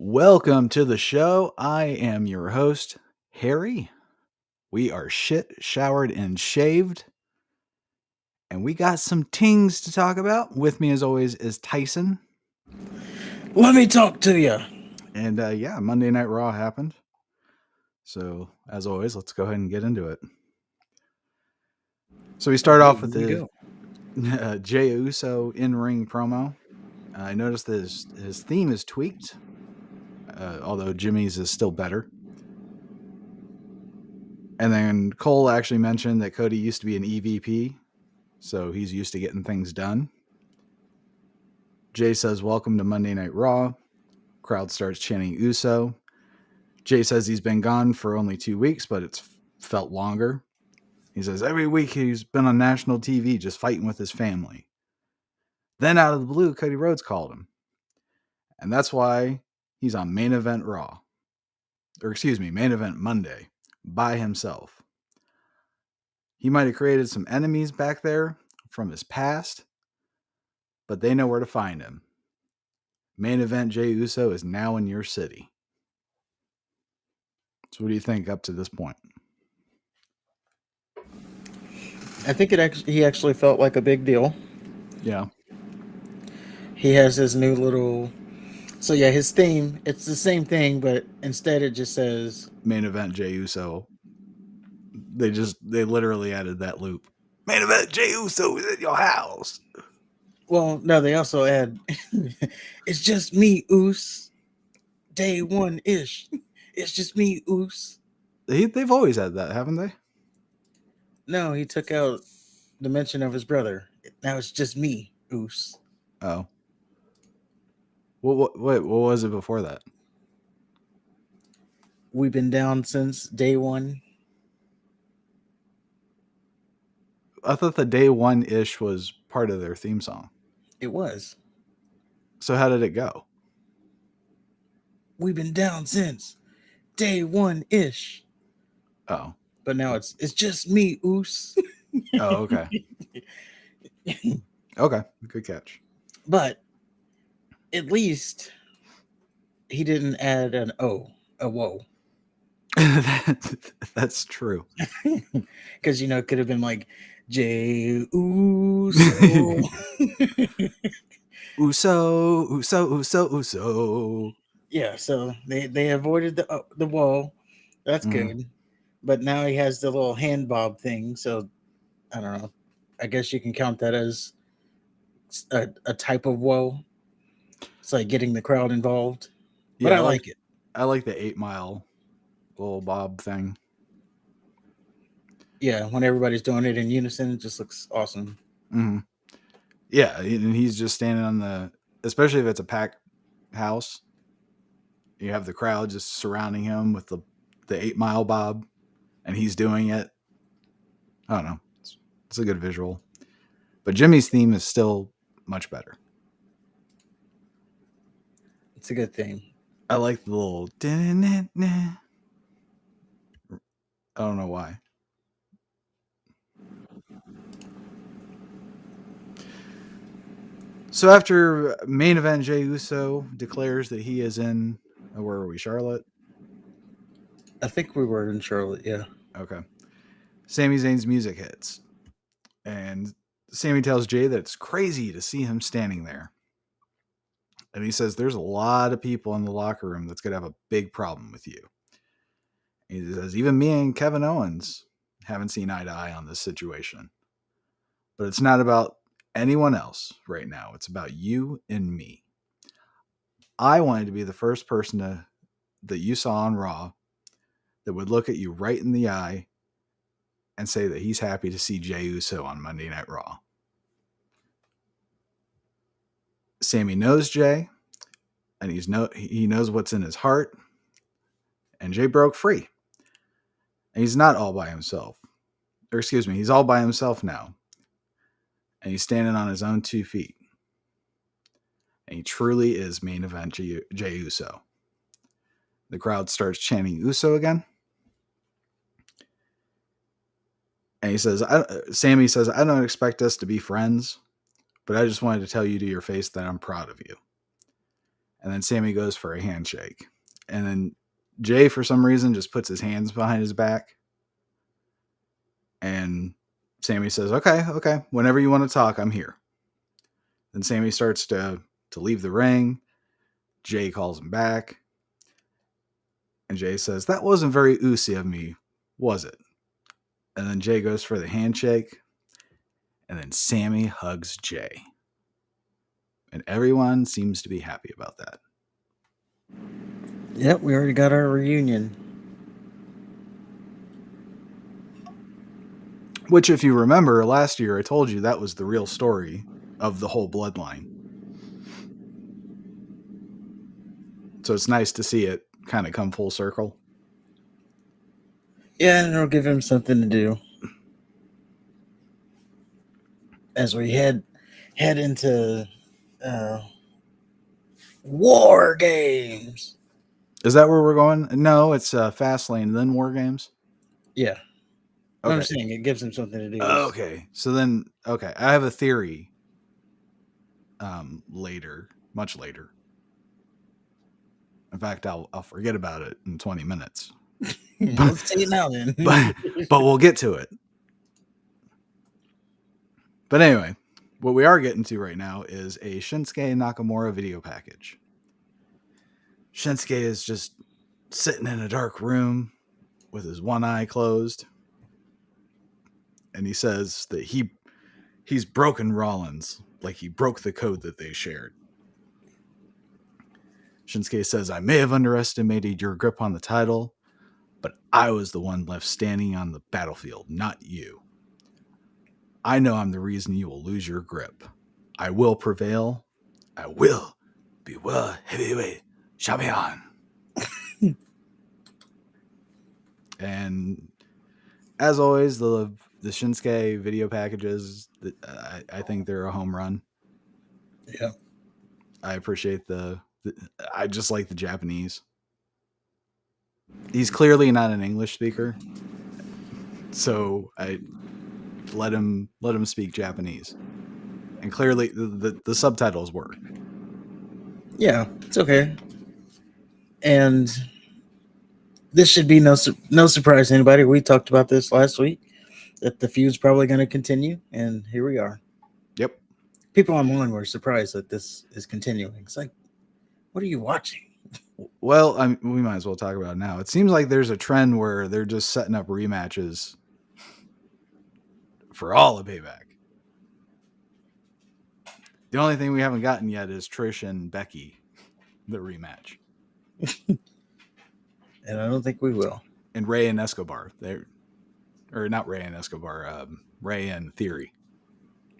Welcome to the show. I am your host, Harry. We are shit, showered, and shaved. And we got some tings to talk about. With me, as always, is Tyson. Let me talk to you. And yeah, Monday Night Raw happened. So, as always, let's go ahead and get into it. So, we start off with the Jey Uso in ring promo. I noticed that his theme is tweaked, although Jimmy's is still better. And then Cole actually mentioned that Cody used to be an EVP, so he's used to getting things done. Jay says, "Welcome to Monday Night Raw." Crowd starts chanting Uso. Jay says he's been gone for only 2 weeks, but it's felt longer. He says every week he's been on national TV just fighting with his family. Then out of the blue, Cody Rhodes called him. And that's why he's on Main Event Raw. Or excuse me, Main Event Monday by himself. He might have created some enemies back there from his past, but they know where to find him. Main Event Jey Uso is now in your city. So what do you think up to this point? I think he actually felt like a big deal. Yeah. He has his new little. So yeah, his theme. It's the same thing, but instead it just says Main Event Jey Uso. They literally added that loop. Main Event Jey Uso is in your house. Well, no, they also add. It's just me, Oos. Day one ish. It's just me, Oos. They've always had that, haven't they? No, he took out the mention of his brother. Now it's just me, Oos. Oh. What was it before that? We've been down since day one. I thought the day one ish was part of their theme song. It was. So how did it go? We've been down since day one ish. Oh. But now it's just me, Oos. Oh, okay. Okay. Good catch. But at least he didn't add an O, a whoa. That's true. Because, it could have been like J Uso. Uso, Uso, Uso, Uso. Yeah, so they avoided the whoa. That's Mm. good. But now he has the little hand bob thing. So I don't know. I guess you can count that as a type of whoa. It's like getting the crowd involved. But Yeah, I like it. I like the 8 Mile little bob thing. Yeah, when everybody's doing it in unison, it just looks awesome. Mm-hmm. Yeah, and he's just standing on especially if it's a packed house. You have the crowd just surrounding him with the 8 Mile bob, and he's doing it. I don't know. It's a good visual. But Jimmy's theme is still much better. It's a good thing. I like the little. I don't know why. So after main event, Jey Uso declares that he is in. Where are we? Charlotte? I think we were in Charlotte, yeah. Okay. Sami Zayn's music hits. And Sami tells Jay that it's crazy to see him standing there. And he says there's a lot of people in the locker room that's going to have a big problem with you. And he says even me and Kevin Owens haven't seen eye to eye on this situation. But it's not about anyone else right now. It's about you and me. I wanted to be the first person that you saw on Raw that would look at you right in the eye and say that he's happy to see Jey Uso on Monday Night Raw. Sami knows Jay, and he knows what's in his heart, and Jay broke free. And he's not all by himself. Or excuse me, he's all by himself now. And he's standing on his own 2 feet. And he truly is main event Jey Uso. The crowd starts chanting Uso again. And he says, Sami says, I don't expect us to be friends, but I just wanted to tell you to your face that I'm proud of you. And then Sammy goes for a handshake. And then Jay, for some reason, just puts his hands behind his back. And Sammy says, okay, whenever you want to talk, I'm here. Then Sammy starts to leave the ring. Jay calls him back. And Jay says, that wasn't very oozy of me, was it? And then Jay goes for the handshake. And then Sammy hugs Jay. And everyone seems to be happy about that. Yep, we already got our reunion. Which, if you remember, last year I told you that was the real story of the whole bloodline. So it's nice to see it kind of come full circle. Yeah, and it'll give him something to do as we head into war games. Is that where we're going? No, it's Fastlane, then War Games. Yeah. Okay. I'm saying it gives him something to do. Okay. So then, I have a theory later, much later. In fact, I'll forget about it in 20 minutes. Let's say it now then. but we'll get to it. But anyway, what we are getting to right now is a Shinsuke Nakamura video package. Shinsuke is just sitting in a dark room with his one eye closed. And he says that he's broken Rollins, like he broke the code that they shared. Shinsuke says, I may have underestimated your grip on the title, but I was the one left standing on the battlefield, not you. I know I'm the reason you will lose your grip. I will prevail. I will be world heavyweight champion. And as always, the Shinsuke video packages, I think they're a home run. Yeah. I appreciate I just like the Japanese. He's clearly not an English speaker, so I let him speak Japanese. And clearly the subtitles work. Yeah, it's okay. And this should be no surprise to anybody. We talked about this last week, that the feud's probably going to continue, and here we are. Yep. People online were surprised that this is continuing. It's like, what are you watching? Well, we might as well talk about it now. It seems like there's a trend where they're just setting up rematches for all of Payback. The only thing we haven't gotten yet is Trish and Becky, the rematch. And I don't think we will. And Rey and Escobar. Or not Rey and Escobar, Rey and Theory.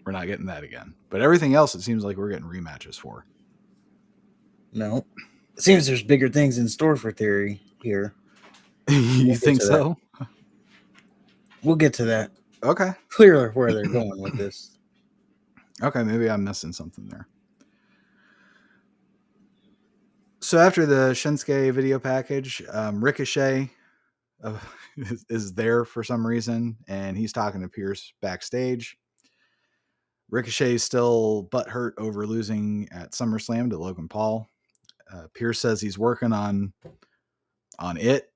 We're not getting that again. But everything else, it seems like we're getting rematches for. No. It seems there's bigger things in store for Theory here. You think so? We'll get to that. Okay. Clear where they're going with this. Okay, maybe I'm missing something there. So after the Shinsuke video package, Ricochet is there for some reason, and he's talking to Pierce backstage. Ricochet is still butthurt over losing at SummerSlam to Logan Paul. Pierce says he's working on it,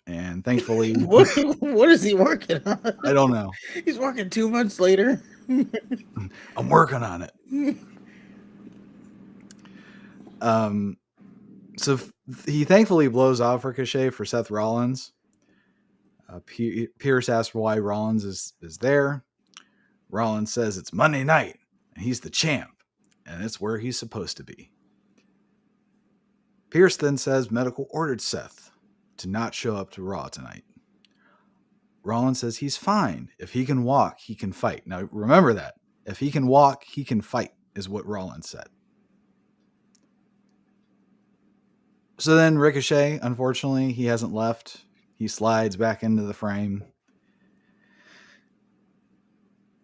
and thankfully, what is he working on? I don't know. He's working 2 months later. I'm working on it. So he thankfully blows off Ricochet for Seth Rollins. Pierce asks why Rollins is there. Rollins says it's Monday night and he's the champ and it's where he's supposed to be. Pierce then says medical ordered Seth to not show up to Raw tonight. Rollins says he's fine. If he can walk, he can fight. Now remember that. If he can walk, he can fight is what Rollins said. So then Ricochet, unfortunately, he hasn't left. He slides back into the frame.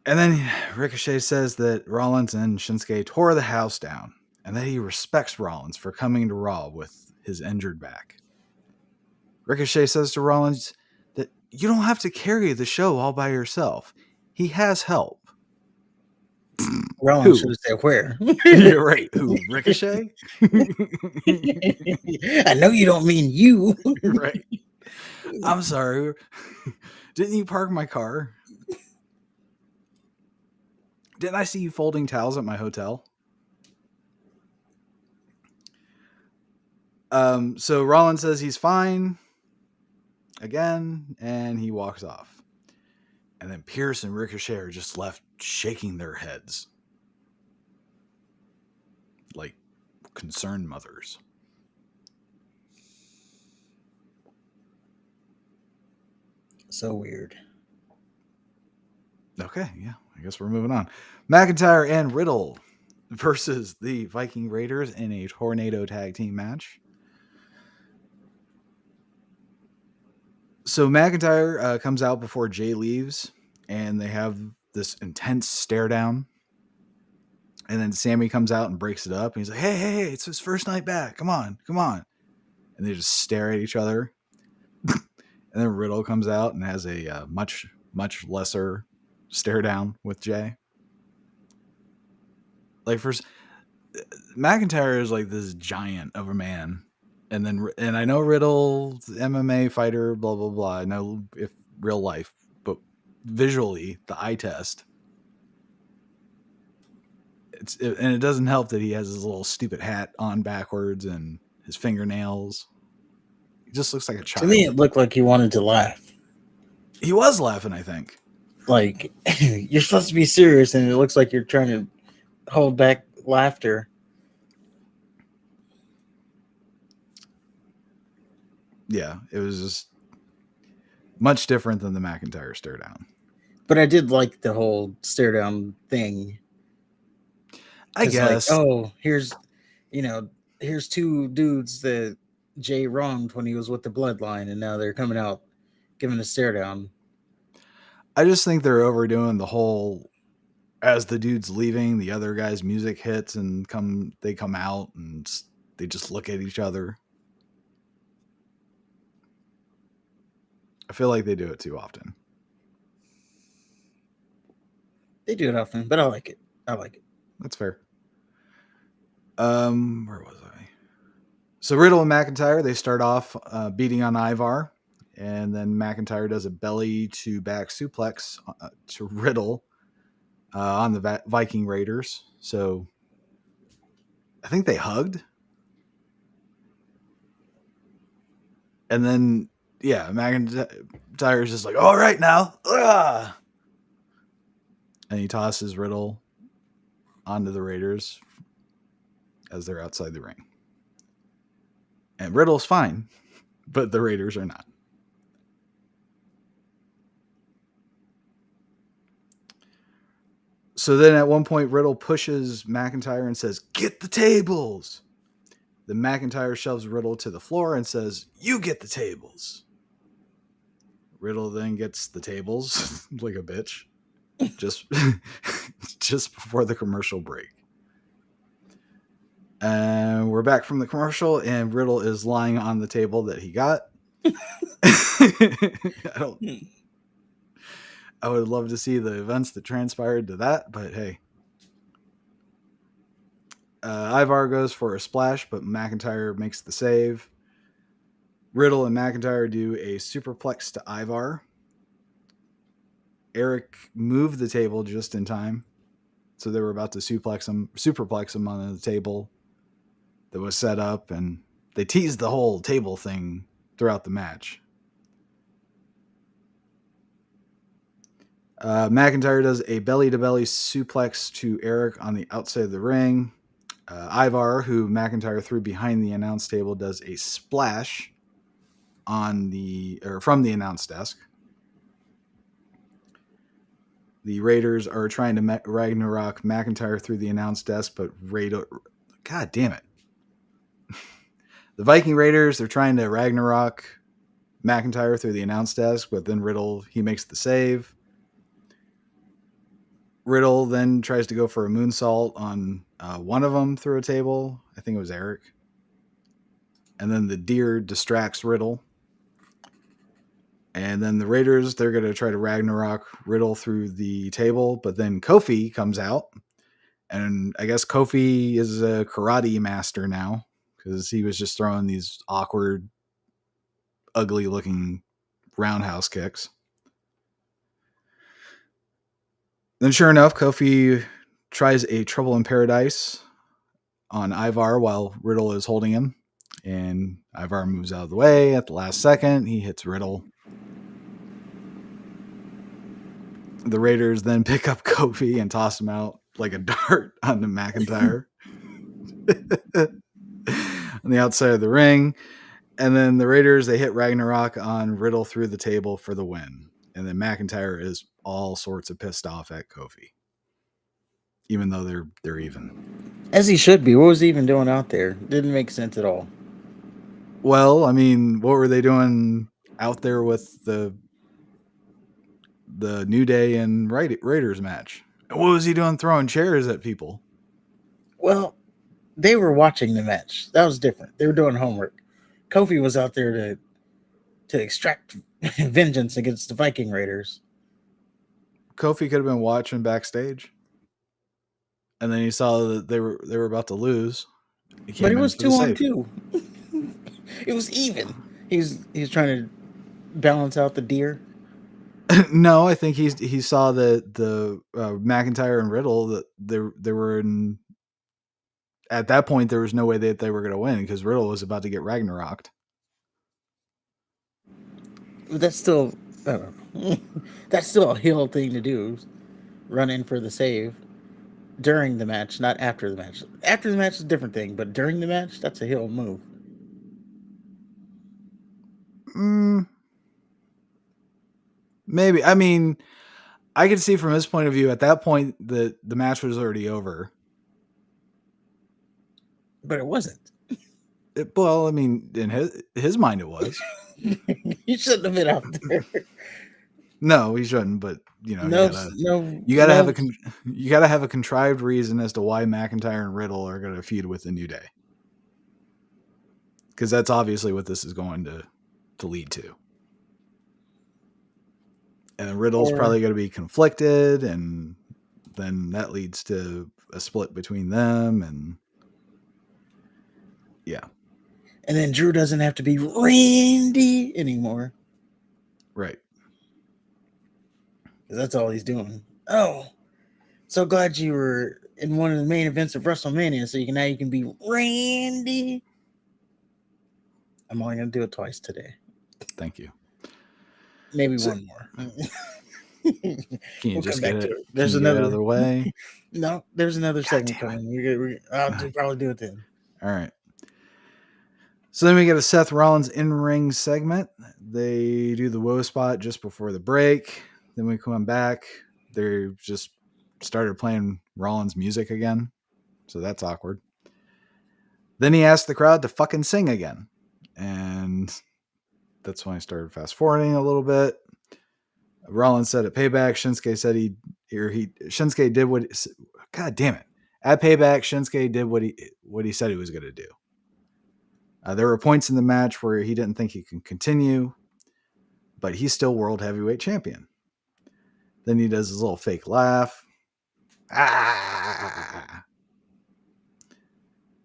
And then Ricochet says that Rollins and Shinsuke tore the house down and that he respects Rollins for coming to Raw with his injured back. Ricochet says to Rollins that you don't have to carry the show all by yourself. He has help. Rollins should Who? have said where. You're right. Who? Ricochet? I know you don't mean you. Right. I'm sorry. Didn't you park my car? Didn't I see you folding towels at my hotel? So Rollins says he's fine again, and he walks off. And then Pierce and Ricochet are just left shaking their heads like concerned mothers. So weird. Okay, yeah, I guess we're moving on. McIntyre and Riddle versus the Viking Raiders in a tornado tag team match. So McIntyre comes out before Jay leaves, and they have this intense stare down. And then Sammy comes out and breaks it up, and he's like, hey, it's his first night back. Come on. And they just stare at each other. And then Riddle comes out and has a much lesser stare down with Jay. Like, first, McIntyre is like this giant of a man. And I know Riddle's MMA fighter, blah, blah, blah. I know if real life, but visually, the eye test. And it doesn't help that he has his little stupid hat on backwards and his fingernails. He just looks like a child. To me, it looked like he wanted to laugh. He was laughing, I think. Like, you're supposed to be serious, and it looks like you're trying to hold back laughter. Yeah, it was just much different than the McIntyre stare down. But I did like the whole stare down thing. I guess. Like, oh, here's two dudes that Jay wronged when he was with the Bloodline, and now they're coming out giving a stare down. I just think they're overdoing the whole, as the dude's leaving, the other guy's music hits and they come out and they just look at each other. I feel like they do it too often. They do it often, but I like it. That's fair. Where was I? So Riddle and McIntyre, they start off beating on Ivar, and then McIntyre does a belly to back suplex to Riddle on the Viking Raiders. So I think they hugged. And then, yeah, McIntyre's just like, all right now. Ugh! And he tosses Riddle onto the Raiders as they're outside the ring. And Riddle's fine, but the Raiders are not. So then at one point, Riddle pushes McIntyre and says, get the tables. Then McIntyre shoves Riddle to the floor and says, you get the tables. Riddle then gets the tables like a bitch just before the commercial break. And we're back from the commercial, and Riddle is lying on the table that he got. I would love to see the events that transpired to that, but hey. Ivar goes for a splash, but McIntyre makes the save. Riddle and McIntyre do a superplex to Ivar. Eric moved the table just in time, so they were about to superplex him on the table that was set up, and they teased the whole table thing throughout the match. McIntyre does a belly-to-belly suplex to Eric on the outside of the ring. Ivar, who McIntyre threw behind the announce table, does a splash from the announce desk. The Raiders are trying to Ragnarok McIntyre through the announce desk, but God damn it. The Viking Raiders, they're trying to Ragnarok McIntyre through the announce desk, but then Riddle, he makes the save. Riddle then tries to go for a moonsault on one of them through a table. I think it was Eric. And then the deer distracts Riddle. And then the Raiders, they're going to try to Ragnarok Riddle through the table. But then Kofi comes out And I guess Kofi is a karate master now because he was just throwing these awkward, ugly looking roundhouse kicks. Then, sure enough, Kofi tries a Trouble in Paradise on Ivar while Riddle is holding him. And Ivar moves out of the way at the last second. He hits Riddle. The Raiders then pick up Kofi and toss him out like a dart onto McIntyre on the outside of the ring. And then the Raiders, they hit Ragnarok on Riddle through the table for the win. And then McIntyre is all sorts of pissed off at Kofi, even though they're even. As he should be. What was he even doing out there? Didn't make sense at all. Well, I mean, what were they doing out there with the New Day and Raiders match? What was he doing throwing chairs at people? Well, they were watching the match. That was different. They were doing homework. Kofi was out there to extract vengeance against the Viking Raiders. Kofi could have been watching backstage, and then he saw that they were about to lose. But it was 2-on-2. It was even. He was trying to balance out the deer. No, I think he saw that the McIntyre and Riddle that they were in. At that point, there was no way that they were going to win because Riddle was about to get Ragnaroked. That's still, I don't know. That's still a heel thing to do. Run in for the save during the match, not after the match. After the match is a different thing, but during the match, that's a heel move. Maybe. I mean, I could see from his point of view at that point that the match was already over. But it wasn't. Well, I mean, in his mind, it was. He shouldn't have been out there. No, he shouldn't. But you know, you gotta have a contrived reason as to why McIntyre and Riddle are going to feud with the New Day, because that's obviously what this is going to lead to. And Riddle's probably going to be conflicted, and then that leads to a split between them, and yeah. And then Drew doesn't have to be Randy anymore. Right. Because that's all he's doing. Oh, so glad you were in one of the main events of WrestleMania, so now you can be Randy. I'm only going to do it twice today. Thank you. Maybe one more. Can you just get it? There's another other way. No, there's another segment coming. I'll probably do it then. All right. So then we get a Seth Rollins in-ring segment. They do the woe spot just before the break. Then we come back. They just started playing Rollins music again. So that's awkward. Then he asked the crowd to fucking sing again. And that's when I started fast forwarding a little bit. Rollins said at Payback, Shinsuke said Shinsuke did what, God damn it. At Payback, Shinsuke did what he said he was going to do. There were points in the match where he didn't think he could continue, but he's still World Heavyweight Champion. Then he does his little fake laugh. Ah!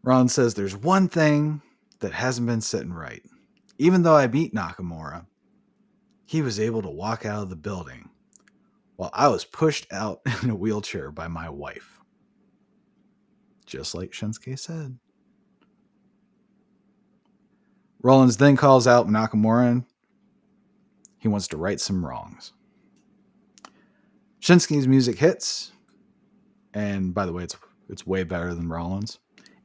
Ron says there's one thing that hasn't been sitting right. Even though I beat Nakamura, he was able to walk out of the building while I was pushed out in a wheelchair by my wife. Just like Shinsuke said. Rollins then calls out Nakamura and he wants to right some wrongs. Shinsuke's music hits. And by the way, it's way better than Rollins.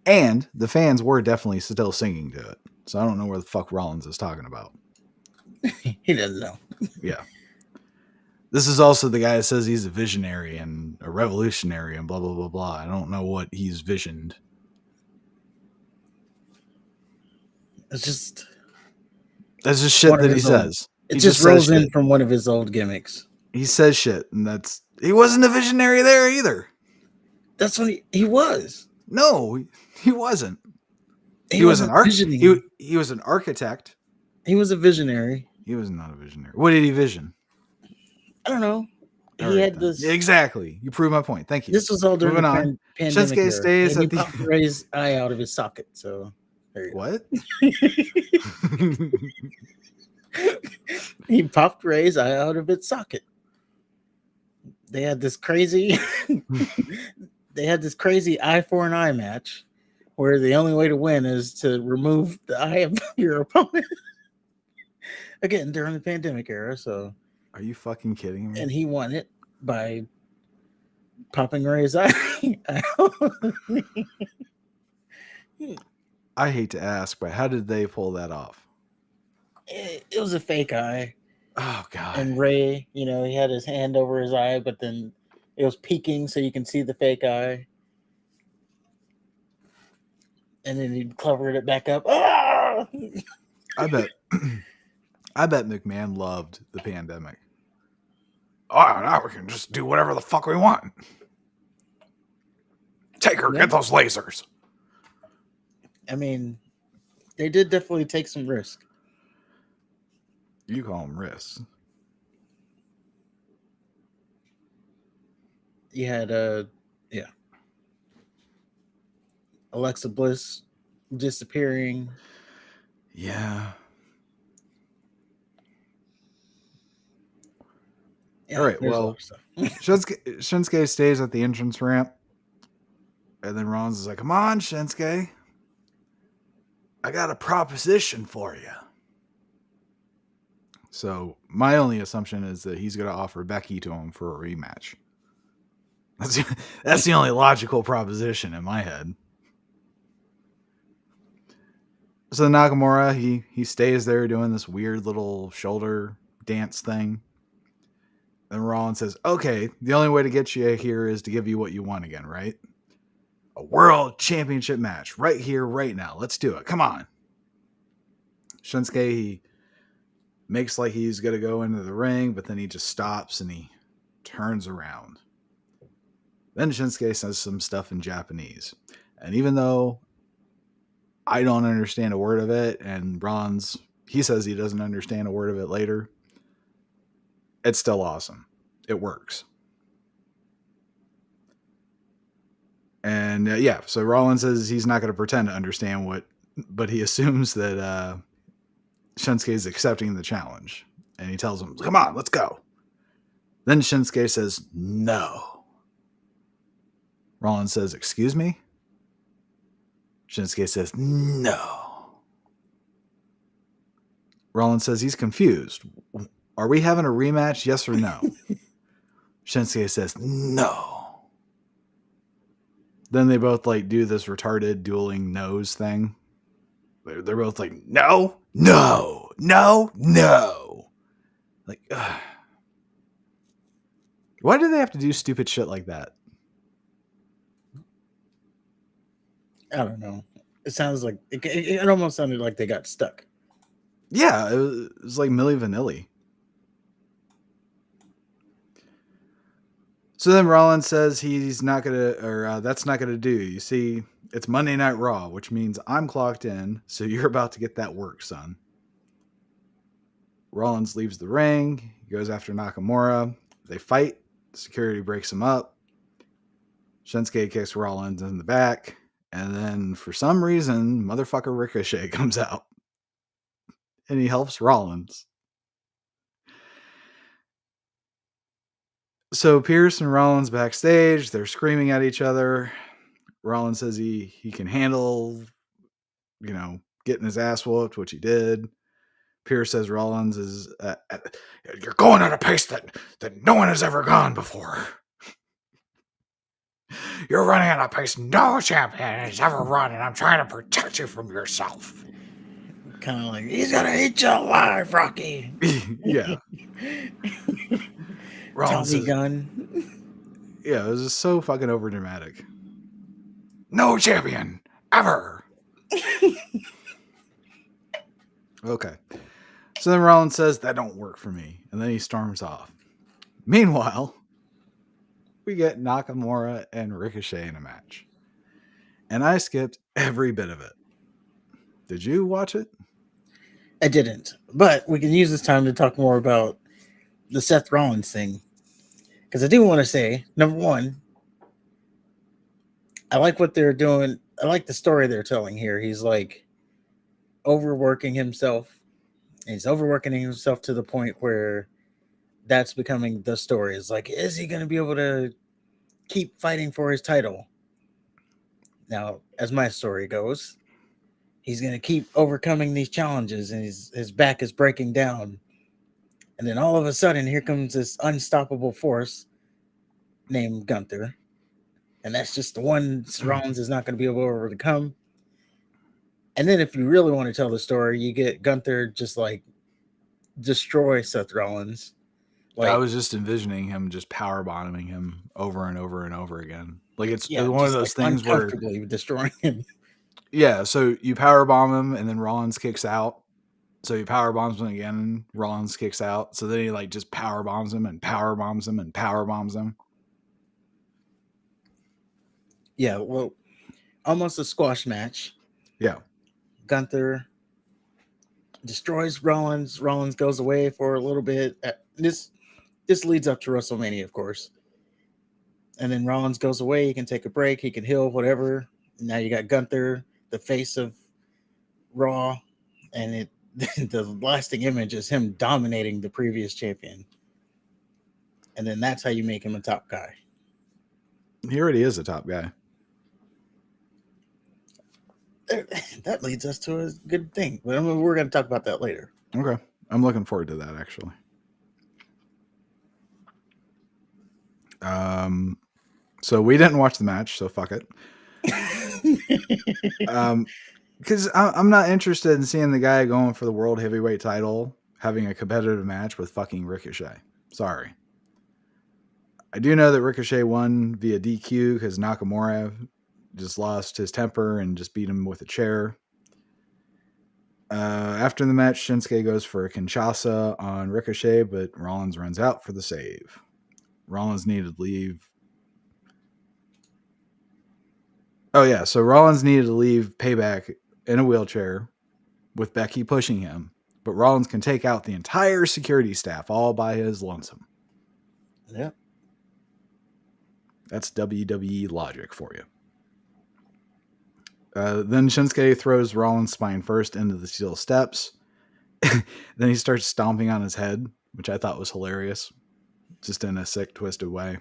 And the fans were definitely still singing to it. So I don't know where the fuck Rollins is talking about. He doesn't know. Yeah. This is also the guy that says he's a visionary and a revolutionary and blah, blah, blah, blah. I don't know what he's visioned. It's just... That's just shit that he says. It just rolls in from one of his old gimmicks. He says shit, and he wasn't a visionary there either. That's what he was. No, he wasn't. He was an he was an architect. He was a visionary. He was not a visionary. What did he vision? I don't know. He had this. Exactly. You proved my point. Thank you. This was all during the Pandemic Shinsuke era, stays and he at the popped Ray's eye out of his socket. So there you what? go. He popped Ray's eye out of its socket. They had this crazy, they had this crazy eye for an eye match, where the only way to win is to remove the eye of your opponent. Again, during the pandemic era. So, Are you fucking kidding me? and he won it by popping Ray's eye out. I hate to ask, but how did they pull that off? It was a fake eye. Oh god. And Ray, he had his hand over his eye, but then it was peeking so you can see the fake eye. And then he covered it back up. Ah! I bet McMahon loved the pandemic. Oh, now we can just do whatever the fuck we want. Take her, Yeah. get those lasers. I mean, they did definitely take some risk. You call them risks. You had Alexa Bliss disappearing. Yeah. Yeah, All right, there's a well, lot of stuff. Shinsuke stays at the entrance ramp. And then Rollins is like, come on, Shinsuke. I got a proposition for you. So my only assumption is that he's going to offer Becky to him for a rematch. That's the only logical proposition in my head. So Nakamura, he stays there doing this weird little shoulder dance thing. Then Rollins says, okay, the only way to get you here is to give you what you want again, right? A world championship match right here, right now. Let's do it. Come on. Shinsuke, he makes like he's going to go into the ring, but then he just stops and he turns around. Then Shinsuke says some stuff in Japanese. And even though I don't understand a word of it, and Rollins, he says he doesn't understand a word of it later, it's still awesome. It works. And so Rollins says he's not going to pretend to understand but he assumes that Shinsuke is accepting the challenge. And he tells him, come on, let's go. Then Shinsuke says, no. Rollins says, excuse me? Shinsuke says, no. Rollins says he's confused. Are we having a rematch, yes or no? Shinsuke says, no. Then they both do this retarded dueling nose thing. They're both like, no, no, no, no. Like, ugh. Why do they have to do stupid shit like that? I don't know. It sounds like it almost sounded like they got stuck. Yeah, it was like Milli Vanilli. So then Rollins says he's not gonna, or that's not gonna do. You see, it's Monday Night Raw, which means I'm clocked in, so you're about to get that work, son. Rollins leaves the ring. He goes after Nakamura. They fight. Security breaks him up. Shinsuke kicks Rollins in the back. And then, for some reason, motherfucker Ricochet comes out. And he helps Rollins. So Pierce and Rollins backstage. They're screaming at each other. Rollins says he can handle, getting his ass whooped, which he did. Pierce says Rollins is, you're going at a pace that no one has ever gone before. You're running at a pace no champion has ever run, and I'm trying to protect you from yourself. Kind of like, he's gonna eat you alive, Rocky. Yeah. Rollins Tommy says, Gunn. yeah, it was just so fucking over dramatic. No champion ever. Okay. So then Rollins says that don't work for me, and then he storms off. Meanwhile, we get Nakamura and Ricochet in a match. And I skipped every bit of it. Did you watch it? I didn't, but we can use this time to talk more about the Seth Rollins thing, because I do want to say, number one, I like what they're doing. I like the story they're telling here. He's like overworking himself. He's overworking himself to the point where that's becoming the story. It's like, is he going to be able to keep fighting for his title? Now, as my story goes, he's going to keep overcoming these challenges, and his back is breaking down. And then all of a sudden, here comes this unstoppable force named Gunther. And that's just the one Rollins is not going to be able to overcome. And then, if you really want to tell the story, you get Gunther just like destroy Seth Rollins. I Like, was just envisioning him just power bombing him over and over and over again. Like it's yeah, one of just those like things where, uncomfortably destroying him. yeah, so you power bomb him and then Rollins kicks out. So he power bombs him again. Rollins kicks out. So then he like just power bombs him and power bombs him and power bombs him. Yeah, well, almost a squash match. Yeah. Gunther destroys Rollins. Rollins goes away for a little bit. This leads up to WrestleMania, of course. And then Rollins goes away. He can take a break. He can heal, whatever. Now you got Gunther, the face of Raw, and it the lasting image is him dominating the previous champion. And then that's how you make him a top guy. He already is a top guy. That leads us to a good thing. But we're going to talk about that later. Okay. I'm looking forward to that actually. So we didn't watch the match, so fuck it. Because I'm not interested in seeing the guy going for the world heavyweight title having a competitive match with fucking Ricochet. Sorry. I do know that Ricochet won via DQ because Nakamura just lost his temper and just beat him with a chair. After the match, Shinsuke goes for a Kinshasa on Ricochet, but Rollins runs out for the save. Rollins needed to leave. Oh, yeah. So Rollins needed to leave Payback in a wheelchair with Becky pushing him, but Rollins can take out the entire security staff all by his lonesome. Yeah. That's WWE logic for you. Then Shinsuke throws Rollins spine first into the steel steps. Then he starts stomping on his head, which I thought was hilarious, just in a sick, twisted way.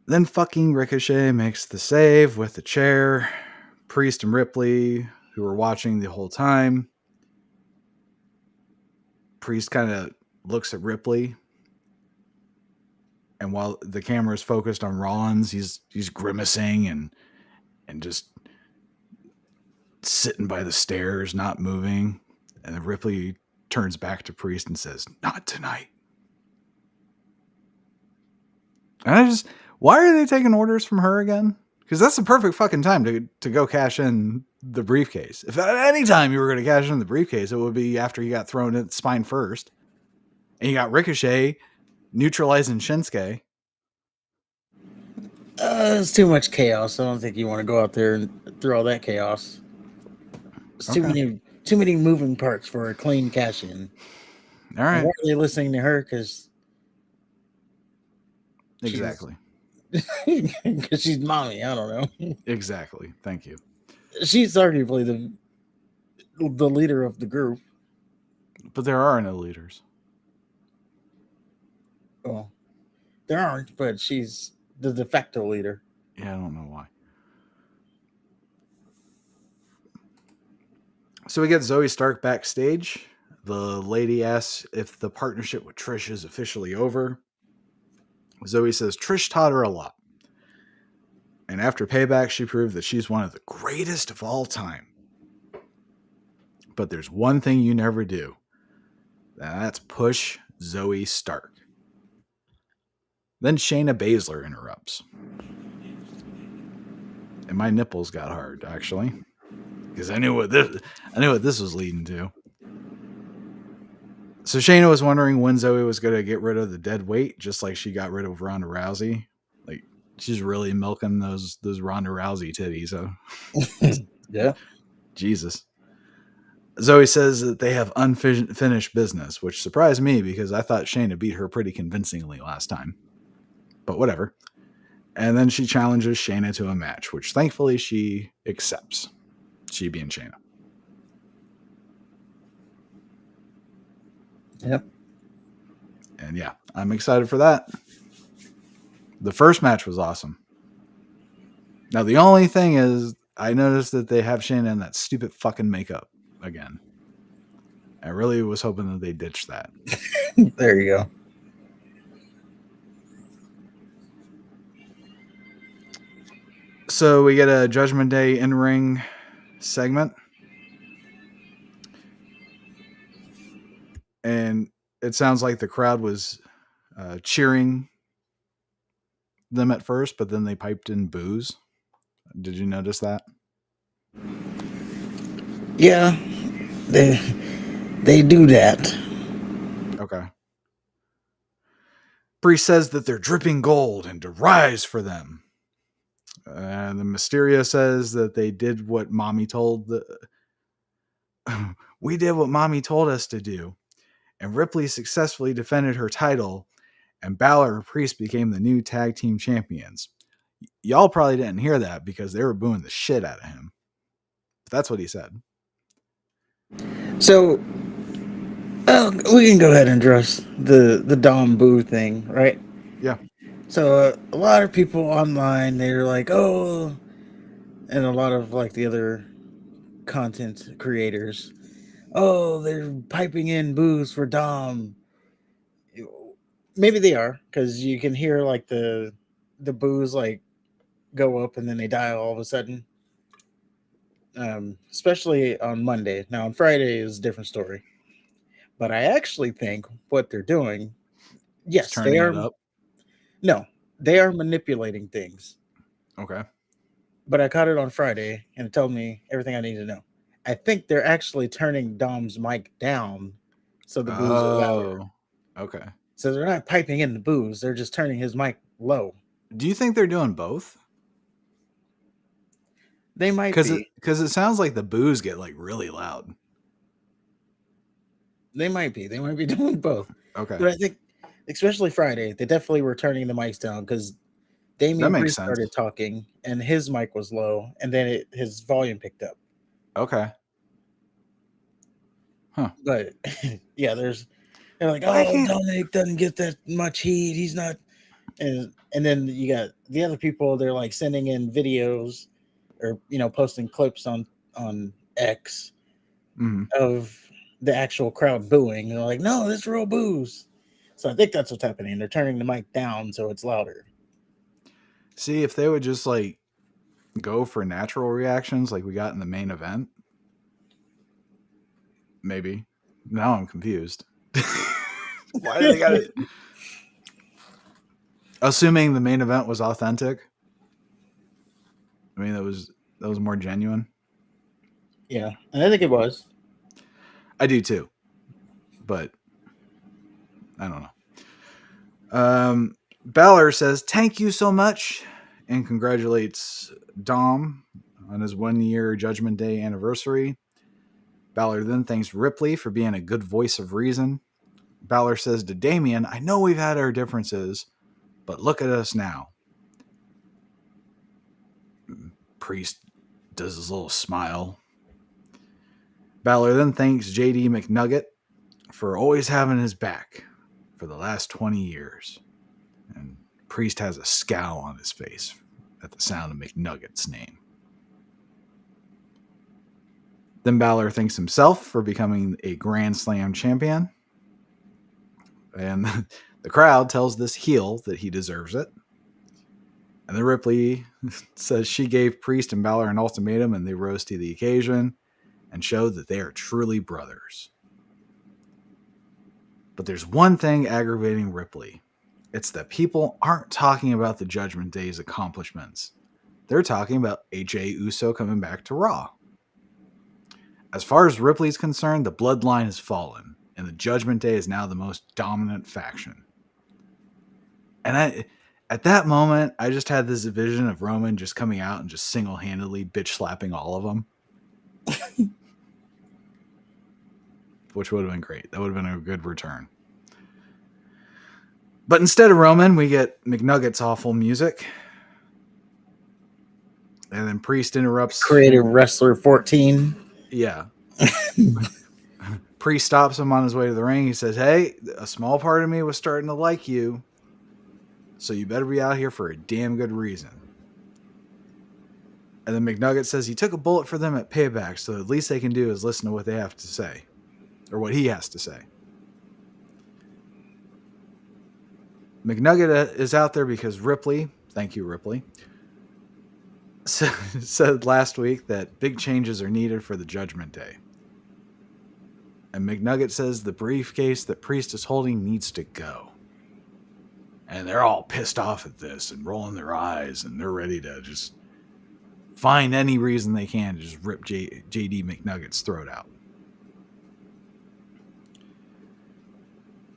Then fucking Ricochet makes the save with the chair. Priest and Ripley, who were watching the whole time. Priest kind of looks at Ripley, and while the camera is focused on Rollins, he's grimacing and just sitting by the stairs, not moving. And then Ripley turns back to Priest and says, "Not tonight." And why are they taking orders from her again? Because that's the perfect fucking time to go cash in the briefcase. If at any time you were going to cash in the briefcase, it would be after you got thrown at spine first. And you got Ricochet neutralizing Shinsuke. It's too much chaos. I don't think you want to go out there and through all that chaos. It's too many moving parts for a clean cash in. All right. Why are they listening to her? Because exactly. Because she's mommy. I don't know. Exactly. Thank you. She's arguably the leader of the group. But there are no leaders. Well, there aren't, but she's the de facto leader. Yeah, I don't know why. So we get Zoe Stark backstage. The lady asks if the partnership with Trish is officially over. Zoe says Trish taught her a lot. And after Payback, she proved that she's one of the greatest of all time. But there's one thing you never do. And that's push Zoe Stark. Then Shayna Baszler interrupts. And my nipples got hard, actually. Because I knew what this was leading to. So Shayna was wondering when Zoe was going to get rid of the dead weight, just like she got rid of Ronda Rousey. Like, she's really milking those Ronda Rousey titties. Huh? Yeah. Jesus. Zoe says that they have unfinished business, which surprised me because I thought Shayna beat her pretty convincingly last time. But whatever. And then she challenges Shayna to a match, which thankfully she accepts. She being Shayna. Yep. And yeah, I'm excited for that. The first match was awesome. Now, the only thing is, I noticed that they have Shayna in that stupid fucking makeup again. I really was hoping that they ditched that. There you go. So we get a Judgment Day in-ring segment. And it sounds like the crowd was cheering them at first, but then they piped in boos. Did you notice that? Yeah, they do that. Okay. Priest says that they're dripping gold and to rise for them. And the Mysterio says that they did what mommy told we did what mommy told us to do. And Ripley successfully defended her title, and Balor and Priest became the new tag team champions. Y'all probably didn't hear that because they were booing the shit out of him. But that's what he said. So, we can go ahead and address the Dom Boo thing, right? Yeah. So a lot of people online, they're like, oh, and a lot of like the other content creators, oh, they're piping in boos for Dom. Maybe they are, because you can hear like the boos like go up and then they die all of a sudden. Especially on Monday. Now on Friday is a different story. But I actually think what they're doing, Just yes, they turning are. it up. No, they are manipulating things. Okay. But I caught it on Friday and it told me everything I need to know. I think they're actually turning Dom's mic down so the boos are louder. Oh. Okay. So they're not piping in the boos, they're just turning his mic low. Do you think they're doing both? They might Because be. it sounds like the boos get like really loud. They might be. They might be doing both. Okay. But I think, especially Friday, they definitely were turning the mics down because That Damian makes Priest sense. started talking and his mic was low and then his volume picked up. Okay. Huh. But yeah, they're like, I oh, can't. Dominic doesn't get that much heat. He's not. And then you got the other people. They're like sending in videos or posting clips on X of the actual crowd booing. They're like, no, this real boos. So I think that's what's happening. They're turning the mic down so it's louder. See, if they would just like go for natural reactions like we got in the main event, maybe. Now I'm confused. Why do they got it? Assuming the main event was authentic. I mean, that was more genuine. Yeah, and I think it was. I do too, but I don't know. Balor says thank you so much and congratulates Dom on his 1-year Judgment Day anniversary. Balor then thanks Ripley for being a good voice of reason. Balor says to Damian, I know we've had our differences, but look at us now. Priest does his little smile. Balor then thanks JD McNugget for always having his back for the last 20 years. And Priest has a scowl on his face at the sound of McNugget's name. Then Balor thanks himself for becoming a Grand Slam champion. And the crowd tells this heel that he deserves it. And then Ripley says she gave Priest and Balor an ultimatum and they rose to the occasion and showed that they are truly brothers. But there's one thing aggravating Ripley. It's that people aren't talking about the Judgment Day's accomplishments. They're talking about AJ Uso coming back to Raw. As far as Ripley's concerned, the bloodline has fallen, and the Judgment Day is now the most dominant faction. And at that moment, I just had this vision of Roman just coming out and just single-handedly bitch slapping all of them. Which would have been great. That would have been a good return. But instead of Roman, we get McNugget's awful music. And then Priest interrupts. Creative Wrestler 14. Yeah. Priest stops him on his way to the ring. He says, "Hey, a small part of me was starting to like you, so you better be out here for a damn good reason." And then McNugget says he took a bullet for them at Payback, so the least they can do is listen to what they have to say, or what he has to say. McNugget is out there because Ripley, thank you, Ripley, said last week that big changes are needed for the Judgment Day. And McNugget says the briefcase that Priest is holding needs to go. And they're all pissed off at this and rolling their eyes, and they're ready to just find any reason they can to just rip JD McNugget's throat out.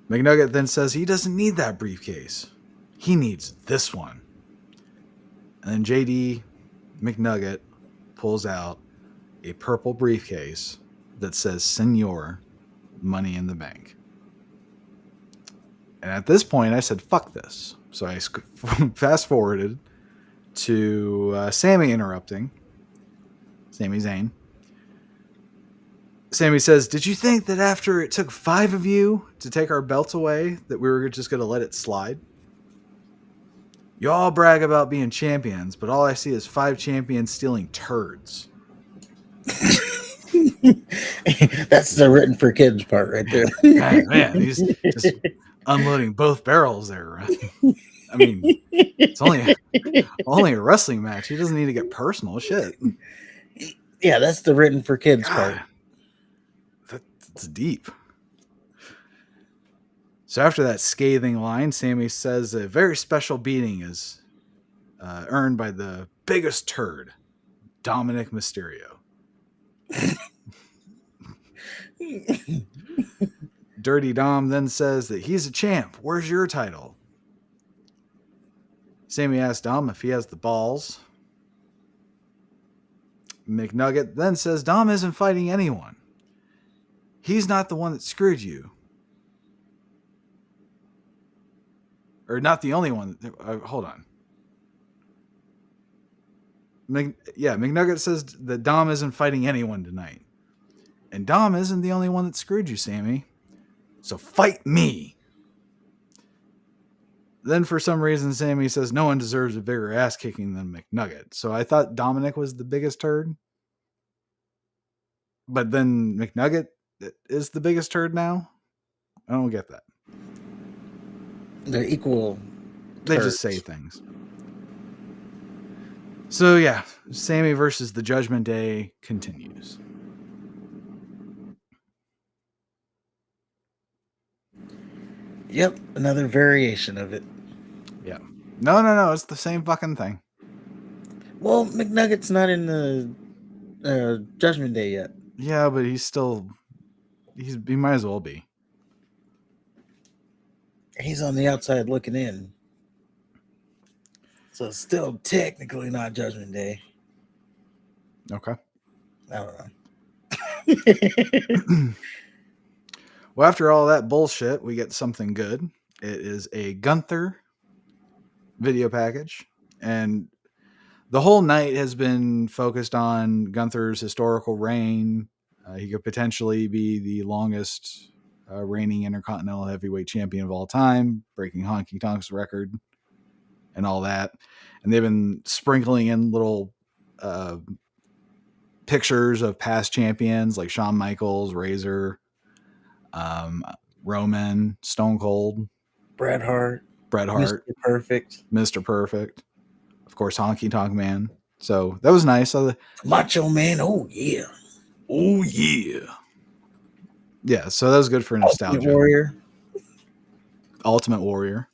McNugget then says he doesn't need that briefcase. He needs this one. And then JD McNugget pulls out a purple briefcase that says Senor Money in the Bank. And at this point, I said, fuck this. So I fast forwarded to Sami interrupting. Sami Zayn. Sami says, "Did you think that after it took 5 of you to take our belts away, that we were just going to let it slide? You all brag about being champions, but all I see is 5 champions stealing turds." That's the written for kids part right there. Man, he's just unloading both barrels there. I mean, it's only a wrestling match. He doesn't need to get personal. Shit. Yeah, that's the written for kids part. That's deep. So after that scathing line, Sami says a very special beating is earned by the biggest turd, Dominic Mysterio. Dirty Dom then says that he's a champ. Where's your title? Sami asks Dom if he has the balls. McNugget then says Dom isn't fighting anyone. He's not the one that screwed you. Or not the only one. Hold on. McNugget says that Dom isn't fighting anyone tonight. And Dom isn't the only one that screwed you, Sami. So fight me. Then for some reason, Sami says no one deserves a bigger ass kicking than McNugget. So I thought Dominic was the biggest turd. But then McNugget is the biggest turd now? I don't get that. They're equal. They just say things. So yeah, Sami versus the Judgment Day continues. Yep, another variation of it. Yeah. No, it's the same fucking thing. Well, McNugget's not in the Judgment Day yet. Yeah, but he might as well be. He's on the outside looking in. So it's still technically not Judgment Day. Okay. I don't know. Well, after all that bullshit, we get something good. It is a Gunther video package. And the whole night has been focused on Gunther's historical reign. He could potentially be the longest reigning Intercontinental Heavyweight Champion of all time, breaking Honky Tonk's record and all that. And they've been sprinkling in little pictures of past champions like Shawn Michaels, Razor, Roman, Stone Cold, Bret Hart, Mr. Perfect, of course, Honky Tonk Man. So that was nice. Macho Man, oh yeah. Yeah, so that was good for nostalgia. Ultimate Warrior.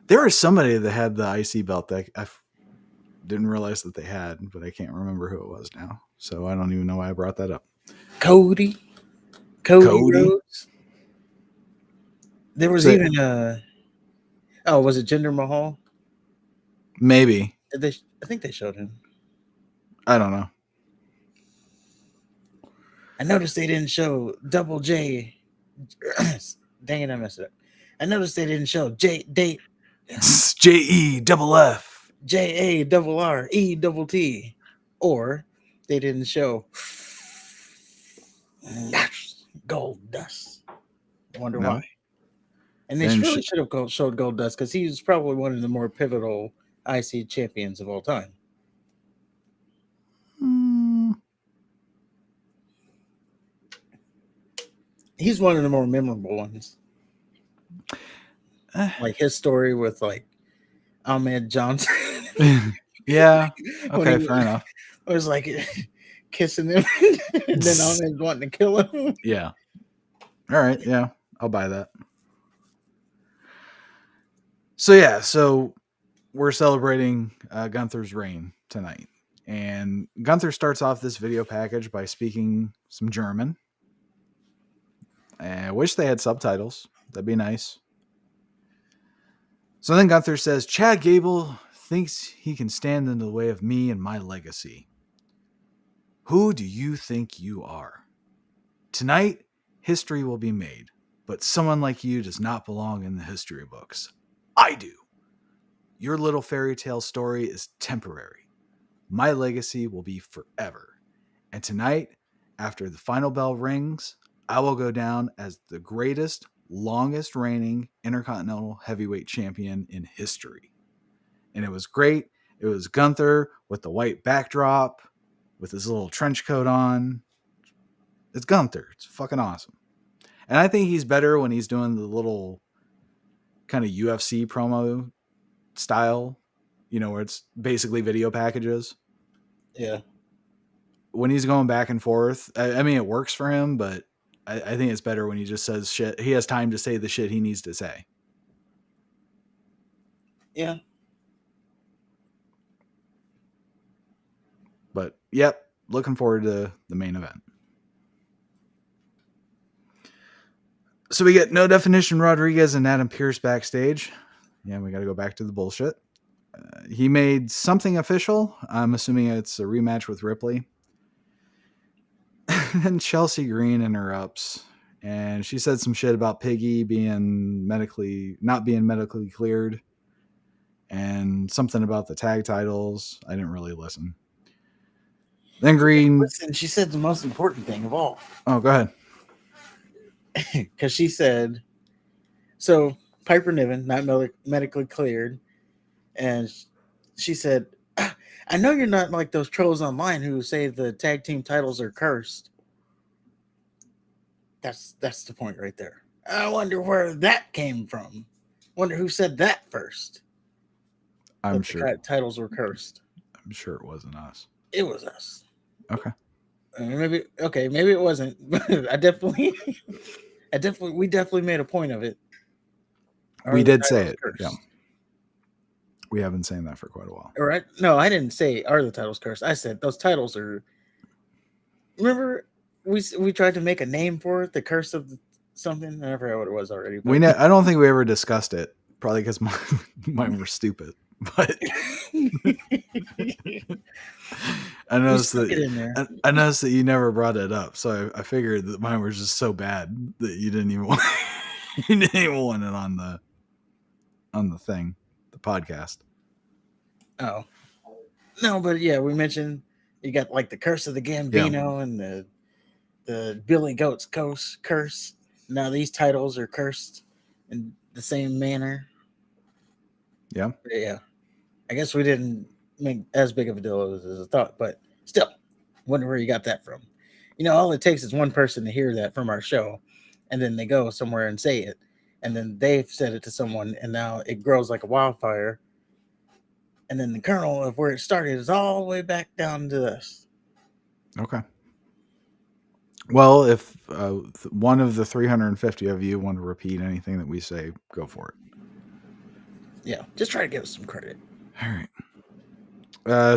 There was somebody that had the IC belt that I didn't realize that they had, but I can't remember who it was now. So I don't even know why I brought that up. Cody Rhodes. There was even was it Jinder Mahal? Maybe. I think they showed him. I don't know. I noticed they didn't show Double J. Dang it, I messed it up. I noticed they didn't show JE double F. JARRETT, or they didn't show Gold Dust. I wonder why. No. And they Then really should have showed Gold Dust because he's probably one of the more pivotal IC champions of all time. He's one of the more memorable ones. Like his story with like Ahmed Johnson. Yeah. When Okay, he fair enough. was like kissing him, and then Ahmed wanting to kill him. Yeah. All right. Yeah, I'll buy that. So we're celebrating Gunther's reign tonight. And Gunther starts off this video package by speaking some German. And I wish they had subtitles. That'd be nice. So then Gunther says, Chad Gable thinks he can stand in the way of me and my legacy. Who do you think you are? Tonight, history will be made, but someone like you does not belong in the history books. I do. Your little fairy tale story is temporary. My legacy will be forever. And tonight, after the final bell rings, I will go down as the greatest, longest reigning Intercontinental Heavyweight Champion in history. And it was great. It was Gunther with the white backdrop, with his little trench coat on. It's Gunther. It's fucking awesome. And I think he's better when he's doing the little kind of UFC promo style, where it's basically video packages. Yeah. When he's going back and forth, I mean, it works for him, but I think it's better when he just says shit. He has time to say the shit he needs to say. Yeah. But, yep, looking forward to the main event. So we get No Definition Rodriguez and Adam Pearce backstage. Yeah, we got to go back to the bullshit. He made something official. I'm assuming it's a rematch with Ripley. And Chelsea Green interrupts, and she said some shit about Piggy not being medically cleared, and something about the tag titles. I didn't really listen. Then Green. Listen, she said the most important thing of all. Oh, go ahead. Because she said, so Piper Niven, not medically cleared, and she said, I know you're not like those trolls online who say the tag team titles are cursed. That's the point right there. I wonder where that came from. Wonder who said that first. I'm that sure the titles were cursed. I'm sure it wasn't us. It was us. Okay. Maybe it wasn't. we definitely made a point of it. We did say it. Cursed? Yeah. We have been saying that for quite a while. All right. No, I didn't say are the titles cursed. I said those titles are. Remember, we tried to make a name for it, the curse of something. I forgot what it was already. I don't think we ever discussed it. Probably because mine were stupid. But I noticed that you never brought it up, so I figured that mine was just so bad that you didn't even want it on the thing, the podcast. Oh no, but yeah, we mentioned you got like the curse of the Gambino and the Billy Goat's curse. Now these titles are cursed in the same manner. Yeah. Yeah. I guess we didn't make as big of a deal as I thought, but still, wonder where you got that from. All it takes is one person to hear that from our show, and then they go somewhere and say it, and then they've said it to someone, and now it grows like a wildfire. And then the kernel of where it started is all the way back down to us. Okay. Well, if one of the 350 of you want to repeat anything that we say, go for it. Yeah, just try to give us some credit. All right.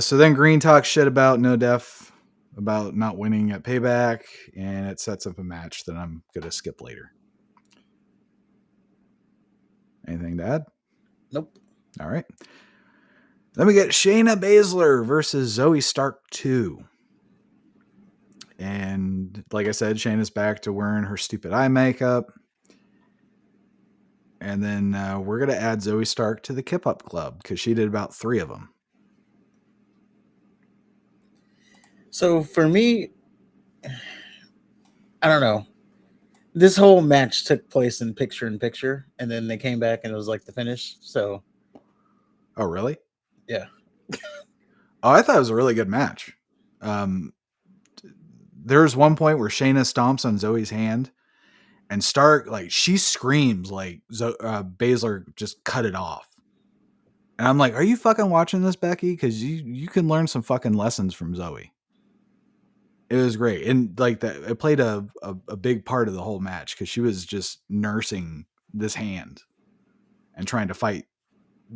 So then Green talks shit about No Def, about not winning at Payback, and it sets up a match that I'm going to skip later. Anything to add? Nope. All right. Then we get Shayna Baszler versus Zoe Stark 2. And like I said, Shayna's back to wearing her stupid eye makeup. And then we're going to add Zoe Stark to the Kip Up Club because she did about 3 of them. So for me, I don't know. This whole match took place in picture, and then they came back and it was like the finish. So Oh, really? yeah, Oh, I thought it was a really good match. Um, there was one point where Shayna stomps on Zoe's hand, and Stark, like, she screams like Baszler just cut it off. And I'm like, are you fucking watching this, Becky? Because you can learn some fucking lessons from Zoe. It was great, and like that, it played a big part of the whole match because she was just nursing this hand and trying to fight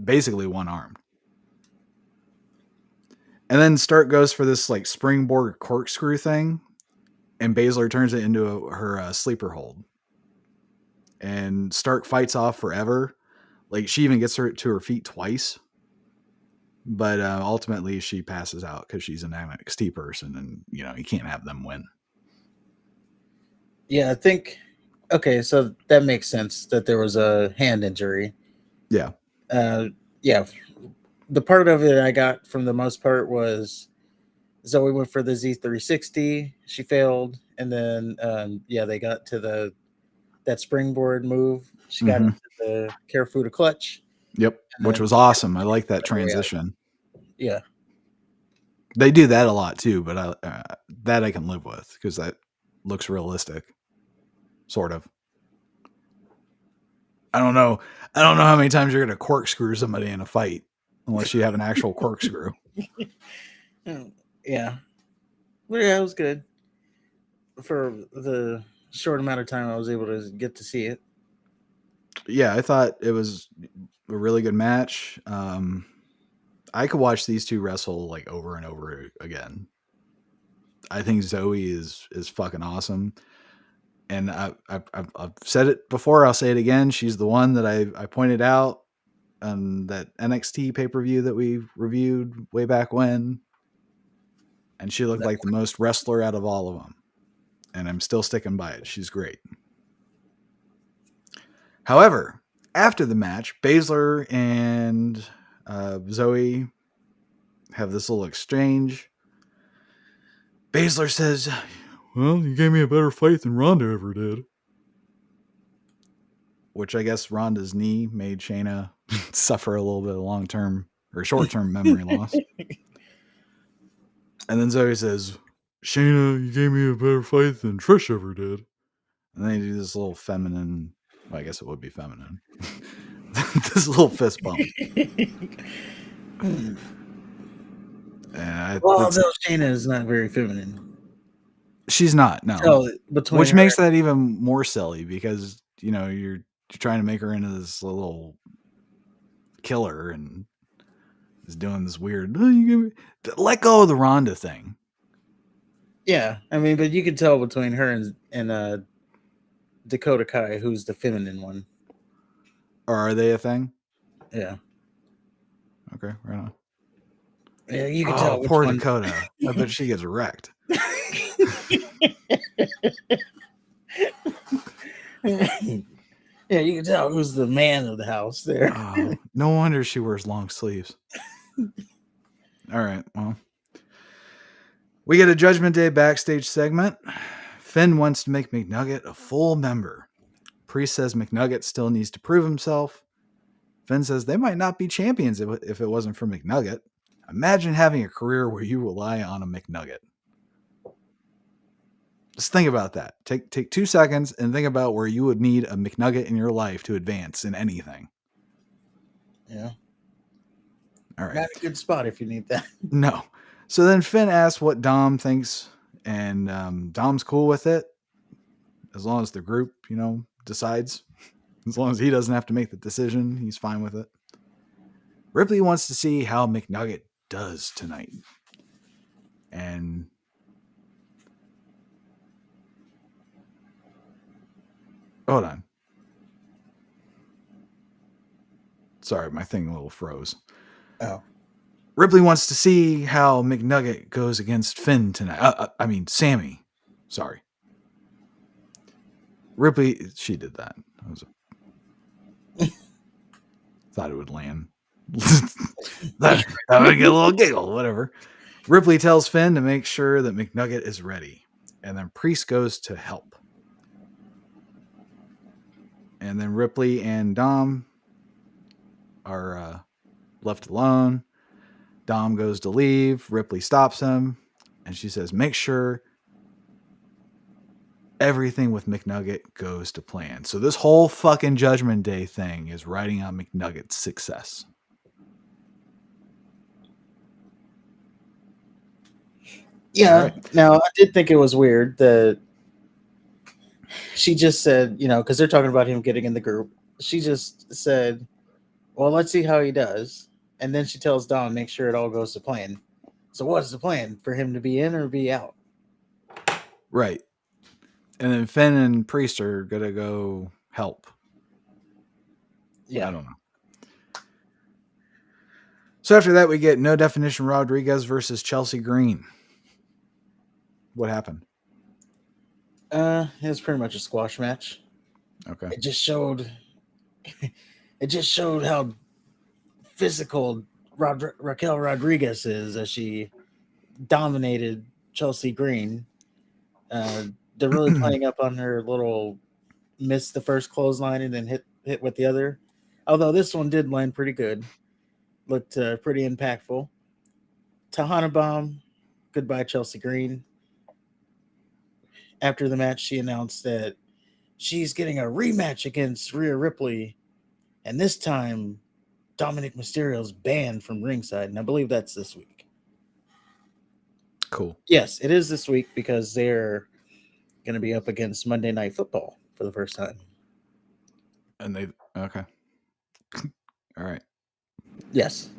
basically one armed. And then Stark goes for this like springboard corkscrew thing, and Baszler turns it into her sleeper hold. And Stark fights off forever. Like she even gets her to her feet twice, but ultimately she passes out because she's an NXT person, and you can't have them win. yeah. I think okay, so that makes sense that there was a hand injury. Yeah. Yeah. The part of it I got from the most part was Zoe went for the Z360. She failed, and then yeah, they got to that springboard move. She got Mm-hmm. into the Carrefour to clutch, Yep. and Which then was awesome. I like that her way out. transition. Yeah, They do that a lot too, but that I can live with because that looks realistic, sort of. I don't know. I don't know how many times you're going to corkscrew somebody in a fight unless you have an actual corkscrew. yeah, but yeah, it was good for the short amount of time I was able to get to see it. Yeah, I thought it was a really good match. I could watch these two wrestle like over and over again. I think Zoe is fucking awesome, and I've said it before. I'll say it again. She's the one that I pointed out on that NXT pay per view that we reviewed way back when, and she looked That- like the most wrestler out of all of them. And I'm still sticking by it. She's great. However, after the match, Baszler and Zoe have this little exchange. Baszler says, "Well, you gave me a better fight than Ronda ever did." Which I guess Ronda's knee made Shayna suffer a little bit of long-term or short-term memory loss. And then Zoe says, "Shayna, you gave me a better fight than Trish ever did." And they do this little feminine, well, I guess it would be feminine, this little fist bump. well, no, Shayna is not very feminine. She's not, no. So between Which her, makes that even more silly because you're trying to make her into this little killer and is doing this weird. "Oh, let go of the Ronda thing." yeah, I mean, but you can tell between her and Dakota Kai, who's the feminine one. Or are they a thing? Yeah, Okay, right on. yeah, you can Oh, tell which poor one. Dakota. I bet she gets wrecked. Yeah, you can tell who's the man of the house there. Oh, no wonder she wears long sleeves. All right, well, we get a Judgment Day backstage segment. Finn wants to make McNugget a full member. Priest says McNugget still needs to prove himself. Finn says they might not be champions if it wasn't for McNugget. Imagine having a career where you rely on a McNugget. Just think about that. Take 2 seconds and think about where you would need a McNugget in your life to advance in anything. Yeah, All right. not a good spot if you need that. No. So then Finn asks what Dom thinks, and Dom's cool with it as long as the group, decides. As long as he doesn't have to make the decision, he's fine with it. Ripley wants to see how McNugget does tonight. And hold on. Sorry, my thing a little froze. Oh, Ripley wants to see how McNugget goes against Finn tonight. I mean, Sammy. Sorry. Ripley, she did that. Thought it would land. That would get a little giggle, whatever. Ripley tells Finn to make sure that McNugget is ready. And then Priest goes to help. And then Ripley and Dom are left alone. Dom goes to leave. Ripley stops him. And she says, make sure everything with McNugget goes to plan. So this whole fucking Judgment Day thing is riding on McNugget's success. Yeah. Right. Now, I did think it was weird that she just said, because they're talking about him getting in the group. She just said, well, let's see how he does. And then she tells Dom, make sure it all goes to plan. So what's the plan? For him to be in or be out? Right. And then Finn and Priest are going to go help. Yeah. I don't know. So after that, we get No Definition Rodriguez versus Chelsea Green. What happened? It was pretty much a squash match. Okay. It just showed how physical Raquel Rodriguez is as she dominated Chelsea Green. They're really playing up on her little miss the first clothesline and then hit with the other. Although this one did land pretty good. Looked pretty impactful. Tahana Bomb, goodbye Chelsea Green. After the match, she announced that she's getting a rematch against Rhea Ripley, and this time Dominic Mysterio's banned from ringside, and I believe that's this week. Cool. Yes, it is this week because they're going to be up against Monday Night Football for the first time. And they okay. All right. Yes.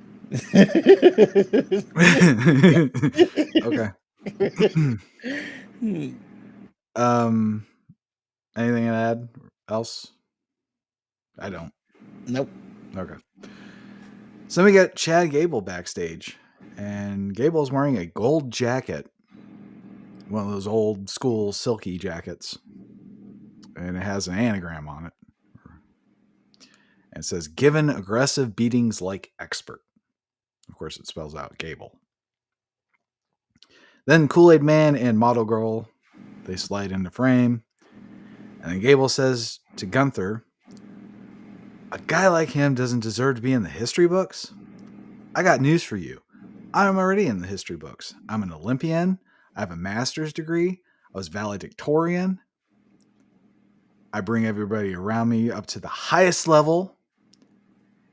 Okay. Anything to add else? I don't. Nope. Okay. So we got Chad Gable backstage, and Gable's wearing a gold jacket, one of those old school silky jackets, and it has an anagram on it. And it says, given aggressive beatings like expert. Of course, it spells out Gable. Then Kool-Aid Man and Model Girl, they slide into frame. And then Gable says to Gunther, a guy like him doesn't deserve to be in the history books? I got news for you. I'm already in the history books. I'm an Olympian. I have a master's degree. I was valedictorian. I bring everybody around me up to the highest level.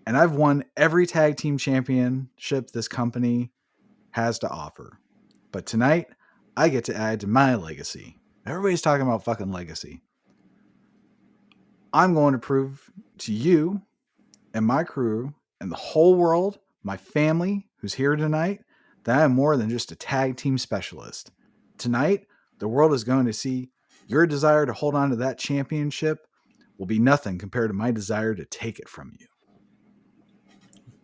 And I've won every tag team championship this company has to offer. But tonight, I get to add to my legacy. Everybody's talking about fucking legacy. I'm going to prove to you and my crew and the whole world, my family who's here tonight, that I'm more than just a tag team specialist. Tonight, the world is going to see your desire to hold on to that championship will be nothing compared to my desire to take it from you.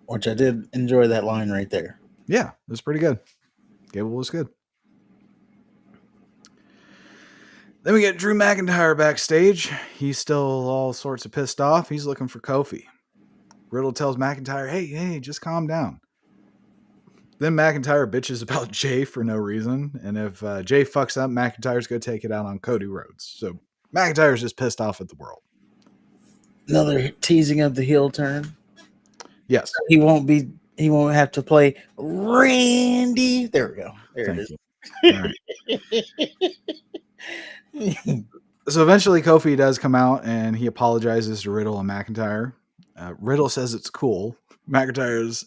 Which I did enjoy that line right there. Yeah, it was pretty good. Gable was good. Then we get Drew McIntyre backstage. He's still all sorts of pissed off. He's looking for Kofi. Riddle tells McIntyre, hey, just calm down. Then McIntyre bitches about Jay for no reason. And if Jay fucks up, McIntyre's going to take it out on Cody Rhodes. So McIntyre's just pissed off at the world. Another teasing of the heel turn. Yes. He won't have to play Randy. There we go. There Thank it is. You. All right. So eventually Kofi does come out and he apologizes to Riddle and McIntyre. Riddle says it's cool. McIntyre's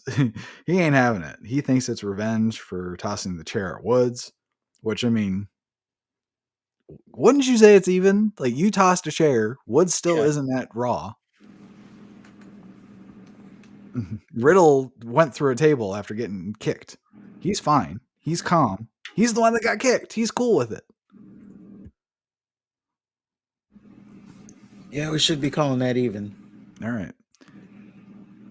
he ain't having it. He thinks it's revenge for tossing the chair at Woods, which I mean, wouldn't you say it's even? Like you tossed a chair, Woods still isn't that raw. Riddle went through a table after getting kicked. He's fine. He's calm. He's the one that got kicked. He's cool with it. Yeah, we should be calling that even. All right.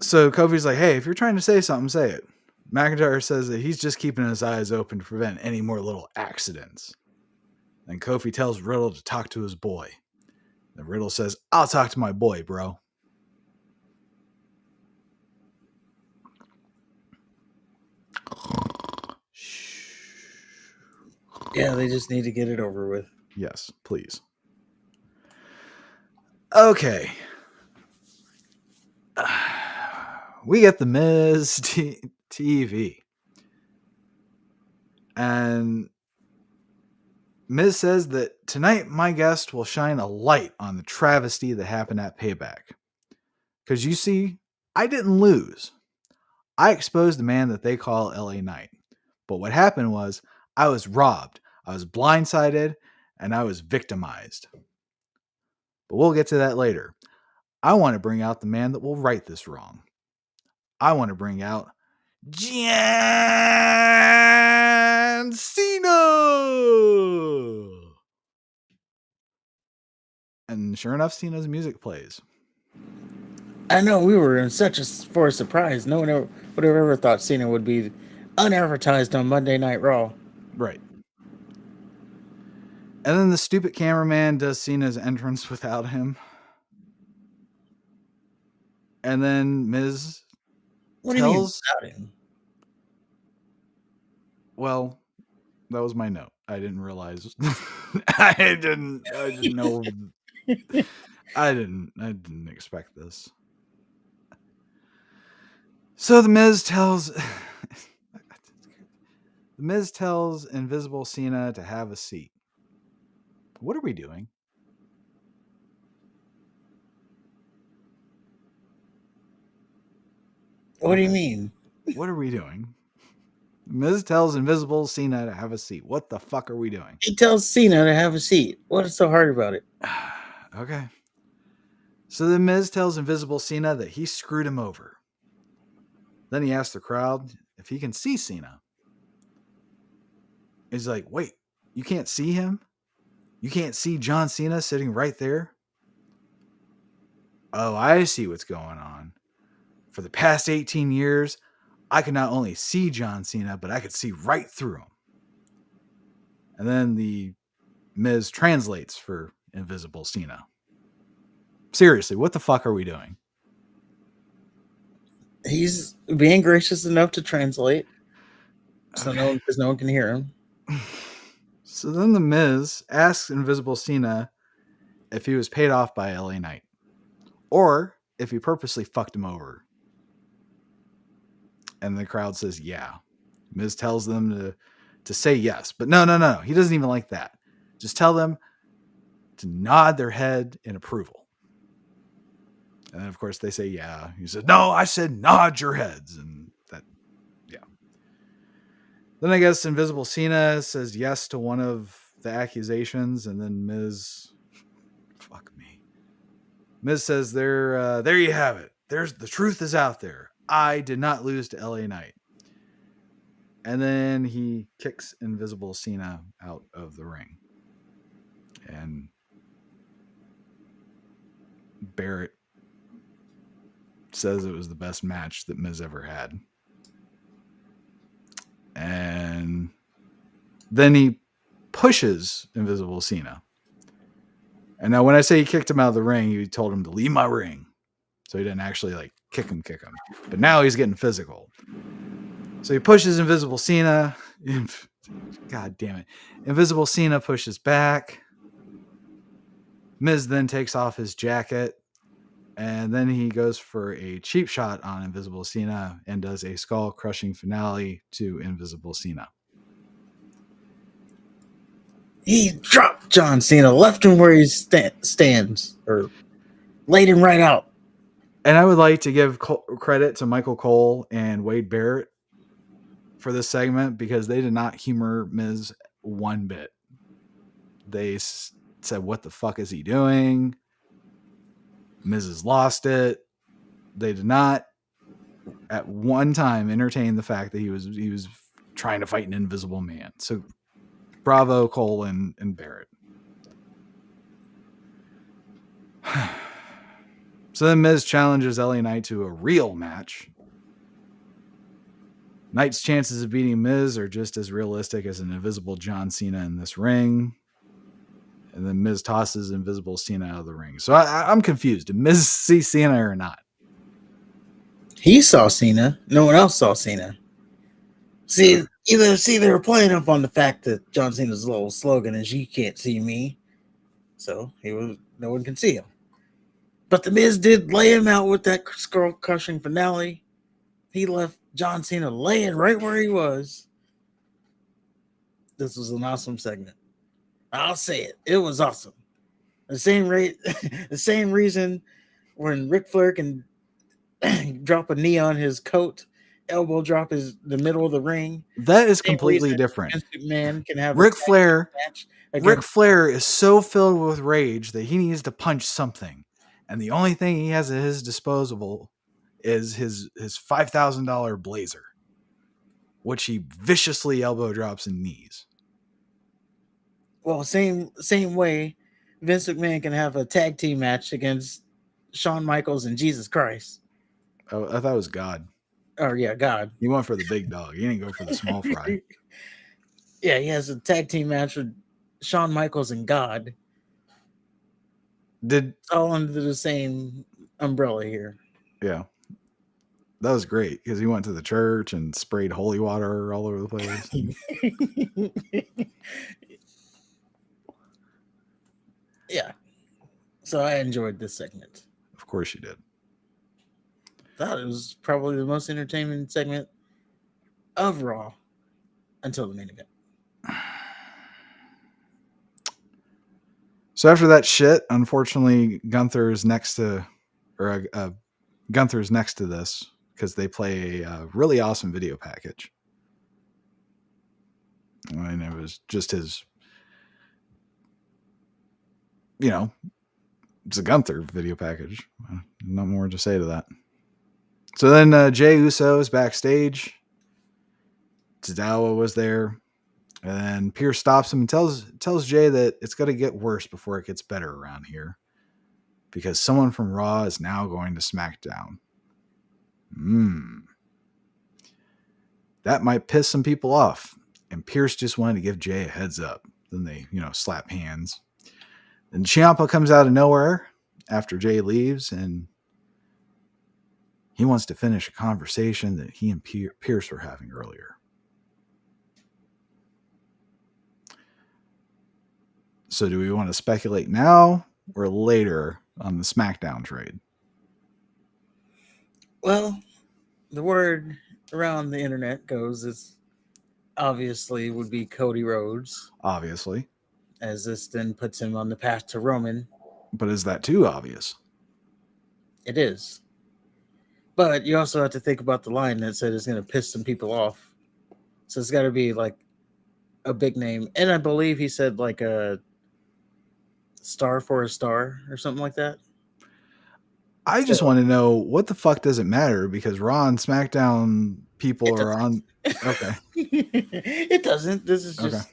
So Kofi's like, hey, if you're trying to say something, say it. McIntyre says that he's just keeping his eyes open to prevent any more little accidents. And Kofi tells Riddle to talk to his boy. And Riddle says, I'll talk to my boy, bro. Shh. Yeah, they just need to get it over with. Yes, please. Okay. We get the Miz TV. And Miz says that tonight my guest will shine a light on the travesty that happened at Payback. Because you see, I didn't lose. I exposed the man that they call LA Knight. But what happened was I was robbed, I was blindsided, and I was victimized. But we'll get to that later. I want to bring out the man that will right this wrong. I want to bring out John Cena. And sure enough, Cena's music plays. I know we were in for a surprise. No one would have ever thought Cena would be unadvertised on Monday Night Raw. Right. And then the stupid cameraman does Cena's entrance without him. And then Miz What do you mean tells. without him? Well, that was my note. I didn't realize. I didn't know. I didn't expect this. So the Miz tells Invisible Cena to have a seat. What are we doing? What do you mean? What are we doing? Miz tells Invisible Cena to have a seat. What the fuck are we doing? He tells Cena to have a seat. What is so hard about it? Okay. So the Miz tells Invisible Cena that he screwed him over. Then he asks the crowd if he can see Cena. He's like, wait, you can't see him? You can't see John Cena sitting right there? Oh, I see what's going on. For the past 18 years, I could not only see John Cena, but I could see right through him. And then the Miz translates for Invisible Cena. Seriously, what the fuck are we doing? He's being gracious enough to translate, so Okay. because no one can hear him. So then the Miz asks Invisible Cena if he was paid off by LA Knight, or if he purposely fucked him over. And the crowd says, yeah. Miz tells them to say yes. But no. He doesn't even like that. Just tell them to nod their head in approval. And then, of course, they say, yeah. He said, no, I said nod your heads. And that, yeah. Then I guess Invisible Cena says yes to one of the accusations. And then Miz, fuck me. Miz says, there you have it. The truth is out there. I did not lose to LA Knight. And then he kicks Invisible Cena out of the ring. And Barrett says it was the best match that Miz ever had. And then he pushes Invisible Cena. And now when I say he kicked him out of the ring, he told him to leave my ring. So he didn't actually like kick him. But now he's getting physical. So he pushes Invisible Cena. God damn it. Invisible Cena pushes back. Miz then takes off his jacket. And then he goes for a cheap shot on Invisible Cena and does a skull-crushing finale to Invisible Cena. He dropped John Cena, left him where he stands, or laid him right out. And I would like to give credit to Michael Cole and Wade Barrett for this segment because they did not humor Miz one bit. They said, what the fuck is he doing? Miz has lost it. They did not at one time entertain the fact that he was trying to fight an invisible man. So bravo, Cole and Barrett. So then Miz challenges LA Knight to a real match. Knight's chances of beating Miz are just as realistic as an invisible John Cena in this ring. And then Miz tosses Invisible Cena out of the ring. So I'm confused. Did Miz see Cena or not? He saw Cena. No one else saw Cena. See, they were playing up on the fact that John Cena's little slogan is "You can't see me," so no one can see him. But the Miz did lay him out with that skull crushing finale. He left John Cena laying right where he was. This was an awesome segment. I'll say it. It was awesome. The same rate, the same reason when Ric Flair can drop a knee on his coat, elbow drop is the middle of the ring. That is Same completely reason different. Vince McMahon can have a Ric tag team Flair match Ric against. Flair is so filled with rage that he needs to punch something, and the only thing he has at his disposal is his $5,000 blazer, which he viciously elbow drops and knees. Well, same way, Vince McMahon can have a tag team match against Shawn Michaels and Jesus Christ. Oh, I thought it was God. Or yeah, God. He went for the big dog. He didn't go for the small fry. Yeah, he has a tag team match with Shawn Michaels and God. Did It's all under the same umbrella here. yeah. That was great because he went to the church and sprayed holy water all over the place. Yeah. So I enjoyed this segment. Of course you did. Thought it was probably the most entertaining segment of Raw until the main event. So after that shit, unfortunately, Gunther's next to this because they play a really awesome video package. And it was just his, it's a Gunther video package. Not more to say to that. So then Jey Uso is backstage. Tadawa was there. And then Pierce stops him and tells Jay that it's going to get worse before it gets better around here. Because someone from Raw is now going to SmackDown. That might piss some people off. And Pierce just wanted to give Jay a heads up. Then they, slap hands. Then Ciampa comes out of nowhere after Jay leaves, and he wants to finish a conversation that he and Pierce were having earlier. So do we want to speculate now or later on the SmackDown trade? Well, the word around the internet goes is obviously would be Cody Rhodes, Obviously. as this then puts him on the path to Roman. But is that too obvious? It is. But you also have to think about the line that said it's going to piss some people off. So it's got to be like a big name. And I believe he said like a star for a star or something like that. I just want to know, what the fuck does it matter? Because Raw and SmackDown people are on. Okay. It doesn't. This is just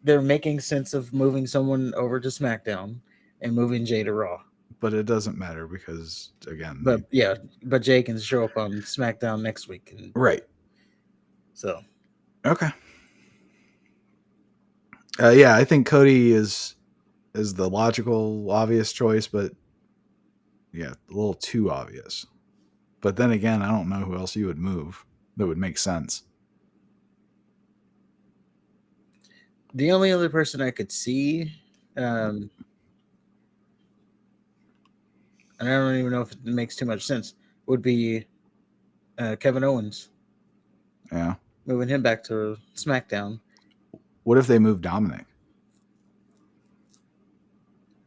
they're making sense of moving someone over to SmackDown and moving Jay to Raw. But it doesn't matter because, again. But Jay can show up on SmackDown next week. Right. So. Okay. Yeah, I think Cody is the logical, obvious choice, but yeah, a little too obvious. But then again, I don't know who else you would move that would make sense. The only other person I could see, and I don't even know if it makes too much sense, would be Kevin Owens. Yeah. Moving him back to SmackDown. What if they move Dominic?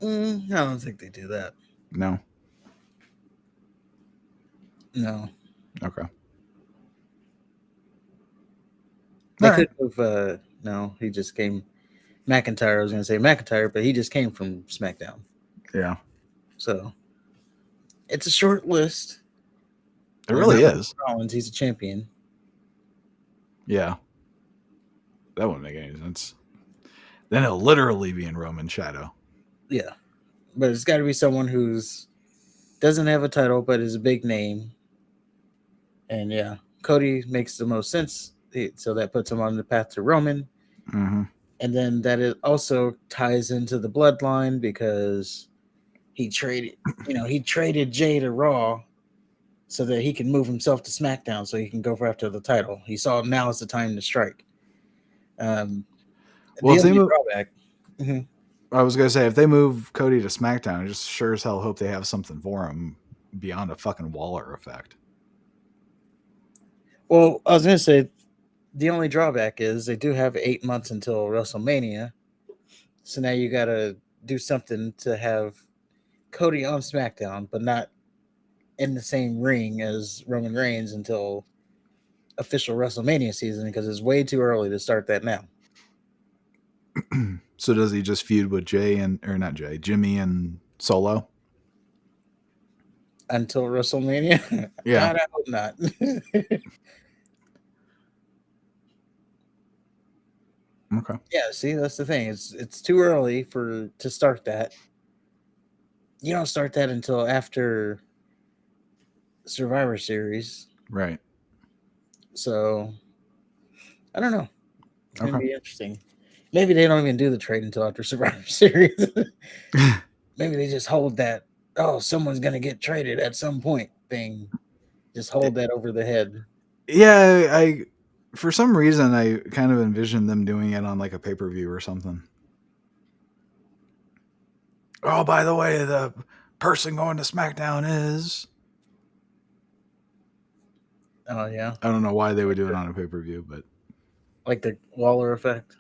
I don't think they do that. No. No. Okay. They could move. No, he just came. McIntyre. I was going to say McIntyre, but he just came from SmackDown. Yeah. So it's a short list. It really is. Rollins, he's a champion. Yeah. That wouldn't make any sense. Then he'll literally be in Roman shadow. Yeah. But it's got to be someone who's doesn't have a title but is a big name. And yeah, Cody makes the most sense. So that puts him on the path to Roman. Mm-hmm. And then that it also ties into the bloodline because he traded Jay to Raw so that he can move himself to SmackDown so he can go for after the title. He saw now is the time to strike. Um, Well, the if they only move, drawback, Mhm. I was gonna say if they move Cody to SmackDown, I just sure as hell hope they have something for him beyond a fucking Waller effect. Well, I was gonna say the only drawback is they do have 8 months until WrestleMania, so now you got to do something to have Cody on SmackDown, but not in the same ring as Roman Reigns until official WrestleMania season because it's way too early to start that now. So does he just feud with Jay or not Jay, Jimmy and Solo? Until WrestleMania? Yeah. God, I hope not. Okay. Yeah, see, that's the thing. It's too early to start that. You don't start that until after Survivor Series. Right. So I don't know. It's gonna Okay. be interesting. Maybe they don't even do the trade until after Survivor Series. Maybe they just hold that, oh, someone's gonna get traded at some point thing. Just hold that over the head. Yeah, I for some reason I kind of envisioned them doing it on like a pay-per-view or something. Oh, by the way, the person going to SmackDown is. Oh yeah. I don't know why they would do it on a pay-per-view, but Like the Waller effect.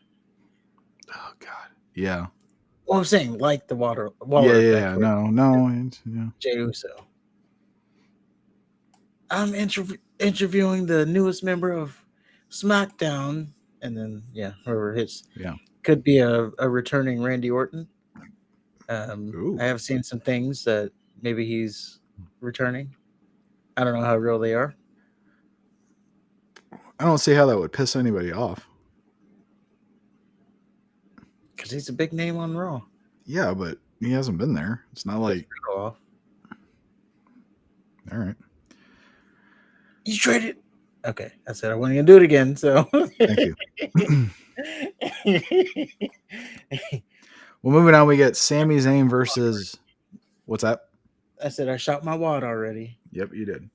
oh god. Yeah. Well, I'm saying like the Yeah, Waller effect yeah, where no, yeah. Jey Uso. I'm interviewing the newest member of SmackDown, and then yeah, whoever hits Yeah. could be a returning Randy Orton. I Ooh. have seen some things that maybe he's returning. I don't know how real they are. I don't see how that would piss anybody off. Because he's a big name on Raw. Yeah, but he hasn't been there. It's not like Off. all right. You traded. Okay, I said I wasn't gonna do it again. So Thank you. Well, moving on, we get Sami Zayn versus what's that? I said I shot my wad already. Yep, you did.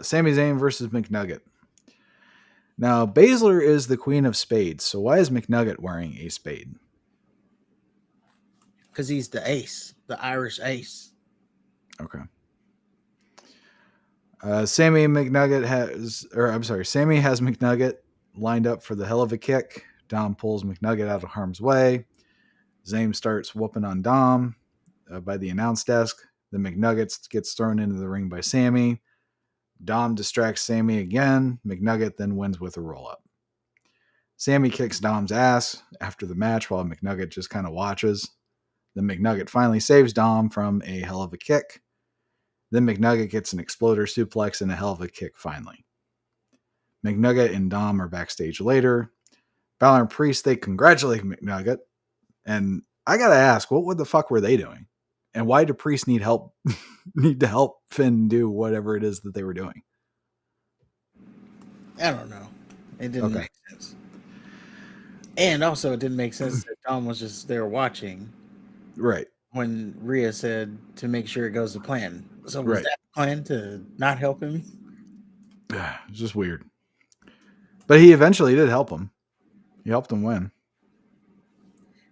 Sami Zayn versus McNugget. Now, Baszler is the queen of spades, so why is McNugget wearing a spade? Because he's the ace, the Irish ace. Okay. Sammy has McNugget lined up for the hell of a kick. Dom pulls McNugget out of harm's way. Zayn starts whooping on Dom by the announce desk. The McNugget gets thrown into the ring by Sammy. Dom distracts Sammy again. McNugget then wins with a roll up. Sammy kicks Dom's ass after the match while McNugget just kind of watches. Then McNugget finally saves Dom from a hell of a kick. Then McNugget gets an exploder suplex and a hell of a kick finally. McNugget and Dom are backstage later. Balor and Priest, they congratulate McNugget. And I gotta ask, what the fuck were they doing? And why do Priest need to help Finn do whatever it is that they were doing? I don't know. It didn't make sense. And also, it didn't make sense that Dom was just there watching. Right. When Rhea said to make sure it goes to plan. So was Right. that plan to not help him? It's just weird. But he eventually did help him. He helped him win.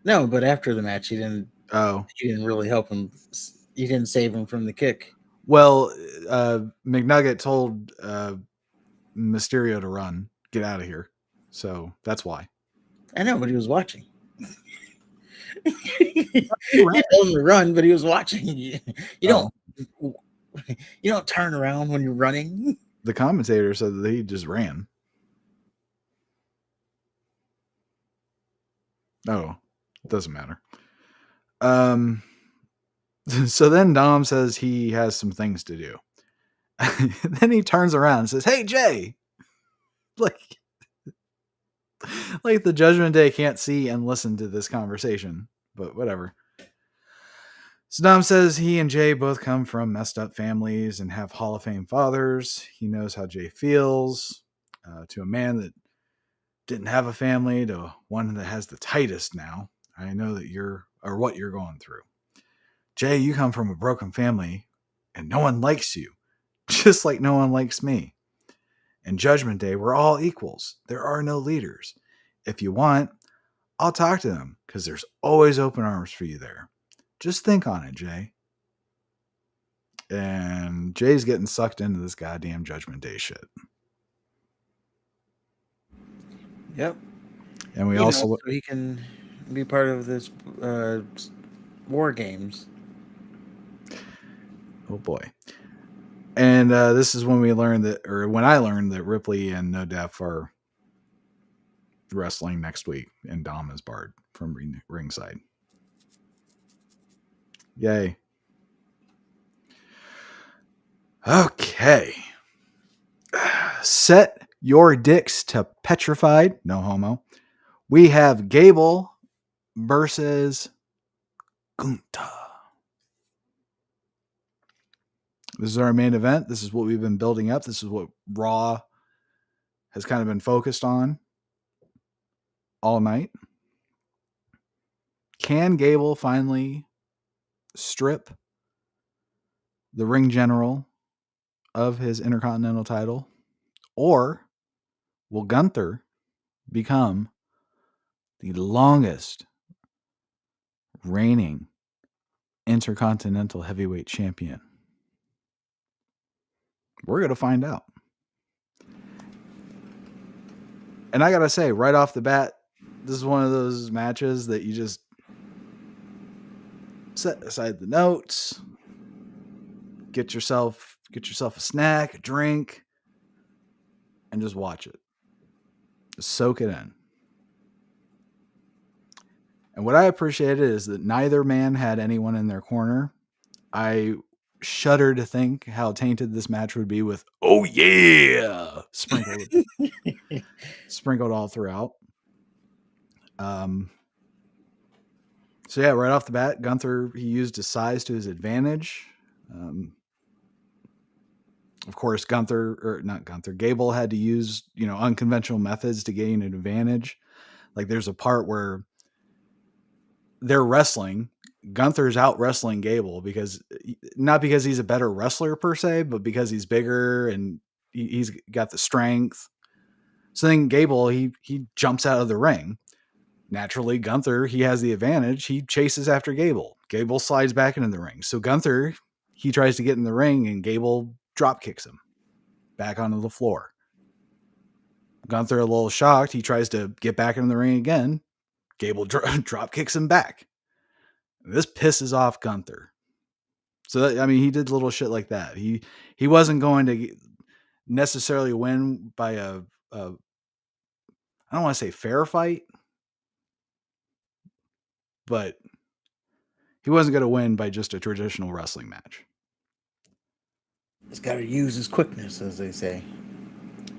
No, but after the match, he didn't. Oh. He didn't really help him. He didn't save him from the kick. Well, McNugget told Mysterio to run, get out of here. So that's why. I know, but he was watching. He told him to run, but he was watching. You don't turn around when you're running. The commentator said that he just ran. Oh, it doesn't matter. So then Dom says he has some things to do. Then he turns around and says, "Hey, Jay." Like the Judgment Day can't see and listen to this conversation, but whatever. So Dom says he and Jay both come from messed up families and have Hall of Fame fathers. He knows how Jay feels to a man that didn't have a family to one that has the tightest now. I know that what you're going through. Jay, you come from a broken family and no one likes you. just like no one likes me. And Judgment Day, we're all equals. There are no leaders. If you want, I'll talk to them because there's always open arms for you there. Just think on it, Jay. And Jay's getting sucked into this goddamn Judgment Day shit. Yep. And we You know, also so he can be part of this war games. oh boy. And this is when we learned that, or when I learned that Ripley and No Def are wrestling next week, and Dom is barred from ringside. Yay. Okay. Set your dicks to petrified. No homo. We have Gable versus Gunther. This is our main event. This is what we've been building up. This is what Raw has kind of been focused on all night. Can Gable finally strip the ring general of his Intercontinental title? Or will Gunther become the longest reigning Intercontinental Heavyweight Champion? We're going to find out. And I got to say, right off the bat, this is one of those matches that you just set aside the notes, get yourself a snack, a drink, and just watch it. Just soak it in. And what I appreciated is that neither man had anyone in their corner. I shudder to think how tainted this match would be with "Oh yeah" sprinkled all throughout. So yeah, right off the bat, Gunther, he used his size to his advantage. Of course, Gable had to use, unconventional methods to gain an advantage. Like there's a part where they're wrestling. Gunther's out wrestling Gable not because he's a better wrestler per se, but because he's bigger and he's got the strength. So then Gable, he jumps out of the ring. Naturally, Gunther, he has the advantage. He chases after Gable. Gable slides back into the ring. So Gunther, he tries to get in the ring and Gable drop kicks him back onto the floor. Gunther, a little shocked, he tries to get back in the ring again. Gable drop kicks him back. This pisses off Gunther. So, he did little shit like that. He wasn't going to necessarily win by I don't want to say fair fight, but he wasn't going to win by just a traditional wrestling match. He's got to use his quickness, as they say.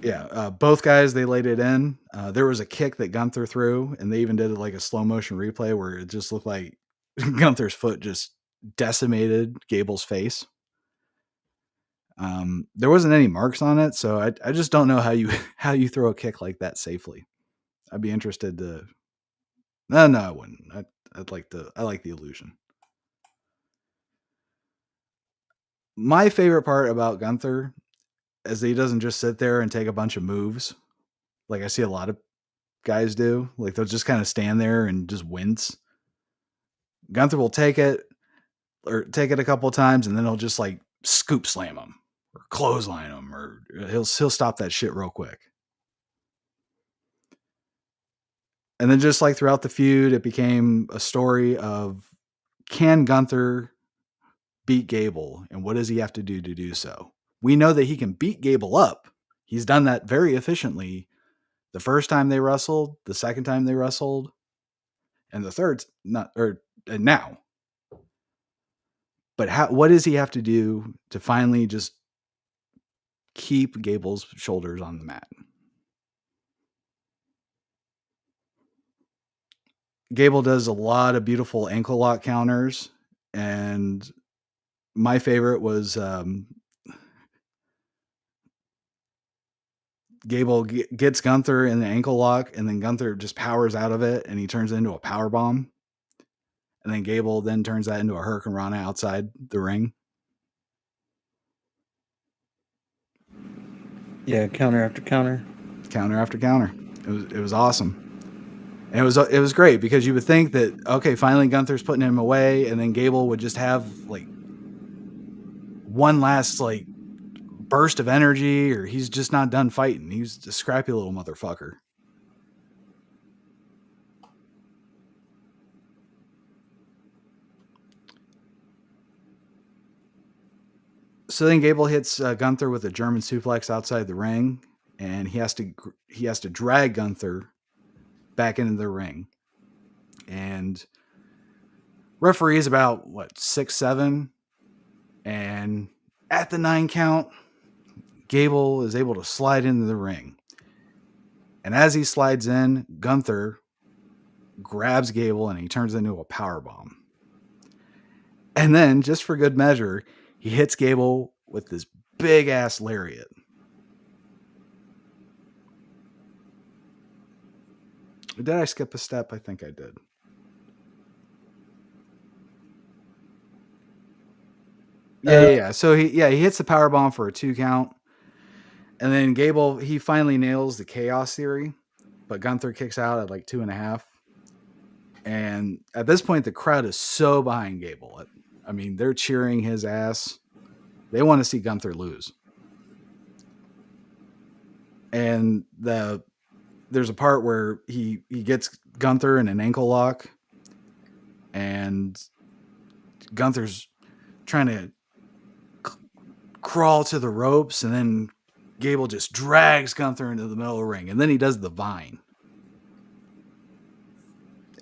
Yeah, both guys, they laid it in. There was a kick that Gunther threw, and they even did like a slow motion replay where it just looked like Gunther's foot just decimated Gable's face. There wasn't any marks on it, so I just don't know how you throw a kick like that safely. I'd be interested to. No, I wouldn't. I like the illusion. My favorite part about Gunther is that he doesn't just sit there and take a bunch of moves like I see a lot of guys do. Like they'll just kind of stand there and just wince. Gunther will take it a couple of times, and then he'll just like scoop slam him or clothesline him, or he'll stop that shit real quick. And then just like throughout the feud, it became a story of, can Gunther beat Gable, and what does he have to do so? We know that he can beat Gable up. He's done that very efficiently the first time they wrestled, the second time they wrestled, and the third and now. But what does he have to do to finally just keep Gable's shoulders on the mat? Gable does a lot of beautiful ankle lock counters, and my favorite was Gable gets Gunther in the ankle lock, and then Gunther just powers out of it, and he turns it into a power bomb. And then Gable then turns that into a Hurricane Rana outside the ring. Yeah, counter after counter. counter after counter. It was awesome. And it was great because you would think that, okay, finally Gunther's putting him away, and then Gable would just have like one last like burst of energy, or he's just not done fighting. He's a scrappy little motherfucker. So then Gable hits Gunther with a German suplex outside the ring, and he has to drag Gunther back into the ring. And referee is about what 6'7", and at the 9 count, Gable is able to slide into the ring. And as he slides in, Gunther grabs Gable and he turns into a power bomb. And then, just for good measure, he hits Gable with this big ass lariat. Did I skip a step? I think I did. Yeah. So he hits the power bomb for a 2 count, and then Gable, he finally nails the chaos theory, but Gunther kicks out at like 2.5. And at this point, the crowd is so behind Gable. I mean, they're cheering his ass. They want to see Gunther lose. And there's a part where he gets Gunther in an ankle lock, and Gunther's trying to crawl to the ropes, and then Gable just drags Gunther into the middle of the ring, and then he does the vine.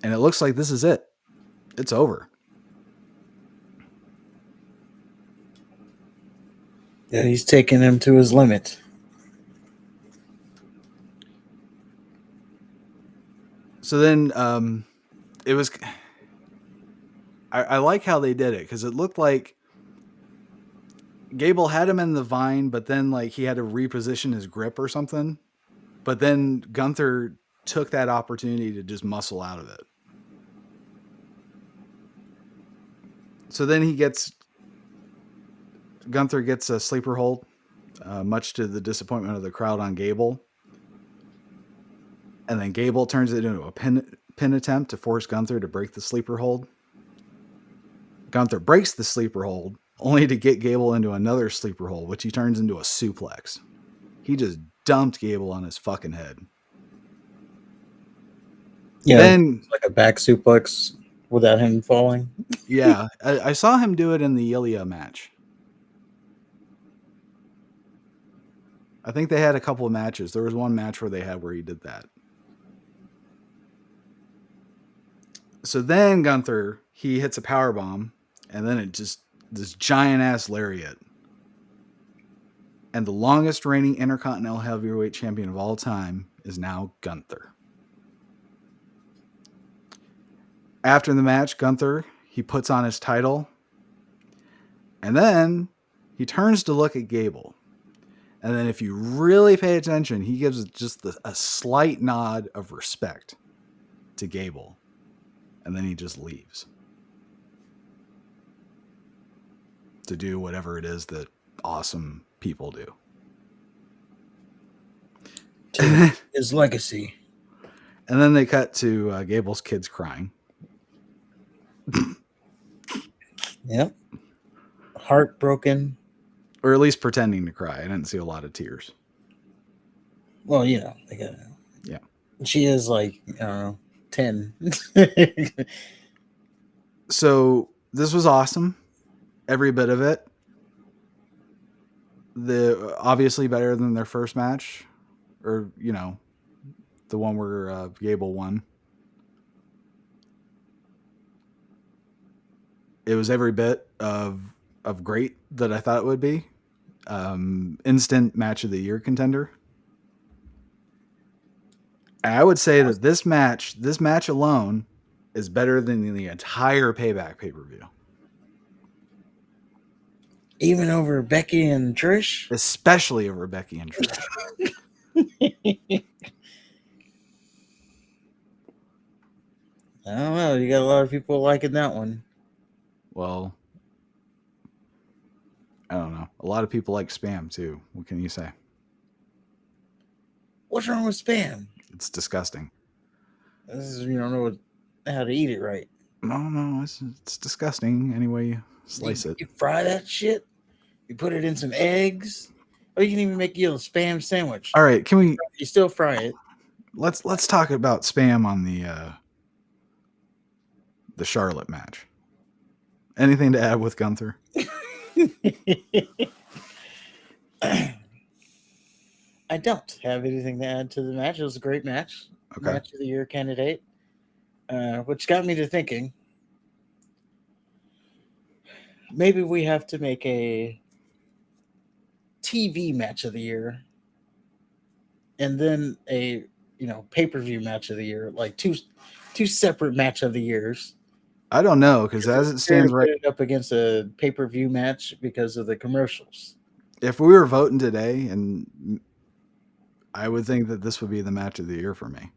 And it looks like this is it. It's over. Yeah, he's taking him to his limit. So then it was... I like how they did it, because it looked like Gable had him in the vine, but then like he had to reposition his grip or something. But then Gunther took that opportunity to just muscle out of it. So then Gunther gets a sleeper hold, much to the disappointment of the crowd on Gable. And then Gable turns it into a pin attempt to force Gunther to break the sleeper hold. Gunther breaks the sleeper hold, only to get Gable into another sleeper hold, which he turns into a suplex. He just dumped Gable on his fucking head. Yeah, Then, like a back suplex without him falling. yeah, I saw him do it in the Ilya match. I think they had a couple of matches. There was one match where he did that. So then Gunther, he hits a power bomb, and then it just this giant ass lariat. And the longest reigning Intercontinental Heavyweight Champion of all time is now Gunther. After the match, Gunther, he puts on his title, and then he turns to look at Gable. And then if you really pay attention, he gives just a slight nod of respect to Gable. And then he just leaves to do whatever it is that awesome people do. His legacy. And then they cut to Gable's kids crying. Yep. Heartbroken. Or at least pretending to cry. I didn't see a lot of tears. Well, you know, they got. Yeah. She is like, I don't know, 10. So this was awesome. Every bit of it. The obviously better than their first match, or you know, the one where Gable won. It was every bit of great that I thought it would be. Instant match of the year contender. And I would say that this match alone, is better than the entire Payback pay-per-view. Even over Becky and Trish? Especially over Becky and Trish. I don't know. You got a lot of people liking that one. Well, I don't know. A lot of people like spam too. What can you say? What's wrong with spam? It's disgusting. This is you don't know how to eat it right. No, it's disgusting any way you slice it. You fry that shit. You put it in some eggs, or you can even make you a spam sandwich. All right, can we You still fry it. let's talk about spam on the Charlotte match. Anything to add with Gunther? I don't have anything to add to the match. It was a great match. Okay. Match of the year candidate. Which got me to thinking maybe we have to make a TV match of the year and then a pay-per-view match of the year, like two separate match of the years. I don't know because as it Fair to stands right, put it up against a pay-per-view match because of the commercials. if we were voting today, and I would think that this would be the match of the year for me.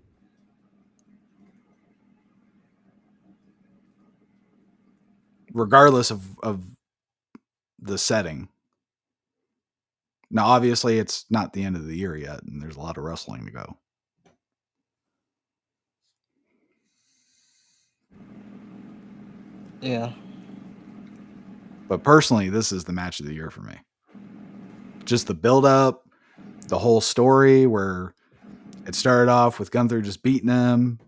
Regardless of the setting. Now, obviously, it's not the end of the year yet, and there's a lot of wrestling to go. Yeah. But personally, this is the match of the year for me. Just the build up, the whole story where it started off with Gunther just beating him,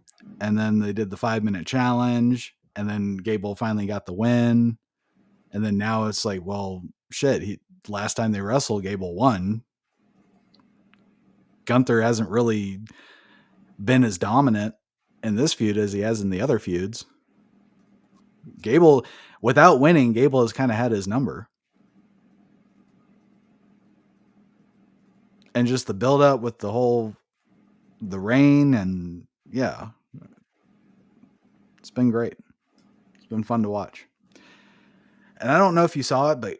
and then they did the 5-minute challenge, and then Gable finally got the win. And then now it's like, well, shit, last time they wrestled, Gable won. Gunther hasn't really been as dominant in this feud as he has in the other feuds. Gable, without winning, Gable has kind of had his number. And just the build up with the rain, and yeah, it's been great. It's been fun to watch. And I don't know if you saw it, but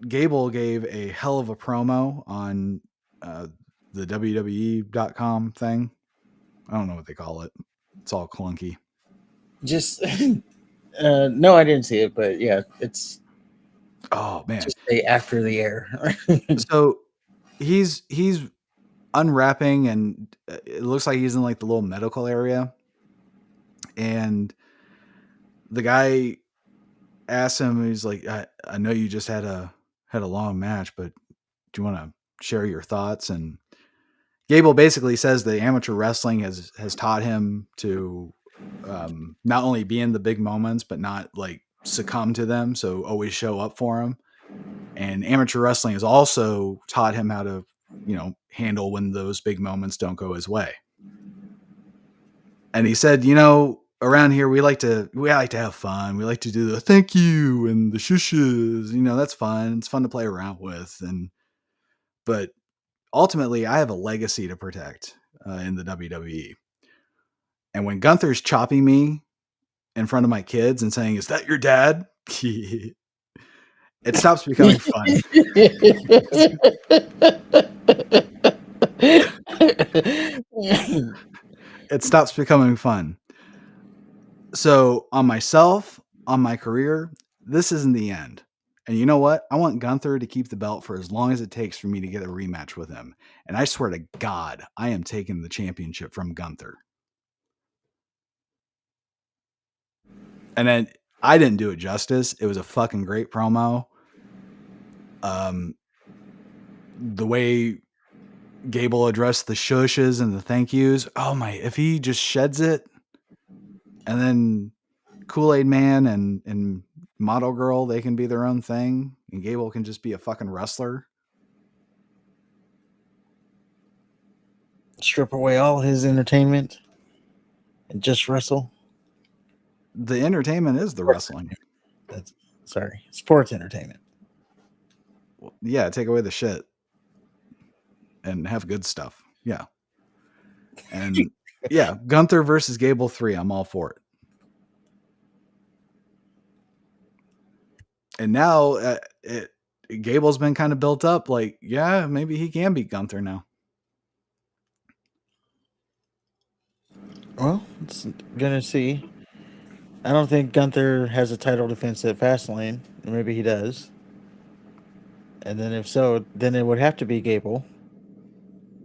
Gable gave a hell of a promo on the WWE.com thing. I don't know what they call it. It's all clunky. Just no, I didn't see it, but yeah, it's Oh man. just after the air. So he's unwrapping, and it looks like he's in like the little medical area, and the guy asks him, he's like, I know you just had a long match, but do you want to share your thoughts? And Gable basically says the amateur wrestling has taught him to not only be in the big moments, but not like succumb to them. So always show up for them. And amateur wrestling has also taught him how to, handle when those big moments don't go his way. And he said, around here we like to have fun. We like to do the thank you and the shushes. That's fun. It's fun to play around with. But ultimately, I have a legacy to protect in the WWE. And when Gunther's chopping me in front of my kids and saying, "Is that your dad?" it stops becoming fun. It stops becoming fun. So on myself, on my career, this isn't the end. And you know what? I want Gunther to keep the belt for as long as it takes for me to get a rematch with him. And I swear to God, I am taking the championship from Gunther. And then I didn't do it justice. It was a fucking great promo. The way Gable addressed the shushes and the thank yous. Oh my, if he just sheds it, and then Kool-Aid Man and Model Girl, they can be their own thing, and Gable can just be a fucking wrestler. Strip away all his entertainment and just wrestle. The entertainment is the wrestling. That's sports entertainment. Yeah, take away the shit and have good stuff. Yeah. And yeah, Gunther versus Gable 3, I'm all for it. And now Gable's been kind of built up. Like, yeah, maybe he can beat Gunther now. Well, it's gonna see. I don't think Gunther has a title defense at Fastlane. Maybe he does. And then if so, then it would have to be Gable.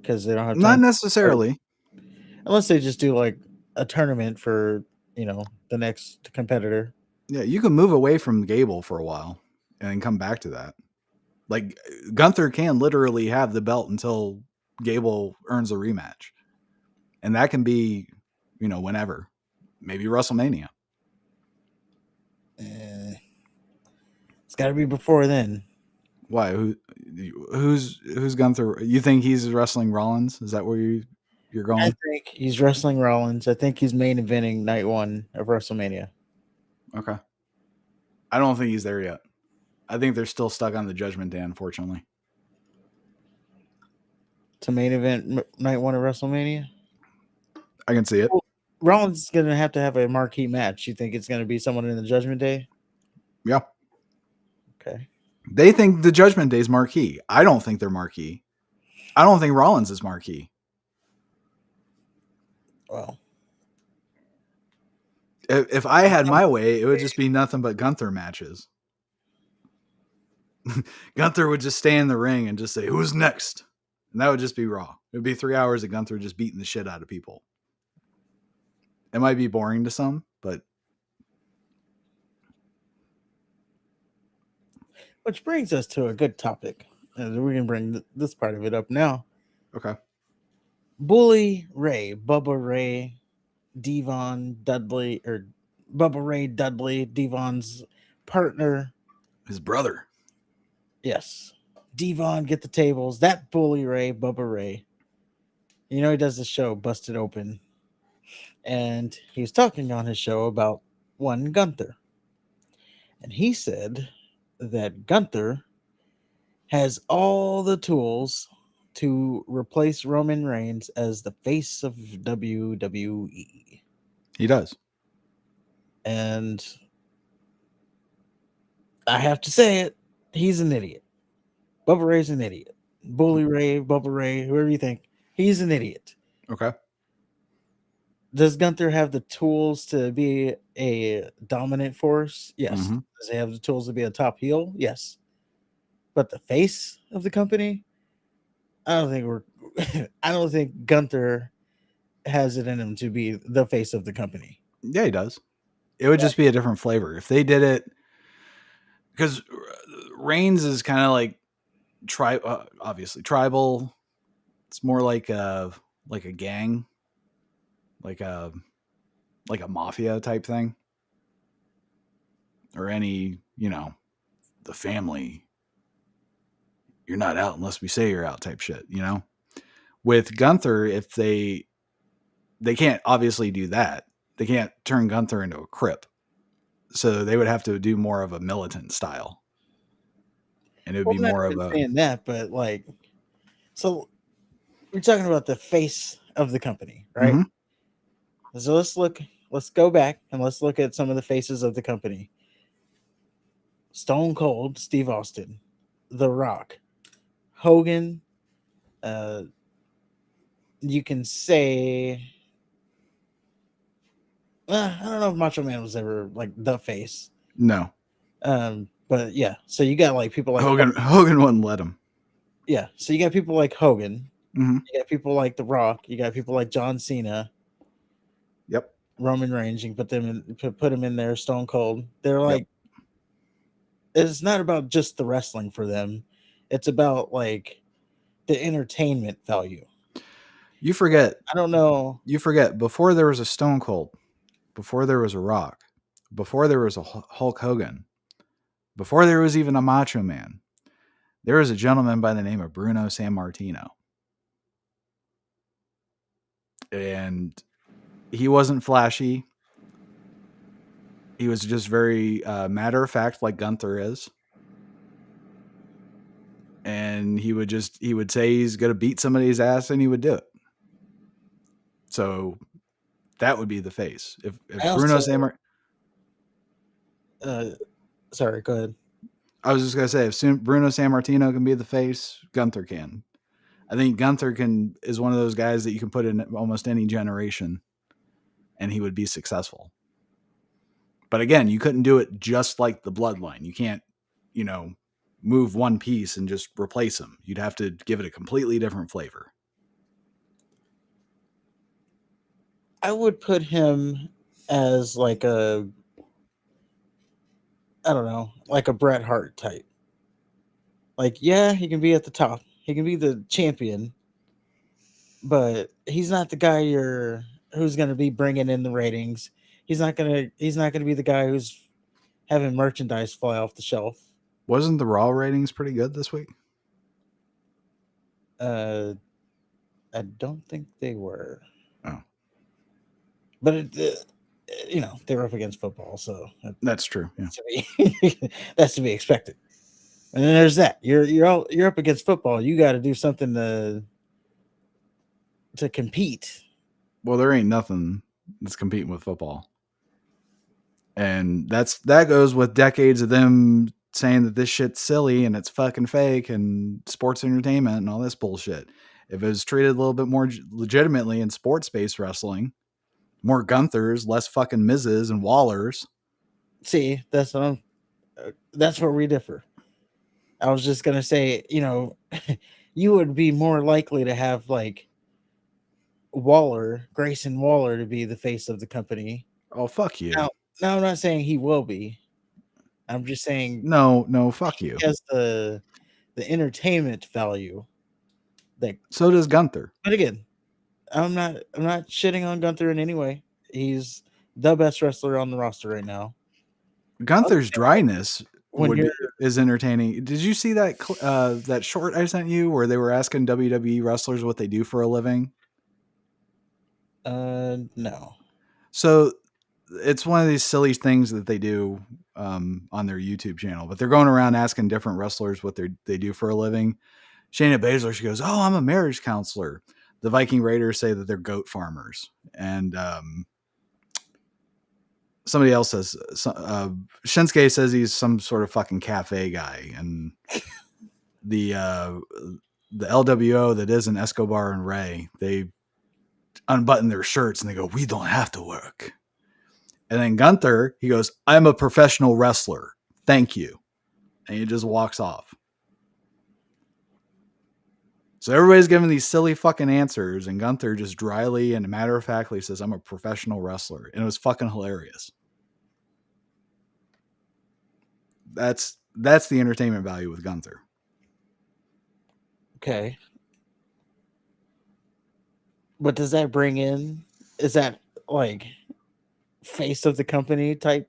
because they don't have Not time, necessarily. unless they just do like a tournament for the next competitor. Yeah, you can move away from Gable for a while and then come back to that. Like Gunther can literally have the belt until Gable earns a rematch. And that can be, whenever. Maybe WrestleMania. Eh, it's got to be before then. Why? Who's Gunther? You think he's wrestling Rollins? Is that where you're I going? think he's wrestling Rollins. I think he's main eventing night 1 of WrestleMania. Okay. I don't think he's there yet. I think they're still stuck on the Judgment Day, unfortunately. To main event night 1 of WrestleMania. I can see it. Well, Rollins is going to have a marquee match. You think it's going to be someone in the Judgment Day? Yeah. Okay. They think the Judgment Day is marquee. I don't think they're marquee. I don't think Rollins is marquee. Well, If I had my way, it would just be nothing but Gunther matches. Gunther would just stay in the ring and just say, "Who's next?" And that would just be Raw. It would be 3 hours of Gunther just beating the shit out of people. It might be boring to some, but which brings us to a good topic. We can bring this part of it up now. okay. Bully Ray, Bubba Ray, Devon Dudley, or Bubba Ray Dudley, Devon's partner. His brother. Yes. Devon, get the tables. That Bully Ray, Bubba Ray. He does the show Busted Open. And he was talking on his show about one Gunther. And he said that Gunther has all the tools to replace Roman Reigns as the face of WWE. He does. And I have to say it, he's an idiot. Bubba Ray's an idiot. Bully Ray, Bubba Ray, whoever you think, he's an idiot. Okay. Does Gunther have the tools to be a dominant force? Yes. Mm-hmm. Does he have the tools to be a top heel? Yes. But the face of the company, I don't think Gunther has it in him to be the face of the company. Yeah, he does. It would just be a different flavor if they did it, because Reigns is kind of like obviously tribal. It's more like a gang, like a mafia type thing, or any the family. You're not out unless we say you're out type shit. With Gunther, if they can't obviously do that, they can't turn Gunther into a crip, so they would have to do more of a militant style, and it would be I'm not more of even a saying that, but so we're talking about the face of the company, right? Mhm. So let's go back and let's look at some of the faces of the company. Stone Cold Steve Austin, The Rock, Hogan. You can say, I don't know if Macho Man was ever like the face. No. But yeah, so you got like people like Hogan wouldn't let him. Yeah, so you got people like Hogan, Mm-hmm. you got people like The Rock, you got people like John Cena, Yep. Roman Reigns. You can put them in there. Stone Cold. They're like, it's not about just the wrestling for them. It's about like the entertainment value. You forget. I don't know. You forget. Before there was a Stone Cold, before there was a Rock, before there was a Hulk Hogan, before there was even a Macho Man, there was a gentleman by the name of Bruno Sammartino. And he wasn't flashy. He was just very matter of fact, like Gunther is. And he would say he's going to beat somebody's ass, and he would do it. So that would be the face. If Bruno Sammartino... Sorry, go ahead. I was just going to say, if Bruno Sammartino can be the face, Gunther can. I think Gunther is one of those guys that you can put in almost any generation, and he would be successful. But again, you couldn't do it just like the Bloodline. You can't, move one piece and just replace him. You'd have to give it a completely different flavor. I would put him as like a, I don't know, like a Bret Hart type. Like, yeah, he can be at the top. He can be the champion, but he's not the guy who's going to be bringing in the ratings. He's not going to be the guy who's having merchandise fly off the shelf. Wasn't the Raw ratings pretty good this week? Uh I don't think they were. Oh, But they were up against football, so that's true. Yeah. that's to be expected. And then there's that. You're up against football. You got to do something to compete. Well, there ain't nothing that's competing with football. And that goes with decades of them saying that this shit's silly and it's fucking fake and sports entertainment and all this bullshit. If it was treated a little bit more legitimately in sports-based wrestling, more Gunthers, less fucking Mizes and Wallers. See, that's where we differ. I was just gonna say, you would be more likely to have like Grayson Waller, to be the face of the company. Oh, fuck you. Now I'm not saying he will be. I'm just saying No, fuck you. he has the entertainment value. That So does Gunther. But again, I'm not shitting on Gunther in any way. He's the best wrestler on the roster right now. Gunther's dryness When is entertaining. Did you see that short I sent you where they were asking WWE wrestlers what they do for a living? No. So it's one of these silly things that they do on their YouTube channel, but they're going around asking different wrestlers what they do for a living. Shayna Baszler, she goes, "Oh, I'm a marriage counselor." The Viking Raiders say that they're goat farmers, and somebody else says Shinsuke says he's some sort of fucking cafe guy, and the LWO that isn't Escobar and Ray, they unbutton their shirts and they go, "We don't have to work." And then Gunther, he goes, "I'm a professional wrestler. Thank you." And he just walks off. So everybody's giving these silly fucking answers, and Gunther just dryly and matter of factly says, "I'm a professional wrestler." And it was fucking hilarious. That's the entertainment value with Gunther. Okay. But does that bring in? Is that like face of the company type?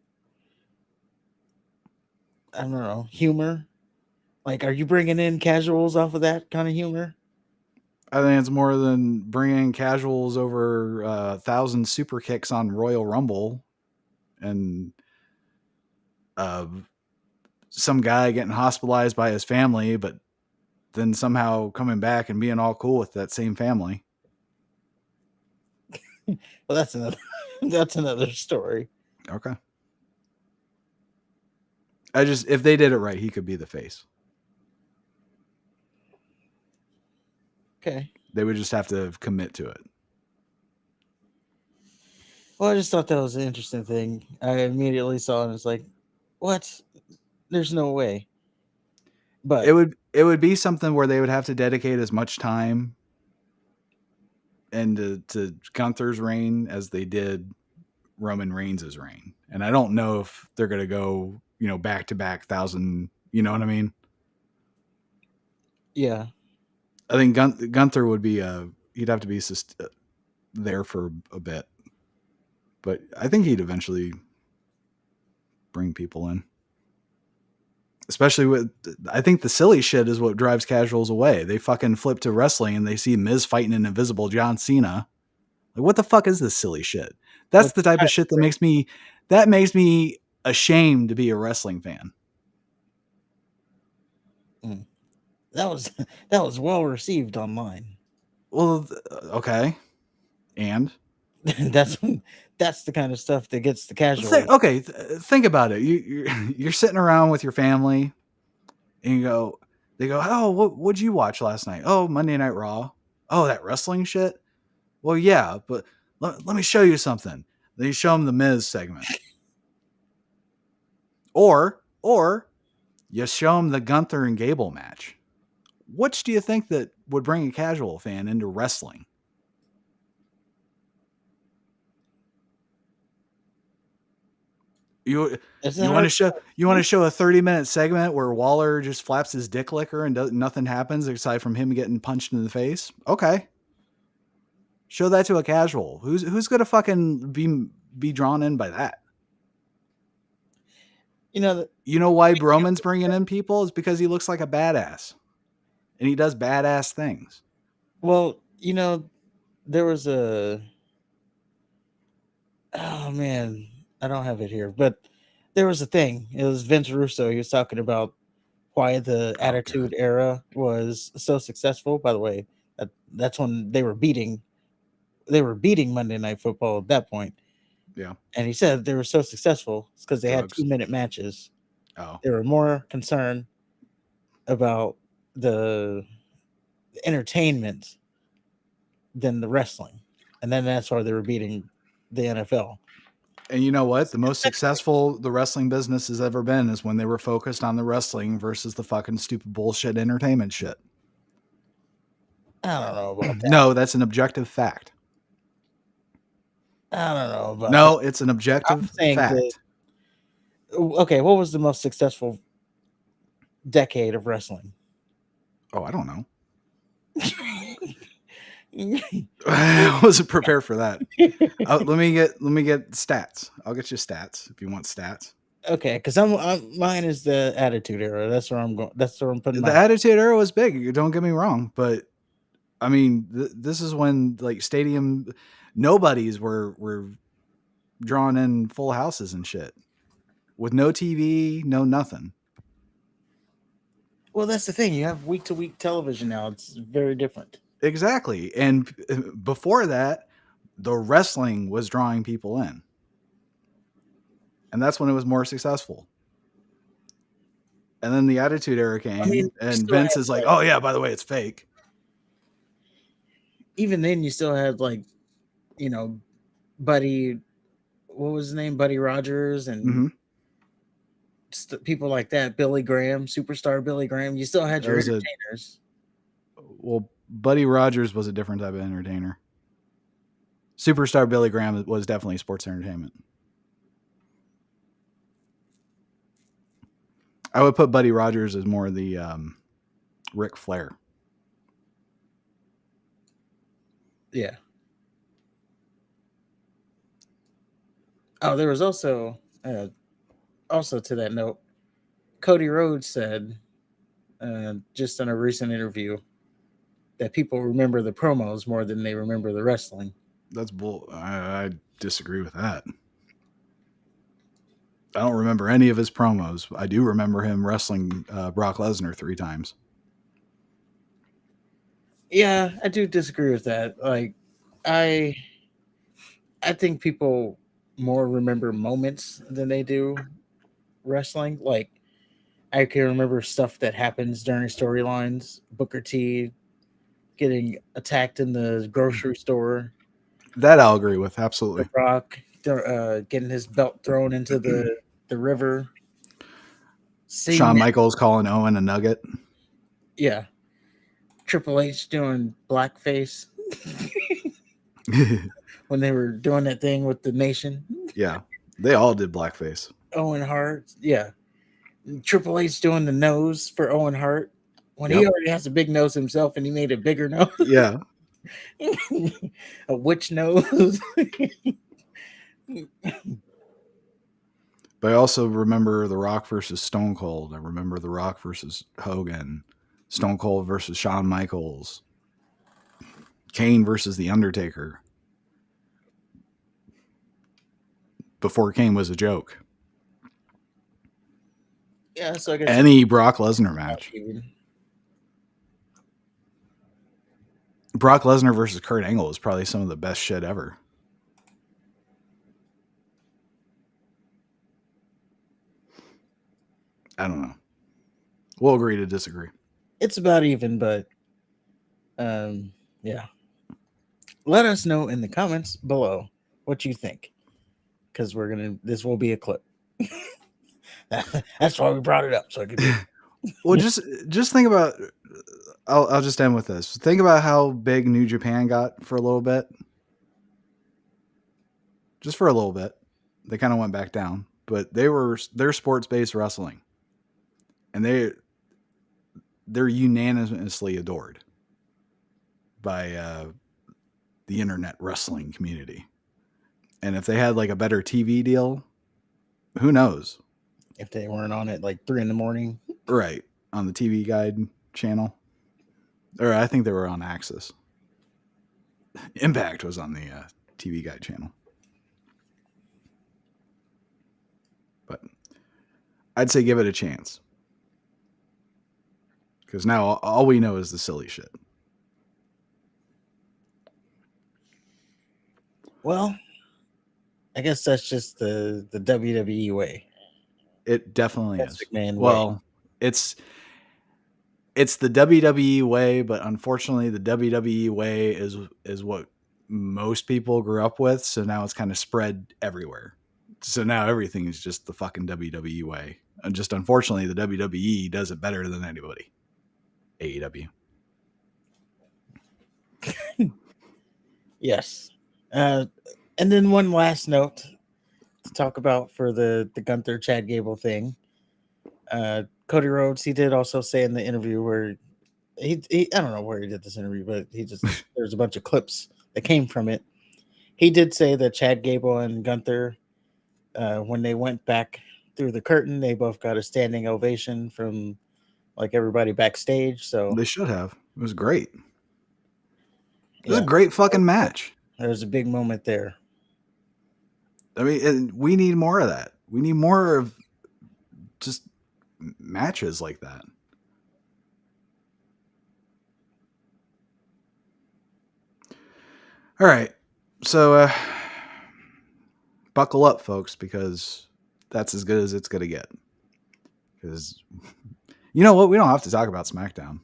I don't know, humor. Like, are you bringing in casuals off of that kind of humor? I think it's more than bringing casuals over 1,000 super kicks on Royal Rumble and some guy getting hospitalized by his family, but then somehow coming back and being all cool with that same family. Well, that's another that's another story. Okay. If they did it right, he could be the face. Okay. They would just have to commit to it. Well, I just thought that was an interesting thing. I immediately saw it and it's like, what? There's no way. But it would be something where they would have to dedicate as much time and to Gunther's reign as they did Roman Reigns' reign. And I don't know if they're going to go, back to back 1,000, you know what I mean? yeah. I think Gunther would be he'd have to be there for a bit. But I think he'd eventually bring people in. Especially I think the silly shit is what drives casuals away. They fucking flip to wrestling and they see Miz fighting an invisible John Cena. Like, what the fuck is this silly shit? That's the type of shit that makes me ashamed to be a wrestling fan. That was well received online. Well, okay. And that's the kind of stuff that gets the casual. Think about it. You're sitting around with your family and they go, "Oh, what'd you watch last night?" "Oh, Monday Night Raw." "Oh, that wrestling shit?" "Well, yeah, but let me show you something." Then you show them the Miz segment. Or you show them the Gunther and Gable match. Which do you think that would bring a casual fan into wrestling? You It's you not want hard to show a 30-minute segment where Waller just flaps his dick licker and nothing happens aside from him getting punched in the face? Okay. Show that to a casual. Who's gonna fucking be drawn in by that? You know, You know why Broman's bringing in people is because he looks like a badass, and he does badass things. well, there was a oh man, I don't have it here, but there was a thing. It was Vince Russo. He was talking about why the Oh Attitude god. Era was so successful. By the way, that's when they were beating Monday Night Football at that point. Yeah. And he said they were so successful because they had Drugs. 2-minute matches. Oh. They were more concerned about the entertainment than the wrestling, and then that's why they were beating the NFL. And you know what? The most successful the wrestling business has ever been is when they were focused on the wrestling versus the fucking stupid bullshit entertainment shit. I don't know about that. No, that's an objective fact. I don't know about that. No, it's an I'm objective saying fact. okay, what was the most successful decade of wrestling? Oh, I don't know. I wasn't prepared for that. Let me get stats. I'll get you stats if you want stats. Okay, because mine is the Attitude Era. That's where I'm going. That's where I'm putting The my. Attitude Era was big. Don't get me wrong, but I mean, this is when like stadium nobodies were drawn in full houses and shit with no TV, no nothing. Well, that's the thing. You have week to week television now. It's very different. Exactly. And before that, the wrestling was drawing people in. And that's when it was more successful. And then the Attitude Era I mean, came, you and still had Vince is like, like, "Oh yeah, by the way, it's fake." even then, you still had like, you know, Buddy. What was his name? Buddy Rogers and Mm-hmm. people like that. Billy Graham, superstar Billy Graham. You still had That your was a entertainers. well, Buddy Rogers was a different type of entertainer. Superstar Billy Graham was definitely sports entertainment. I would put Buddy Rogers as more the Ric Flair. Yeah. Oh, there was also to that note, Cody Rhodes said just in a recent interview that people remember the promos more than they remember the wrestling. That's bull. I disagree with that. I don't remember any of his promos. I do remember him wrestling Brock Lesnar 3 times. Yeah, I do disagree with that. Like, I I think people more remember moments than they do wrestling. Like, I can remember stuff that happens during storylines. Booker T getting attacked in the grocery store. That I'll agree with, The absolutely. Rock getting his belt thrown into the river. Seeing Shawn that, Michaels calling Owen a nugget. yeah, Triple H doing blackface when they were doing that thing with the Nation. Yeah, they all did blackface. Owen Hart, yeah, Triple H doing the nose for Owen Hart when he Yep. already has a big nose himself, and he made a bigger nose, Yeah. a witch nose. But I also remember The Rock versus Stone Cold. I remember The Rock versus Hogan. Stone Cold versus Shawn Michaels. Kane versus The Undertaker. Before Kane was a joke. Yeah, so I guess Any Brock Lesnar match. Brock Lesnar versus Kurt Angle is probably some of the best shit ever. I don't know. We'll agree to disagree. It's about even, but yeah. Let us know in the comments below what you think, because this will be a clip. That's why we brought it up, so I could do. Well, just think about. I'll just end with this. Think about how big New Japan got for a little bit. Just for a little bit, they kind of went back down. but they're sports based wrestling, and they're unanimously adored by the internet wrestling community. And if they had like a better TV deal, who knows? If they weren't on at like 3 a.m. Right, on the TV Guide channel, or I think they were on Axis. Impact was on the TV Guide channel, but I'd say give it a chance because now all we know is the silly shit. Well, I guess that's just the WWE way. It definitely Vince is. McMahon way. Well, it's the WWE way, but unfortunately, the WWE way is what most people grew up with. So now it's kind of spread everywhere. So now everything is just the fucking WWE way. And just unfortunately, the WWE does it better than anybody. AEW. Yes. And then one last note to talk about for the Gunther Chad Gable thing. Cody Rhodes, he did also say in the interview where he I don't know where he did this interview, but there's a bunch of clips that came from it. He did say that Chad Gable and Gunther, when they went back through the curtain, they both got a standing ovation from like everybody backstage. So They should have. It was great. It was yeah, a great fucking match. there was a big moment there. I mean, we need more of that. We need more of just matches like that. All right. So buckle up, folks, because that's as good as it's going to get. Because you know what? We don't have to talk about SmackDown.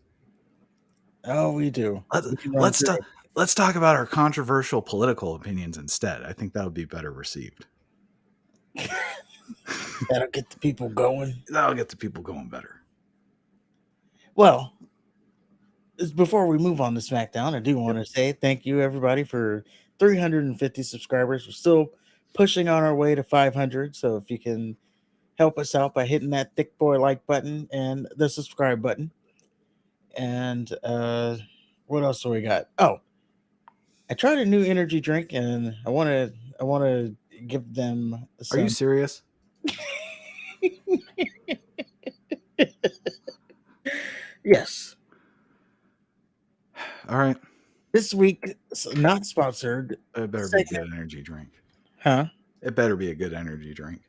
Oh, we do. Let's talk about our controversial political opinions instead. I think that would be better received. That'll get the people going. That'll get the people going better. Well, before we move on to SmackDown, I do want to say thank you, everybody, for 350 subscribers. We're still pushing on our way to 500. So if you can help us out by hitting that thick boy like button and the subscribe button. And what else do we got? Oh, I tried a new energy drink, and I want to give them some. Are you serious? Yes. All right. This week, not sponsored. It better be a good energy drink. Huh? It better be a good energy drink.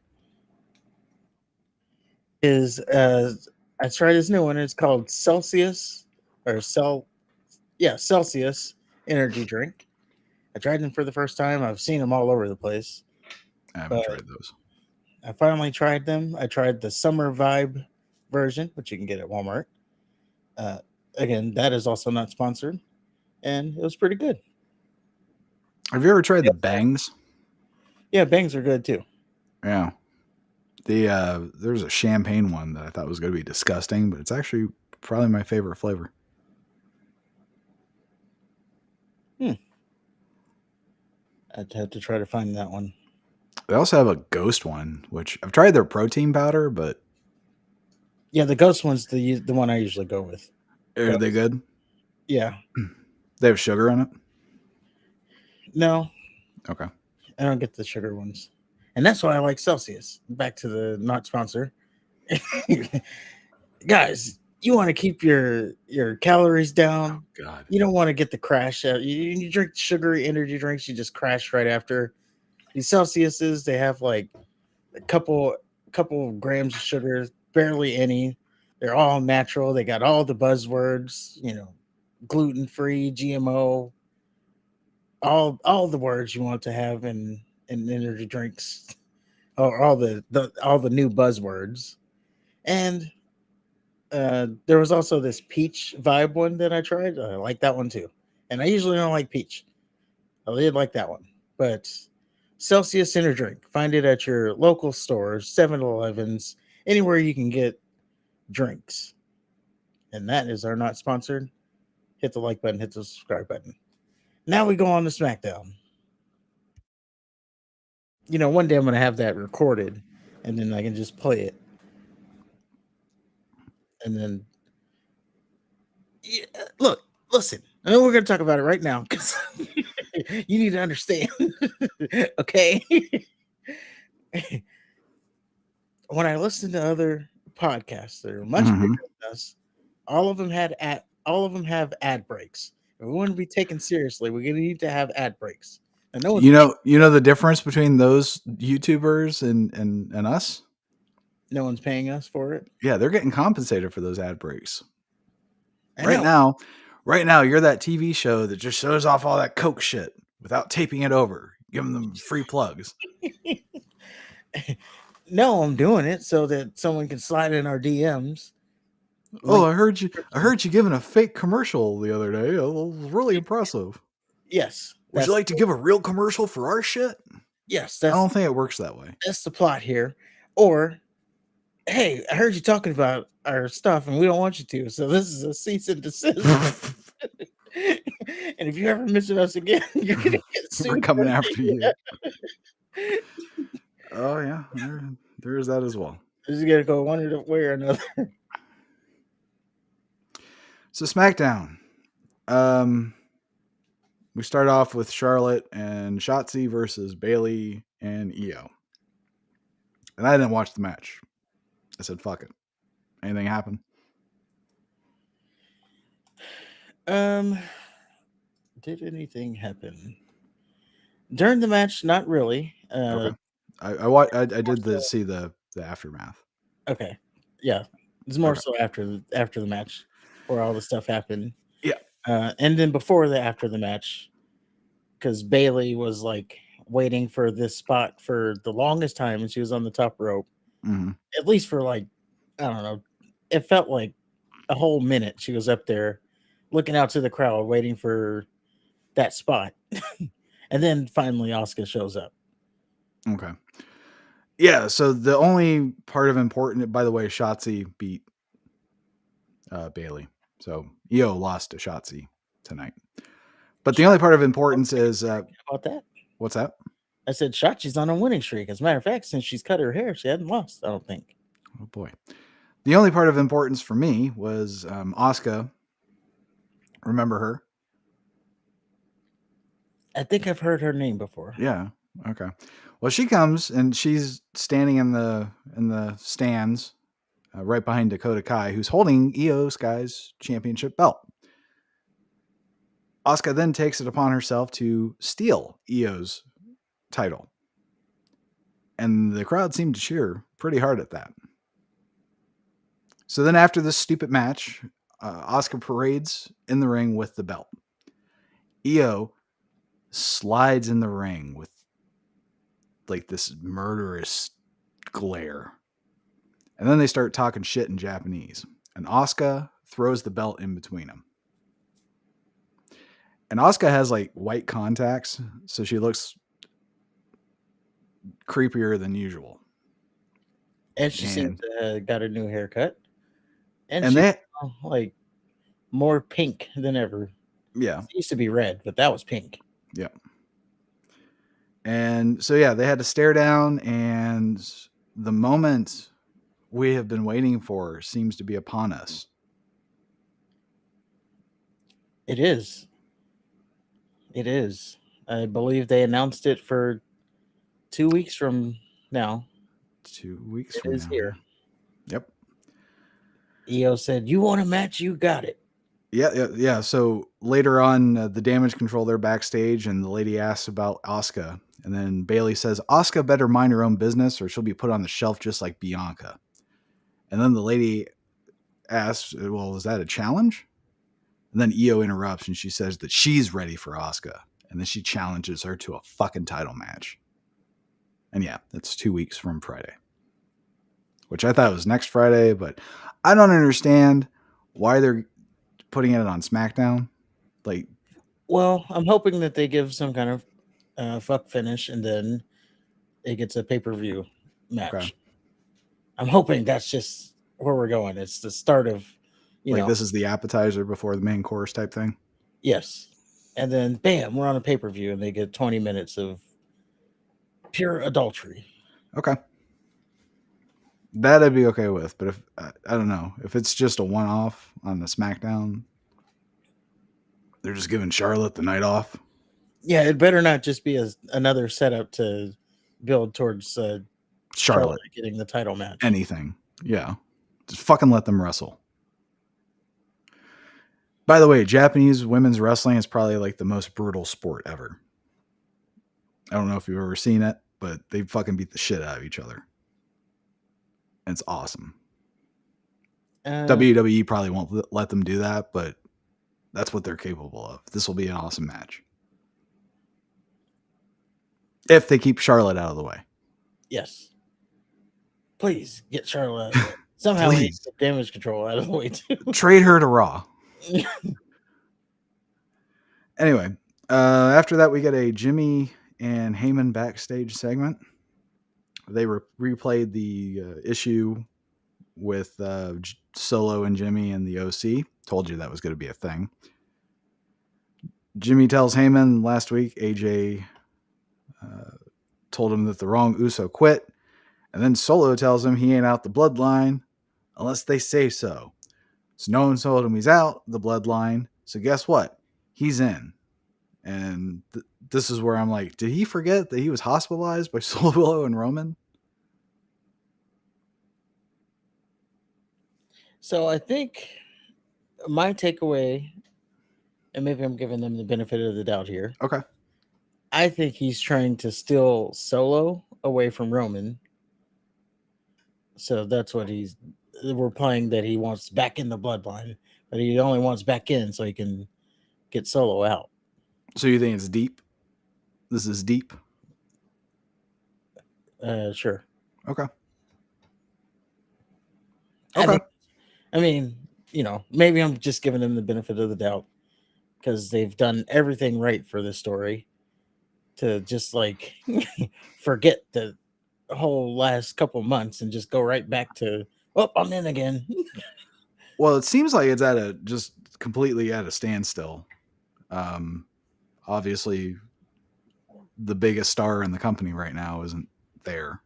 Is I tried this new one. It's called Celsius Celsius energy drink. I tried them for the first time. I've seen them all over the place. I haven't tried those. I finally tried them. I tried the summer vibe version, which you can get at Walmart. Again, that is also not sponsored, and it was pretty good. Have you ever tried the bangs? Yeah, bangs are good too. Yeah. There's a champagne one that I thought was going to be disgusting, but it's actually probably my favorite flavor. I'd have to try to find that one. They also have a ghost one, which I've tried their protein powder, but yeah, the ghost one's the one I usually go with. Are they good? Yeah. They have sugar in it? No. Okay. I don't get the sugar ones. And that's why I like Celsius. Back to the not sponsor. Guys, you want to keep your calories down. Oh, God. You don't want to get the crash out. You drink sugary energy drinks, you just crash right after. These Celsiuses, they have like a couple grams of sugar, barely any. They're all natural. They got all the buzzwords, gluten-free, GMO, all the words you want to have in energy drinks, or all the new buzzwords. And there was also this peach vibe one that I tried. I like that one too. And I usually don't like peach. I did like that one. But Celsius Energy Drink. Find it at your local stores, 7-Elevens, anywhere you can get drinks. And that is our not sponsored. Hit the like button, hit the subscribe button. Now we go on to SmackDown. One day I'm going to have that recorded and then I can just play it. And then, yeah, look, listen. I know we're going to talk about it right now because you need to understand. Okay. When I listen to other podcasts that are much bigger Hmm. than us, all of them have ad breaks. If we want to be taken seriously, we're gonna need to have ad breaks. And no one's paying, You know the difference between those YouTubers and us? no one's paying us for it. Yeah, they're getting compensated for those ad breaks. I Right know. now, right now, you're that TV show that just shows off all that Coke shit without taping it over, giving them free plugs. No, I'm doing it so that someone can slide in our DMs. Oh, Link I description. heard you giving a fake commercial the other day. It was really impressive. Yes, Would you like to give a real commercial for our shit? yes, I don't think it works that way. that's the plot here. Or, hey, I heard you talking about our stuff and we don't want you to. So this is a cease and desist. And if you ever mention us again, you're gonna get We're sued. coming after you. Oh yeah, there is that as well. This is gonna go one way or another. So SmackDown. We start off with Charlotte and Shotzi versus Bailey and Io. And I didn't watch the match. I said, fuck it. Anything happen? Um, did anything happen during the match? Not really. Okay. I did see the aftermath. Okay, yeah, it's more Okay. so after the match, where all the stuff happened. Yeah. And then before the after the match, because Bailey was like waiting for this spot for the longest time, and she was on the top rope, Mm-hmm. at least for like, I don't know, it felt like a whole minute. She was up there, looking out to the crowd, waiting for that spot, and then finally Oscar shows up. Okay. Yeah. So the only part of important, by the way, Shotzi beat Bailey. So Io lost to Shotzi tonight. But the only part of importance is About that, what's that? I said Shotzi's on a winning streak. As a matter of fact, since she's cut her hair, she hadn't lost. I don't think. Oh boy. The only part of importance for me was Asuka. Remember her? I think I've heard her name before. Yeah. Okay. Well, she comes and she's standing in the stands right behind Dakota Kai, who's holding Io Sky's championship belt. Asuka then takes it upon herself to steal Io's title, and the crowd seemed to cheer pretty hard at that. So then, after this stupid match, Asuka parades in the ring with the belt. Io slides in the ring with like this murderous glare. And then they start talking shit in Japanese. And Asuka throws the belt in between them. And Asuka has like white contacts, so she looks creepier than usual. And she seems And to have got a new haircut, and and she's they like more pink than ever. yeah, It used to be red, but that was pink. yeah. And so yeah, they had to stare down, and the moment we have been waiting for seems to be upon us. It is. It is. I believe they announced it for 2 weeks from now. 2 weeks It from is now. here. Yep. EO said, "You want a match? You got it." Yeah. So later on, the Damage Control, they're backstage, and the lady asks about Asuka, and then Bailey says, "Asuka better mind her own business, or she'll be put on the shelf just like Bianca." And then the lady asks, "Well, is that a challenge?" And then Io interrupts, and she says that she's ready for Asuka, and then she challenges her to a fucking title match. And yeah, that's 2 weeks from Friday, which I thought was next Friday, but I don't understand why they're putting it on SmackDown. Like, Well, I'm hoping that they give some kind of fuck finish, and then it gets a pay-per-view okay, match. I'm hoping that's just where we're going. It's the start of, like this is the appetizer before the main course type thing. yes, and then bam, we're on a pay-per-view, and they get 20 minutes of pure adultery. Okay. That I'd be okay with. But if I don't know if it's just a one-off on the SmackDown, they're just giving Charlotte the night off. Yeah, it better not just be another setup to build towards Charlotte Charlotte, getting the title match. anything. Yeah, just fucking let them wrestle. By the way, Japanese women's wrestling is probably like the most brutal sport ever. I don't know if you've ever seen it, but they fucking beat the shit out of each other. And it's awesome. WWE probably won't let them do that, but that's what they're capable of. This will be an awesome match. If they keep Charlotte out of the way. Yes. Please get Charlotte out of the way. Somehow we need to get Damage Control out of the way too. Trade her to Raw. Anyway, after that we get a Jimmy and Heyman backstage segment. They replayed the issue with Solo and Jimmy and the OC. Told you that was going to be a thing. Jimmy tells Heyman last week AJ told him that the wrong Uso quit. And then Solo tells him he ain't out the bloodline unless they say so. So no one told him he's out the bloodline. So guess what? He's in. And this is where I'm like, did he forget that he was hospitalized by Solo and Roman? So I think my takeaway, and maybe I'm giving them the benefit of the doubt here. Okay. I think he's trying to steal Solo away from Roman. So that's what we're playing, that he wants back in the bloodline, but he only wants back in so he can get Solo out. So you think it's deep? This is deep? Sure. Okay. I mean, maybe I'm just giving them the benefit of the doubt because they've done everything right for this story to just like forget the whole last couple months and just go right back to, oh, I'm in again. Well, it seems like it's just completely at a standstill. Obviously, the biggest star in the company right now isn't there.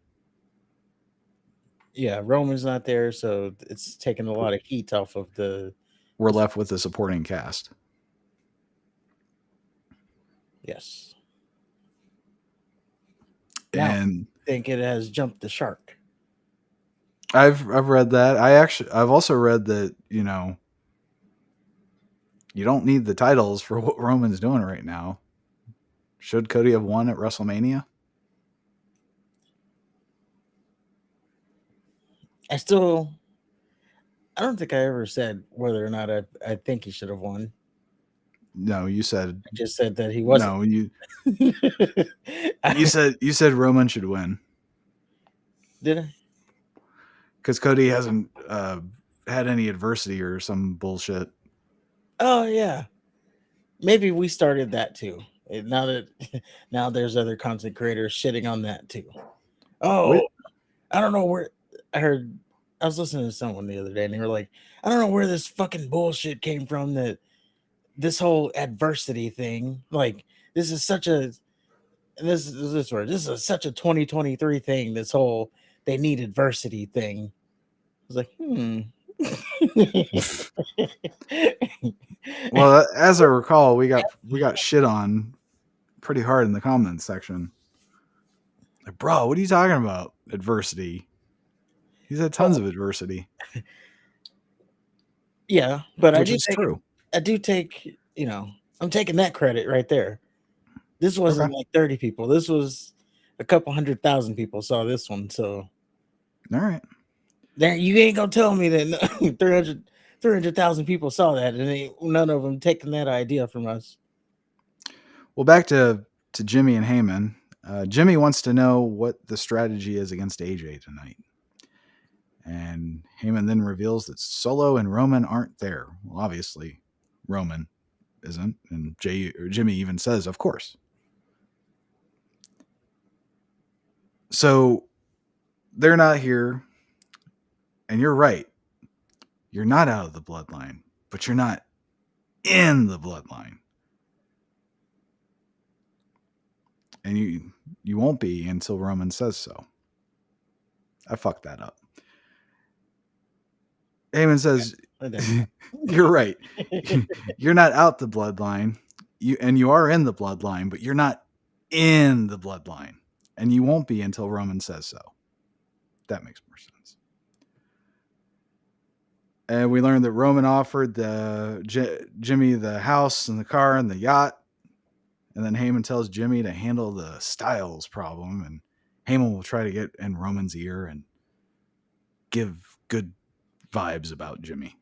Yeah, Roman's not there, so it's taken a lot of heat off of We're left with the supporting cast. Yes. And I think it has jumped the shark. I've read that. I've also read that, you don't need the titles for what Roman's doing right now. Should Cody have won at WrestleMania? I don't think I ever said whether or not I think he should have won. No, you said. I just said that he wasn't. No, you said Roman should win. Did I? Because Cody hasn't had any adversity or some bullshit. Oh yeah, maybe we started that too. Now there's other content creators shitting on that too. Oh, I don't know where. I was listening to someone the other day, and they were like, "I don't know where this fucking bullshit came from. That this whole adversity thing, like, this is such a this is such a 2023 thing. This whole they need adversity thing." I was like, Well, as I recall, we got shit on pretty hard in the comments section. Like, bro, what are you talking about? Adversity. He's had tons of adversity. Yeah, but which is true. I do take, I'm taking that credit right there. This wasn't like 30 people. This was a couple 100,000 people saw this one. So, all right. There, you ain't gonna tell me that 300,000 people saw that, and none of them taking that idea from us. Well, back to Jimmy and Heyman. Jimmy wants to know what the strategy is against AJ tonight. And Heyman then reveals that Solo and Roman aren't there. Well, obviously, Roman isn't. And Jimmy even says, of course. So they're not here. And you're right. You're not out of the bloodline, but you're not in the bloodline. And you won't be until Roman says so. I fucked that up. Heyman says, "You're right. You're not out the bloodline. You are in the bloodline, but you're not in the bloodline, and you won't be until Roman says so." That makes more sense. And we learned that Roman offered Jimmy the house and the car and the yacht. And then Heyman tells Jimmy to handle the Styles problem. And Heyman will try to get in Roman's ear and give good vibes about Jimmy.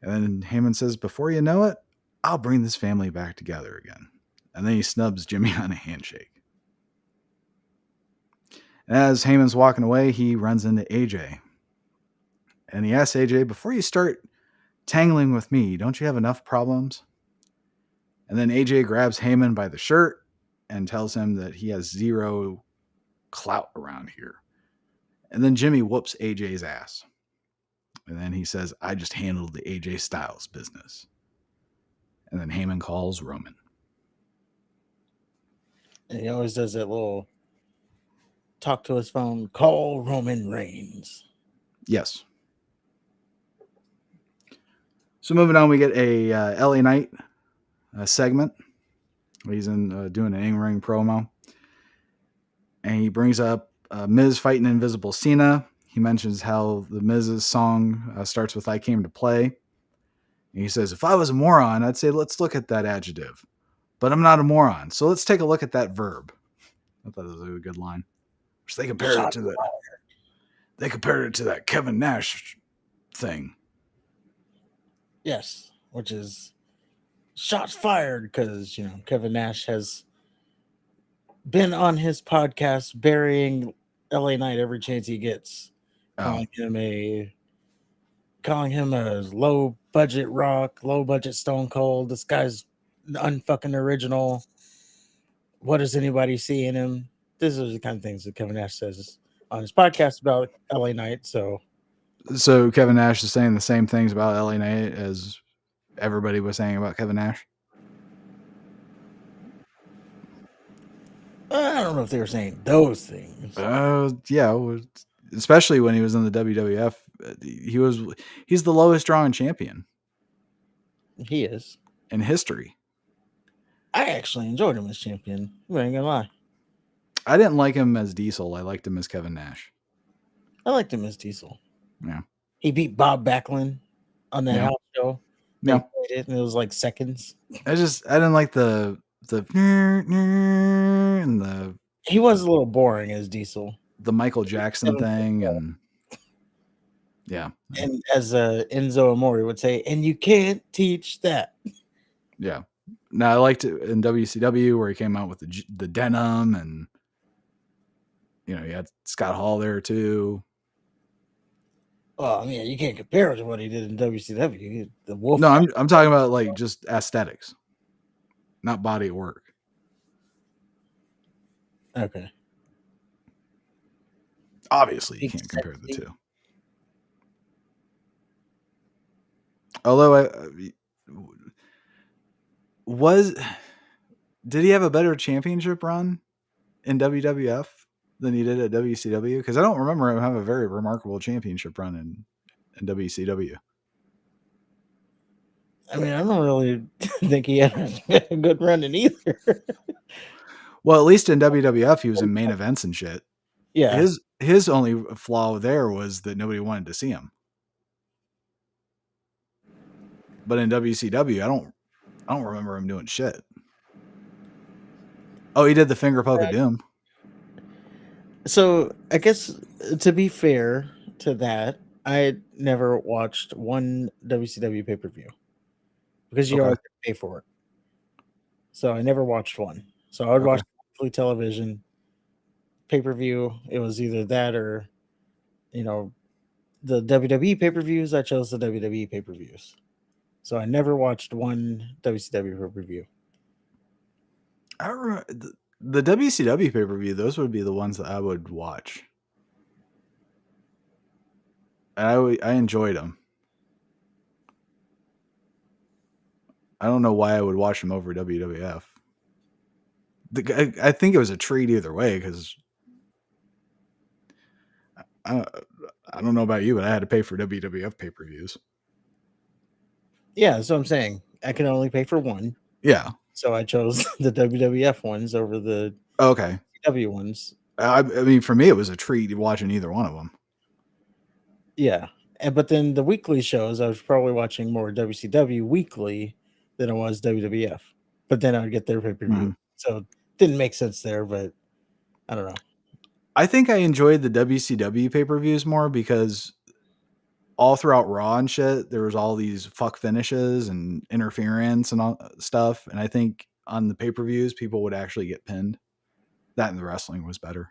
And then Heyman says, "Before you know it, I'll bring this family back together again." And then he snubs Jimmy on a handshake. And as Heyman's walking away, he runs into AJ. And he asks AJ, "Before you start tangling with me, don't you have enough problems?" And then AJ grabs Heyman by the shirt and tells him that he has zero clout around here. And then Jimmy whoops AJ's ass. And then he says, "I just handled the AJ Styles business." And then Heyman calls Roman. And he always does that little talk to his phone, call Roman Reigns. Yes. So moving on, we get a LA Knight segment. He's in doing an in-ring promo. And he brings up Miz fighting Invisible Cena. He mentions how the Miz's song starts with "I came to play." And he says, "If I was a moron, I'd say let's look at that adjective. But I'm not a moron, so let's take a look at that verb." I thought it was a good line. Which they compared it to that. They compared it to that Kevin Nash thing. Yes, which is shots fired because Kevin Nash has been on his podcast burying LA Knight every chance he gets, calling him a low budget Rock, low budget Stone Cold. This guy's unfucking original. What does anybody see in him? These are the kind of things that Kevin Nash says on his podcast about LA Knight. So Kevin Nash is saying the same things about LA Knight as everybody was saying about Kevin Nash. I don't know if they were saying those things. Yeah, especially when he was in the WWF. He's the lowest drawing champion. He is in history. I actually enjoyed him as champion. I ain't gonna lie. I didn't like him as Diesel. I liked him as Kevin Nash. I liked him as Diesel. Yeah. He beat Bob Backlund on that house show. Yeah. Played it and it was like seconds. I didn't like the and the. He was a little boring as Diesel. The Michael Jackson thing and. Yeah. And as Enzo Amore would say, and you can't teach that. Yeah. No, I liked it in WCW where he came out with the denim and you had Scott Hall there too. Well, I mean, you can't compare it to what he did in WCW. The Wolf. No, I'm talking about like just aesthetics, not body of work. Okay. Obviously, you can't compare the two. Although did he have a better championship run in WWF than he did at WCW? Because I don't remember him have a very remarkable championship run in WCW. I mean, I don't really think he had a good run in either. Well, at least in WWF, he was in main events and shit. Yeah. His only flaw there was that nobody wanted to see him. But in WCW, I don't remember him doing shit. Oh, he did the finger poke of doom. So I guess to be fair to that, I never watched one WCW pay-per-view because you always pay for it. So I never watched one. So I would watch monthly television pay-per-view. It was either that or the WWE pay-per-views. I chose the WWE pay-per-views. So I never watched one WCW pay-per-view. I remember the WCW pay-per-view. Those would be the ones that I would watch. And I enjoyed them. I don't know why I would watch them over WWF. I think it was a treat either way because I don't know about you, but I had to pay for WWF pay-per-views. Yeah, that's what I'm saying. I can only pay for one, Yeah. so I chose the WWF ones over the Okay. W ones. I mean, for me, it was a treat watching either one of them. Yeah, but then the weekly shows, I was probably watching more WCW weekly than I was WWF. But then I would get their pay-per-view, so it didn't make sense there. But I don't know. I think I enjoyed the WCW pay-per-views more because all throughout Raw and shit, there was all these fuck finishes and interference and all stuff. And I think on the pay-per-views, people would actually get pinned. That and the wrestling was better.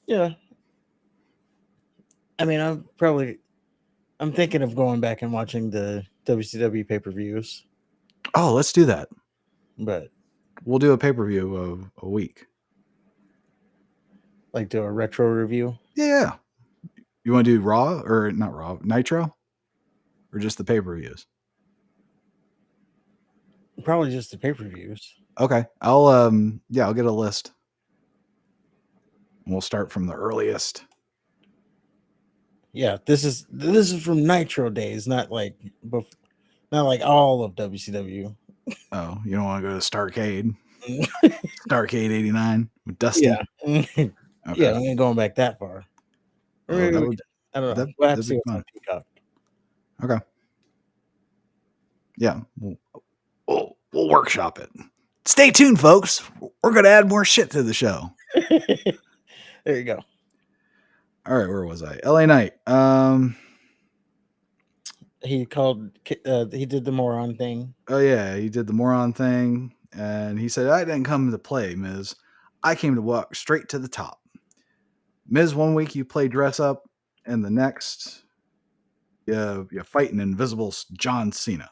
Yeah, I mean, I'm thinking of going back and watching the WCW pay-per-views, Oh, let's do that. but We'll do a pay-per-view of a week. like do a retro review. Yeah. You want to do Raw or not Raw, Nitro, or just the pay-per-views? Probably just the pay-per-views. Okay. I'll get a list. We'll start from the earliest. Yeah, this is from Nitro days, not like all of WCW. Oh, you don't want to go to Starcade? Starcade 89 with Dusty? Yeah. Okay. Yeah, I ain't going back that far. Oh, Maybe that we would, I don't know. that'd, We'll have to that'd see be what's fun. on Peacock. Okay. Yeah. We'll workshop it. Stay tuned, folks. We're going to add more shit to the show. There you go. All right. Where was I? LA Knight. He did the moron thing. Oh, yeah. He did the moron thing. And he said, I didn't come to play, Miz. I came to walk straight to the top. Miz, one week you play dress up, and the next, you're fighting invisible John Cena.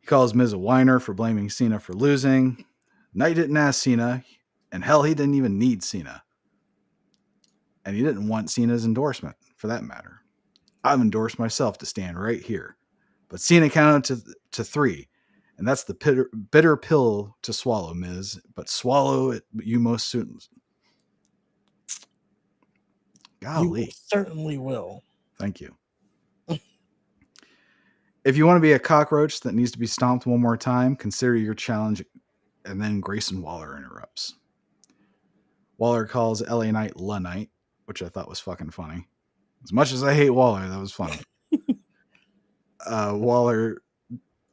He calls Miz a whiner for blaming Cena for losing. Knight didn't ask Cena, and hell, he didn't even need Cena. And he didn't want Cena's endorsement, for that matter. I've endorsed myself to stand right here. But Cena counted to 3, and that's the bitter pill to swallow, Miz. But swallow it you most soon. Golly. You certainly will. Thank you. If you want to be a cockroach that needs to be stomped one more time, consider your challenge. And then Grayson Waller interrupts. Waller calls LA Knight La Knight, which I thought was fucking funny. As much as I hate Waller, that was funny. Waller,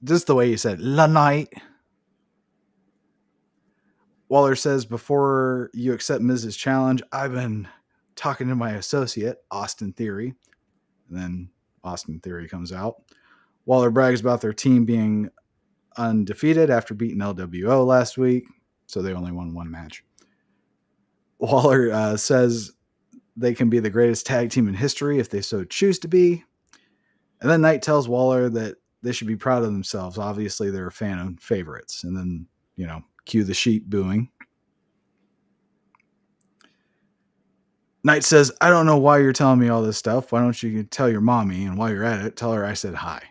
just the way he said La Knight. Waller says, before you accept Miz's challenge, I've been talking to my associate, Austin Theory. And then Austin Theory comes out. Waller brags about their team being undefeated after beating LWO last week, so they only won one match. Waller says they can be the greatest tag team in history if they so choose to be. And then Knight tells Waller that they should be proud of themselves. Obviously, they're a fan of favorites. And then, cue the sheep booing. Knight says, I don't know why you're telling me all this stuff. Why don't you tell your mommy? And while you're at it, tell her I said hi.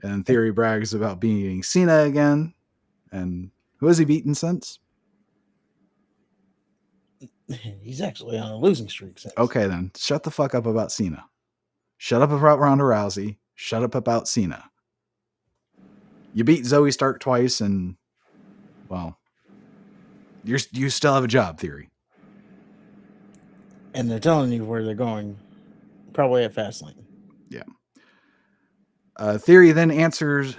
And Theory brags about beating Cena again. And who has he beaten since? He's actually on a losing streak since. Okay, then. Shut the fuck up about Cena. Shut up about Ronda Rousey. Shut up about Cena. You beat Zoe Stark twice, and, well, you still have a job, Theory. And they're telling you where they're going. Probably at Fastlane. Yeah. Theory then answers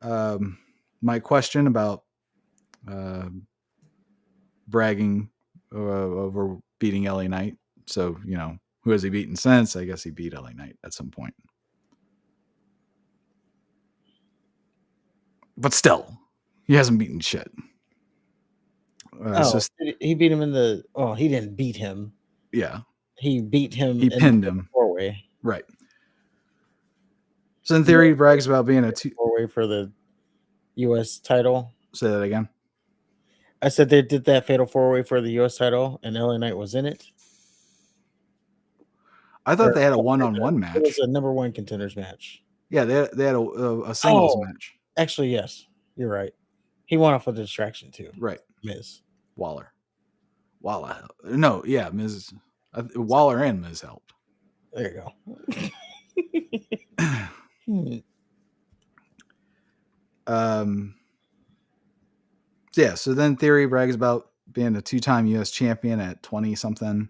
my question about bragging over beating LA Knight. So, who has he beaten since? I guess he beat LA Knight at some point. But still, he hasn't beaten shit. He beat him in the... Oh, he didn't beat him. Yeah. He beat him. He pinned him. 4-way. Right. So in Theory, he brags about being a 4-way for the U.S. title. Say that again. I said they did that fatal 4-way for the U.S. title, and LA Knight was in it. I thought they had a one-on-one match. It was a number 1 contenders match. Yeah, they had a singles match. Actually, yes, you're right. He won off of the distraction too. Right. Miz. Waller. Waller. No, yeah, Miz. Waller and Miz helped. There you go. um, yeah, so then Theory brags about being a 2-time U.S. champion at 20 something,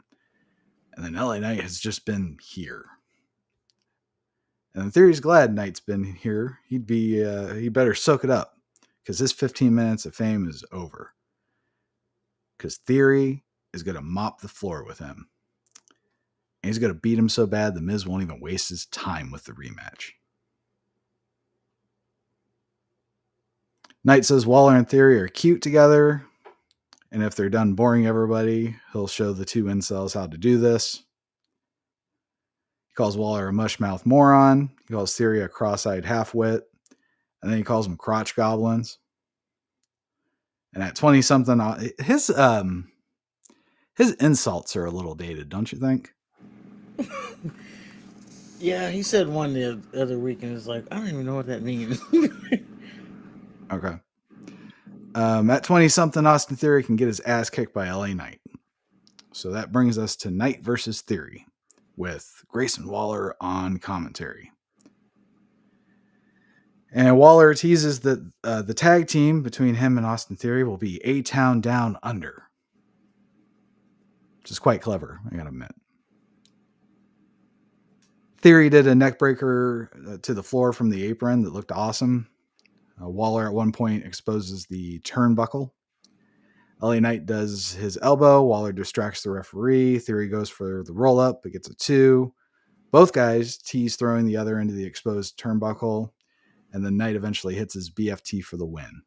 and then LA Knight has just been here. And Theory's glad Knight's been here. He better soak it up because his 15 minutes of fame is over. Because Theory is going to mop the floor with him. And he's going to beat him so bad the Miz won't even waste his time with the rematch. Knight says Waller and Theory are cute together. And if they're done boring everybody, he'll show the two incels how to do this. He calls Waller a mushmouth moron. He calls Theory a cross-eyed half-wit. And then he calls them crotch goblins. And at 20-something, his insults are a little dated, don't you think? Yeah, he said one the other week, and it's like, I don't even know what that means. Okay. At 20-something, Austin Theory can get his ass kicked by LA Knight. So that brings us to Knight versus Theory with Grayson Waller on commentary. And Waller teases that the tag team between him and Austin Theory will be A-Town Down Under. Which is quite clever, I gotta admit. Theory did a neckbreaker to the floor from the apron that looked awesome. Waller at one point exposes the turnbuckle. LA Knight does his elbow. Waller distracts the referee. Theory goes for the roll up, but gets a 2. Both guys tease throwing the other into the exposed turnbuckle, and then Knight eventually hits his BFT for the win.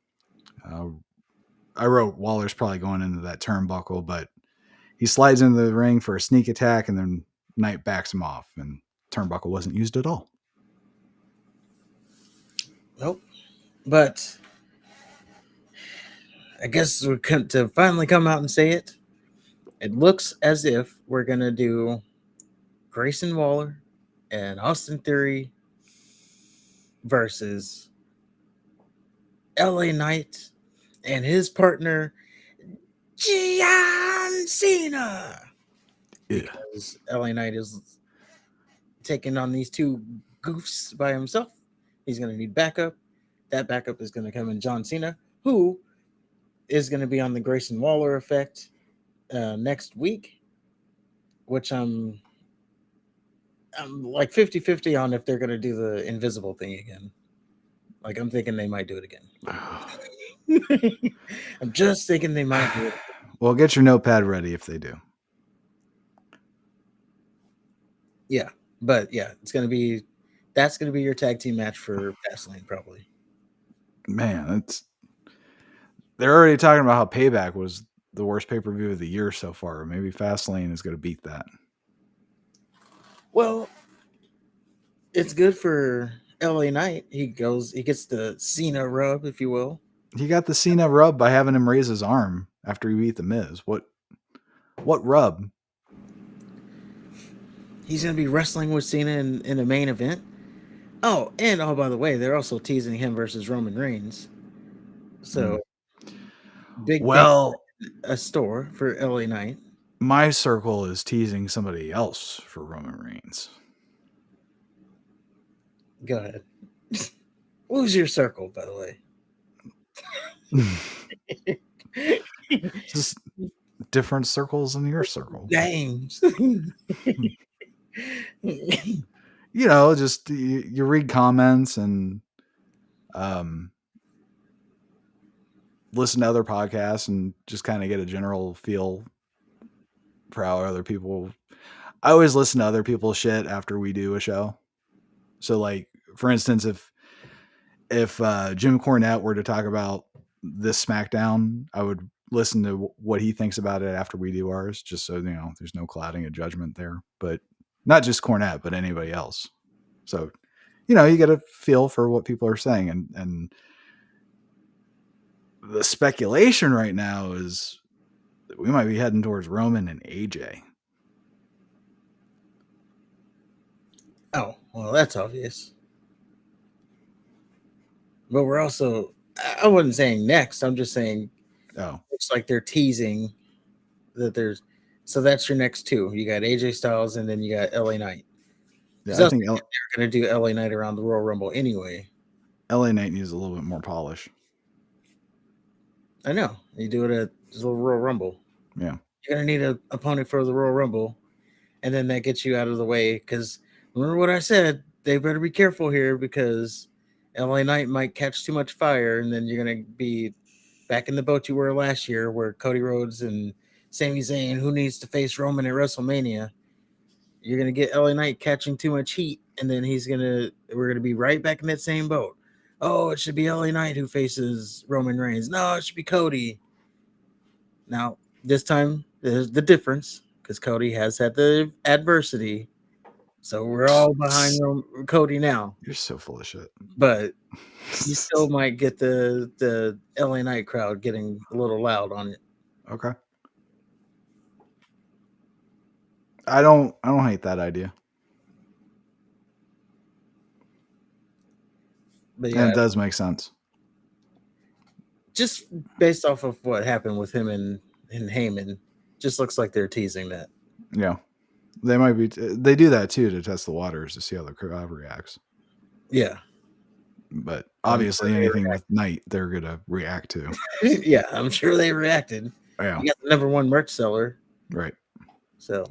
I wrote Waller's probably going into that turnbuckle, but he slides into the ring for a sneak attack, and then Knight backs him off, and turnbuckle wasn't used at all. Nope. But I guess we're going to finally come out and say it. It looks as if we're going to do Grayson Waller and Austin Theory versus LA Knight and his partner, John Cena. Because LA Knight is taking on these two goofs by himself. He's going to need backup. That backup is going to come in John Cena, who is going to be on the Grayson Waller effect next week, which I'm like 50-50 on if they're going to do the invisible thing again. Like, I'm thinking they might do it again. I'm just thinking they might do it. Well, get your notepad ready if they do. Yeah, but yeah, that's going to be your tag team match for Fastlane, probably. Man, they're already talking about how Payback was the worst pay-per-view of the year so far. Maybe Fastlane is going to beat that. Well, it's good for LA Knight. He gets the Cena rub, if you will. He got the Cena rub by having him raise his arm after he beat the Miz. What rub? He's going to be wrestling with Cena in a main event. Oh, and by the way, they're also teasing him versus Roman Reigns. So, big thing, a store for LA Knight. My circle is teasing somebody else for Roman Reigns. Go ahead. Who's your circle, by the way? Just different circles in your circle. Names. You know, just you read comments and listen to other podcasts and just kind of get a general feel for how other people. I always listen to other people's shit after we do a show. So, like, for instance, if Jim Cornette were to talk about this SmackDown, I would listen to what he thinks about it after we do ours, just so, you know, there's no clouding of judgment there. But not just Cornette, but anybody else. So, you know, you get a feel for what people are saying. And the speculation right now is that we might be heading towards Roman and AJ. Oh, well, that's obvious. But we're also, I wasn't saying next. I'm just saying Oh, Looks like they're teasing that there's. So that's your next two. You got AJ Styles and then you got LA Knight. Because yeah. I I was think thinking they were going to do LA Knight around the Royal Rumble anyway. LA Knight needs a little bit more polish. I know. You do it at the Royal Rumble. Yeah. You're going to need an opponent for the Royal Rumble. And then that gets you out of the way. Because remember what I said? They better be careful here because LA Knight might catch too much fire. And then you're going to be back in the boat you were last year where Cody Rhodes and Sami Zayn, who needs to face Roman at WrestleMania? You're gonna get LA Knight catching too much heat, and then we're gonna be right back in that same boat. Oh, it should be LA Knight who faces Roman Reigns. No, it should be Cody. Now, this time there's the difference because Cody has had the adversity. So we're all behind Cody now. You're so full of shit. But you still might get the LA Knight crowd getting a little loud on it. Okay. I don't hate that idea. But And yeah, it does make sense. just based off of what happened with him and Heyman, just looks like they're teasing that. Yeah. They might be they do that too to test the waters to see how the crowd reacts. Yeah. But I'm obviously sure anything with Knight they're gonna react to. yeah, I'm sure they reacted. Yeah. You got the number one merch seller. Right. So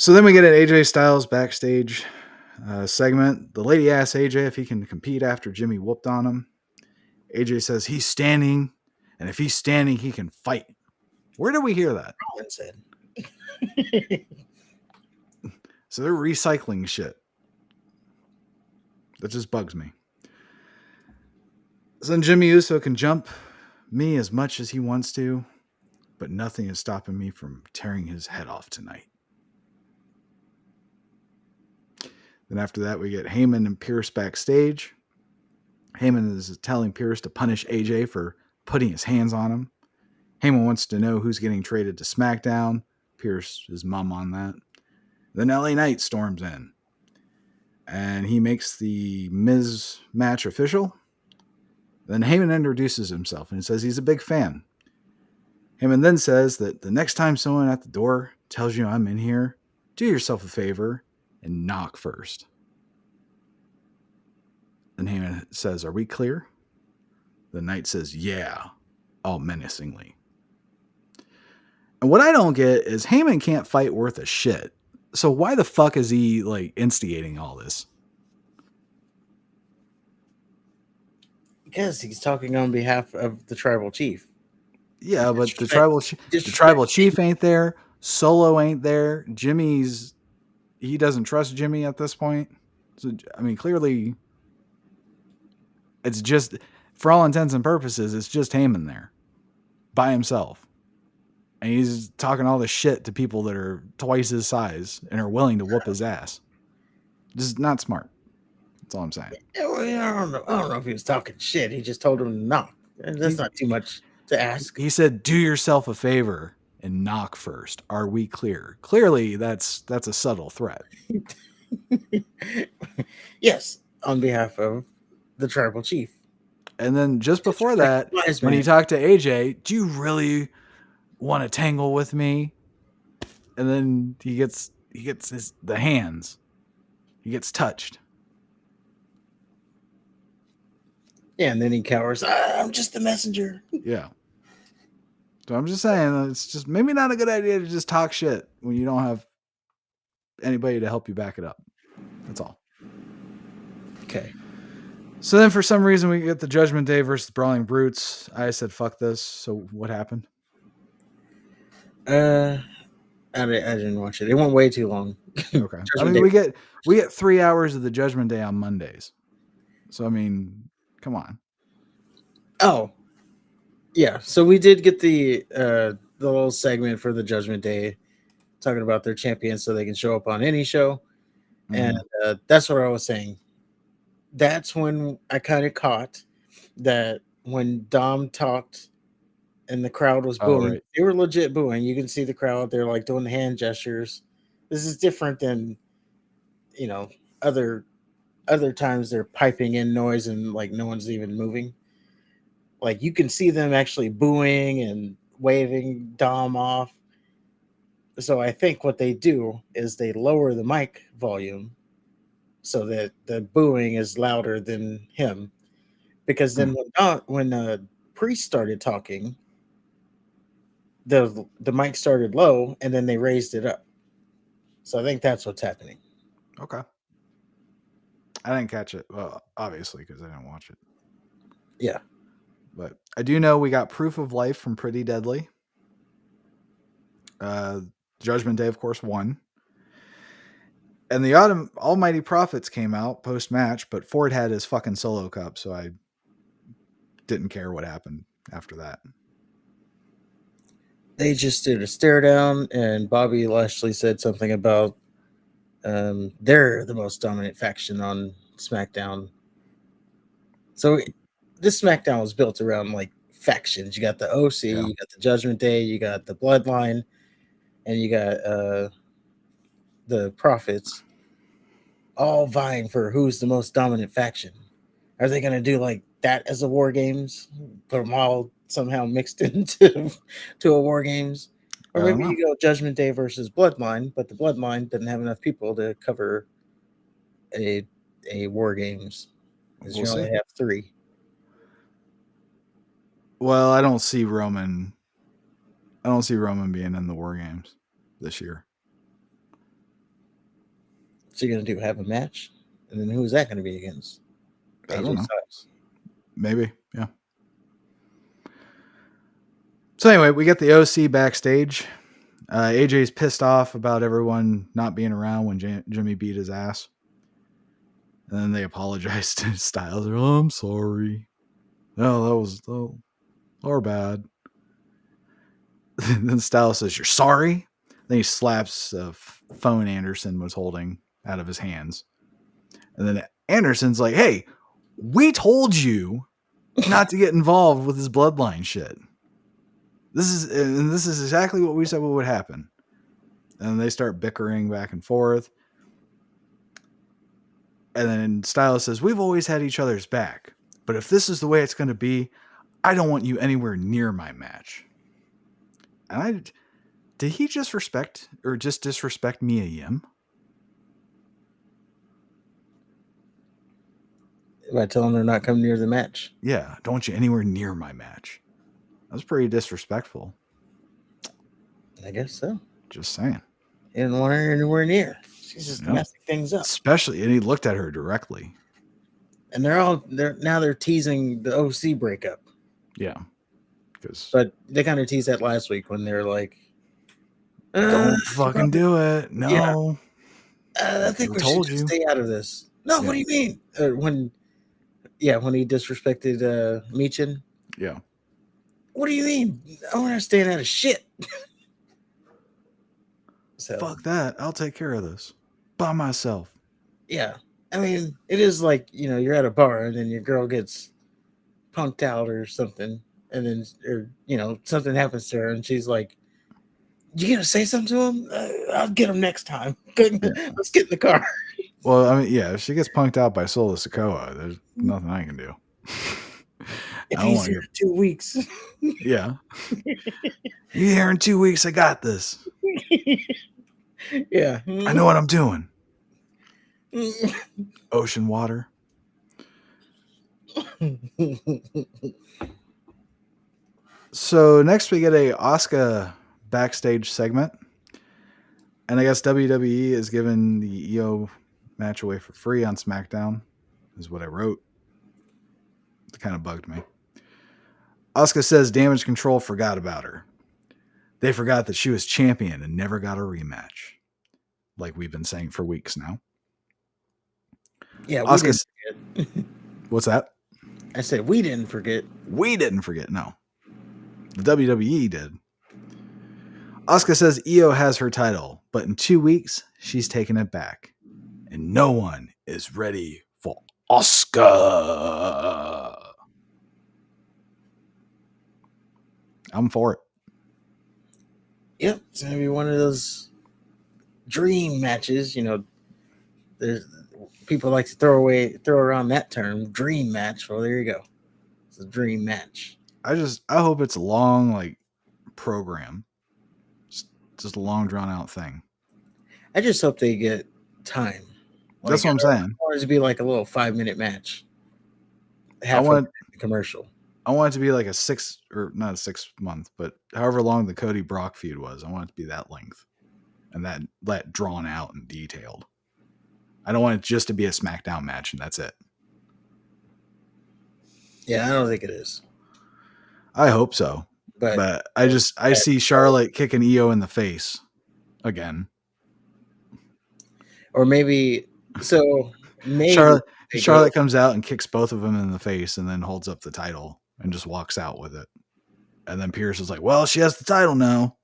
then we get an AJ Styles backstage segment. The lady asks AJ if he can compete after Jimmy whooped on him. AJ says he's standing, and if he's standing, he can fight. Where did we hear that? Rollins said. So they're recycling shit. That just bugs me. So then Jimmy Uso can jump me as much as he wants to, but nothing is stopping me from tearing his head off tonight. Then after that, we get Heyman and Pierce backstage. Heyman is telling Pierce to punish AJ for putting his hands on him. Heyman wants to know who's getting traded to SmackDown. Pierce is mum on that. Then LA Knight storms in. And he makes the Miz match official. Then Heyman introduces himself and says he's a big fan. Heyman then says that the next time someone at the door tells you I'm in here, do yourself a favor and knock first. Then Heyman says, are we clear? The Knight says, yeah, all menacingly. And what I don't get is Heyman can't fight worth a shit. So why the fuck is he like instigating all this? Because he's talking on behalf of the tribal chief. Yeah, but the tribal chief ain't there. Solo ain't there. He doesn't trust Jimmy at this point. So I mean, clearly, it's just for all intents and purposes, it's just Heyman there by himself, and he's talking all this shit to people that are twice his size and are willing to whoop his ass. Just not smart. That's all I'm saying. Yeah, well, I don't know if he was talking shit. He just told him to knock. That's not too much to ask. He said, "Do yourself a favor and knock first. Are we clear?" Clearly, that's a subtle threat. Yes, on behalf of the tribal chief. And then just before that, when he talked to AJ, do you really want to tangle with me? And then he gets the hands. He gets touched. Yeah, and then he cowers. I'm just the messenger. Yeah. So I'm just saying, it's just maybe not a good idea to just talk shit when you don't have anybody to help you back it up. That's all. Okay. So then for some reason we get the Judgment Day versus the Brawling Brutes. I said, fuck this. So what happened? I didn't watch it. It went way too long. Okay. I mean, we get 3 hours of the Judgment Day on Mondays. So, I mean, come on. Oh, yeah. So we did get the little segment for the Judgment Day talking about their champions so they can show up on any show. Mm-hmm. And that's what I was saying. That's when I kind of caught that when Dom talked and the crowd was booing. Right. They were legit booing. You can see the crowd. They're like doing the hand gestures. This is different than, other times they're piping in noise and like no one's even moving. Like you can see them actually booing and waving Dom off. So I think what they do is they lower the mic volume so that the booing is louder than him. Because then when Priest started talking, the mic started low and then they raised it up. So I think that's what's happening. Okay. I didn't catch it. Well, obviously, because I didn't watch it. Yeah. But I do know we got Proof of Life from Pretty Deadly. Judgment Day, of course, won. And the Almighty Prophets came out post match, but Ford had his fucking solo cup, so I didn't care what happened after that. They just did a stare down, and Bobby Lashley said something about they're the most dominant faction on SmackDown. So this SmackDown was built around like factions. You got the OC, you got the Judgment Day, you got the Bloodline, and you got the Prophets, all vying for who's the most dominant faction. Are they going to do like that as a War Games? Put them all somehow mixed into a War Games? Or maybe you go Judgment Day versus Bloodline, but the Bloodline doesn't have enough people to cover a War Games. Because you only have 3. Well, I don't see Roman being in the War Games this year. So you're going to have a match? And then who is that going to be against? I don't know. Styles. Maybe, yeah. So anyway, we get the OC backstage. AJ's pissed off about everyone not being around when Jimmy beat his ass. And then they apologize to Styles. They're, oh, I'm sorry. No, that was our bad. Then Styles says, you're sorry? Then he slaps a phone Anderson was holding out of his hands. And then Anderson's like, hey, we told you not to get involved with this bloodline shit. This is exactly what we said would happen. And they start bickering back and forth. And then Styles says, we've always had each other's back. But if this is the way it's going to be, I don't want you anywhere near my match. And did he just disrespect Mia Yim? By telling her not come near the match? Yeah, don't want you anywhere near my match. That was pretty disrespectful. I guess so. Just saying. He didn't want her anywhere near. She's just messing things up. Especially, and he looked at her directly. And they're teasing the OC breakup. Yeah. But they kind of teased that last week when they're like, don't fucking do it. No. Yeah. I think we should just stay out of this. No, what do you mean? When he disrespected Michin. Yeah. What do you mean? I'm not staying out of shit. So fuck that. I'll take care of this by myself. Yeah. I mean, it is like, you're at a bar and then your girl gets punked out or something. And then, something happens to her and she's like, you gonna say something to him? I'll get him next time. Let's get in the car. Well, I mean, yeah, if she gets punked out by Solo Sikoa, there's nothing I can do. If he's here in 2 weeks. Yeah. You here in 2 weeks, I got this. Yeah. I know what I'm doing. Ocean water. So next we get a Asuka backstage segment. And I guess WWE is giving the EO match away for free on SmackDown, is what I wrote. It kind of bugged me. Asuka says Damage Control forgot about her. They forgot that she was champion and never got a rematch. Like we've been saying for weeks now. Yeah, Asuka, we didn't forget. What's that? I said we didn't forget. We didn't forget, no. The WWE did. Asuka says Io has her title, but in 2 weeks, she's taking it back. And no one is ready for Asuka. I'm for it. Yep, it's going to be one of those dream matches. There's people like to throw around that term, dream match. Well, there you go. It's a dream match. I hope it's a long like program, just a long drawn out thing. I just hope they get time. That's Like what I I'm don't saying. want it to be like a little 5 minute match, I half a want minute commercial. I want it to be like a 6 or not a 6 month, but however long the Cody Brock feud was. I want it to be that length and that drawn out and detailed. I don't want it just to be a SmackDown match and that's it. Yeah, I don't think it is. I hope so, But but I see Charlotte kicking Io in the face again. or maybe so maybe Charlotte they go. Charlotte comes out and kicks both of them in the face and then holds up the title and just walks out with it. And then Pierce is like, "Well, she has the title now.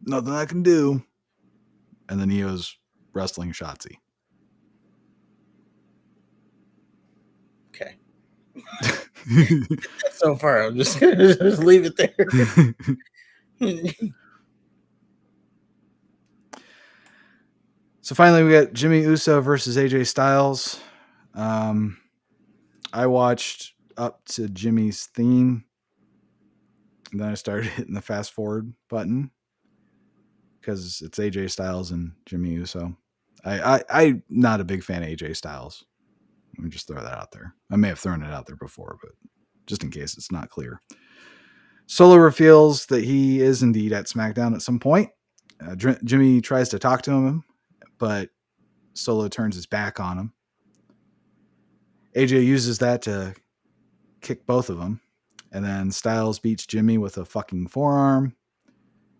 Nothing I can do." And then Io's wrestling Shotzi. Okay. So far, I'm just gonna just leave it there. So finally, we got Jimmy Uso versus AJ Styles. I watched up to Jimmy's theme, and then I started hitting the fast forward button because it's AJ Styles and Jimmy Uso. I'm not a big fan of AJ Styles. Let me just throw that out there. I may have thrown it out there before, but just in case it's not clear. Solo reveals that he is indeed at SmackDown at some point. Jimmy tries to talk to him, but Solo turns his back on him. AJ uses that to kick both of them. And then Styles beats Jimmy with a fucking forearm.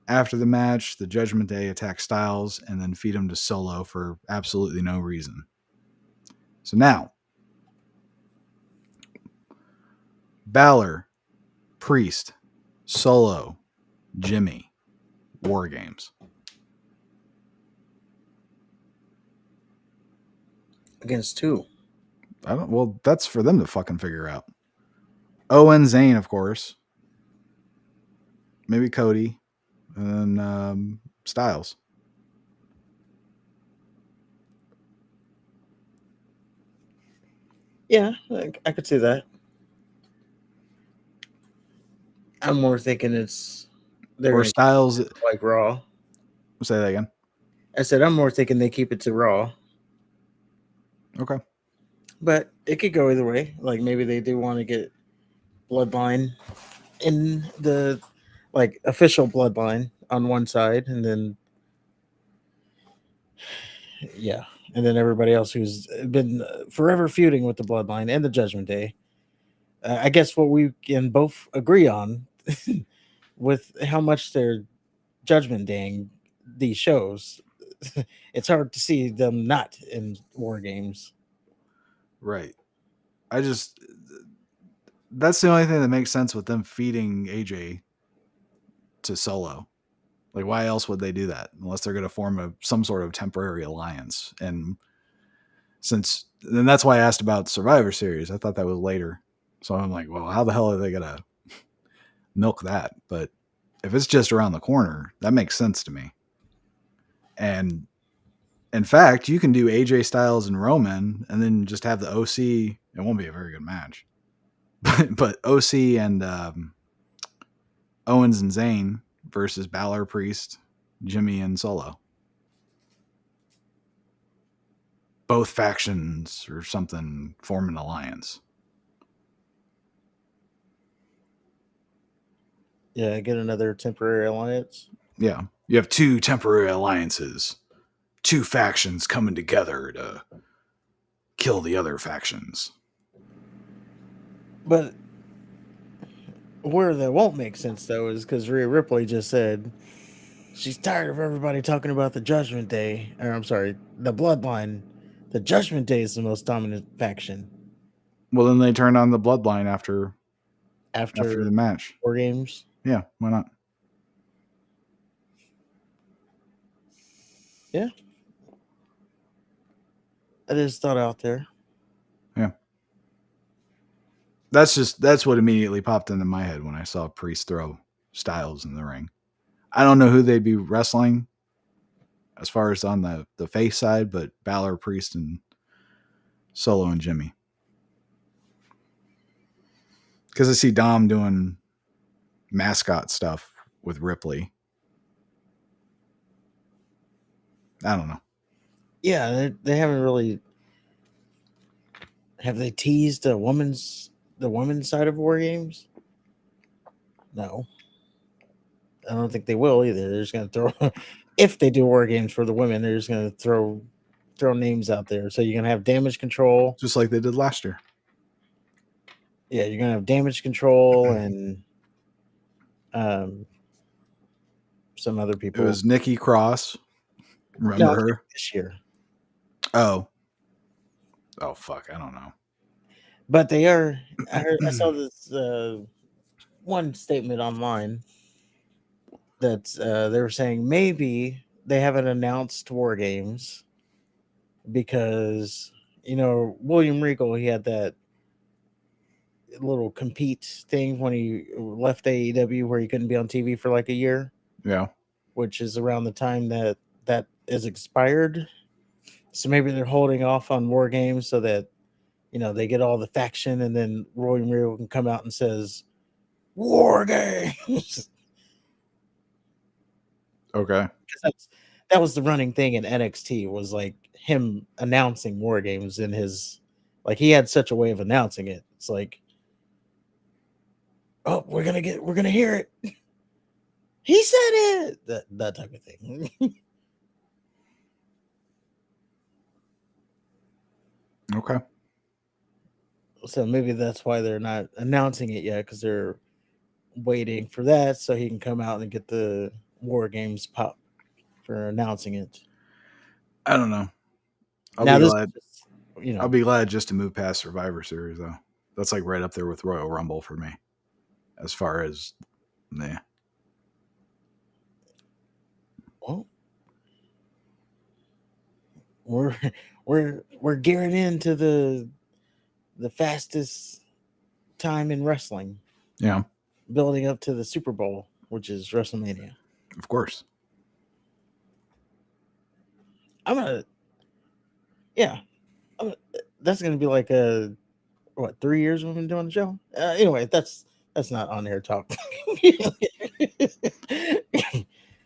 After the match, the Judgment Day attack Styles and then feed him to Solo for absolutely no reason. So now, Balor, Priest, Solo, Jimmy, War Games. Against two. Well, that's for them to fucking figure out. Owen, Zayn, of course. Maybe Cody. And then Styles. Yeah, I could see that. I'm more thinking it's they're Or gonna keep Styles. it like Raw. Say that again. I said I'm more thinking they keep it to Raw, Okay. but it could go either way. Like maybe they do want to get Bloodline in the like official Bloodline on one side, and then yeah, and then everybody else who's been forever feuding with the Bloodline and the Judgment Day. I guess what we can both agree on with how much they're Judgment Daying these shows, it's hard to see them not in War Games. Right. That's the only thing that makes sense with them feeding AJ to Solo. Like, why else would they do that unless they're going to form some sort of temporary alliance? And then that's why I asked about Survivor Series. I thought that was later, so I'm like, well, how the hell are they going to milk that? But if it's just around the corner, that makes sense to me. And in fact, you can do AJ Styles and Roman, and then just have the OC. It won't be a very good match, but OC and Owens and Zayn versus Balor, Priest, Jimmy, and Solo. Both factions or something form an alliance. Yeah, get another temporary alliance. Yeah. You have two temporary alliances, two factions coming together to kill the other factions. But where that won't make sense though is because Rhea Ripley just said she's tired of everybody talking about the Judgment Day, or I'm sorry, the Bloodline. The Judgment Day is the most dominant faction Well, then they turn on the bloodline after after the match. War Games. Yeah, why not? Yeah, that is thought out there. Yeah. That's what immediately popped into my head when I saw Priest throw Styles in the ring. I don't know who they'd be wrestling as far as on the face side, but Balor, Priest, and Solo and Jimmy. Because I see Dom doing mascot stuff with Ripley. I don't know. Yeah, they haven't really. Have they teased the women's side of war games? No, I don't think they will either. They're just gonna throw if they do war games for the women, they're just gonna throw names out there. So you're gonna have damage control. Just like they did last year. Yeah, you're gonna have damage control and um some other It people. was Nikki Cross. Remember No, her? this year. Oh. Oh, fuck. I don't know. But they are. I saw this one statement online that they were saying maybe they haven't announced war games because William Regal, he had that little compete thing when he left AEW where he couldn't be on TV for like a year, Yeah. which is around the time that is expired. So maybe they're holding off on war games so that they get all the faction, and then William Regal can come out and says war games. Okay. That was the running thing in NXT, was like him announcing war games in his, like, he had such a way of announcing it. It's like, oh, we're gonna hear it. He said it. That type of thing. Okay. So maybe that's why they're not announcing it yet, because they're waiting for that so he can come out and get the war games pop for announcing it. I don't know. I'll Now be this glad. is, I'll be glad just to move past Survivor Series, though. That's like right up there with Royal Rumble for me, as far as well, we're gearing into the fastest time in wrestling, Yeah, building up to the Super Bowl, which is WrestleMania. of course. I'm gonna, yeah, that's gonna be like a 3 years we've been doing the show. Anyway, that's not on air talk.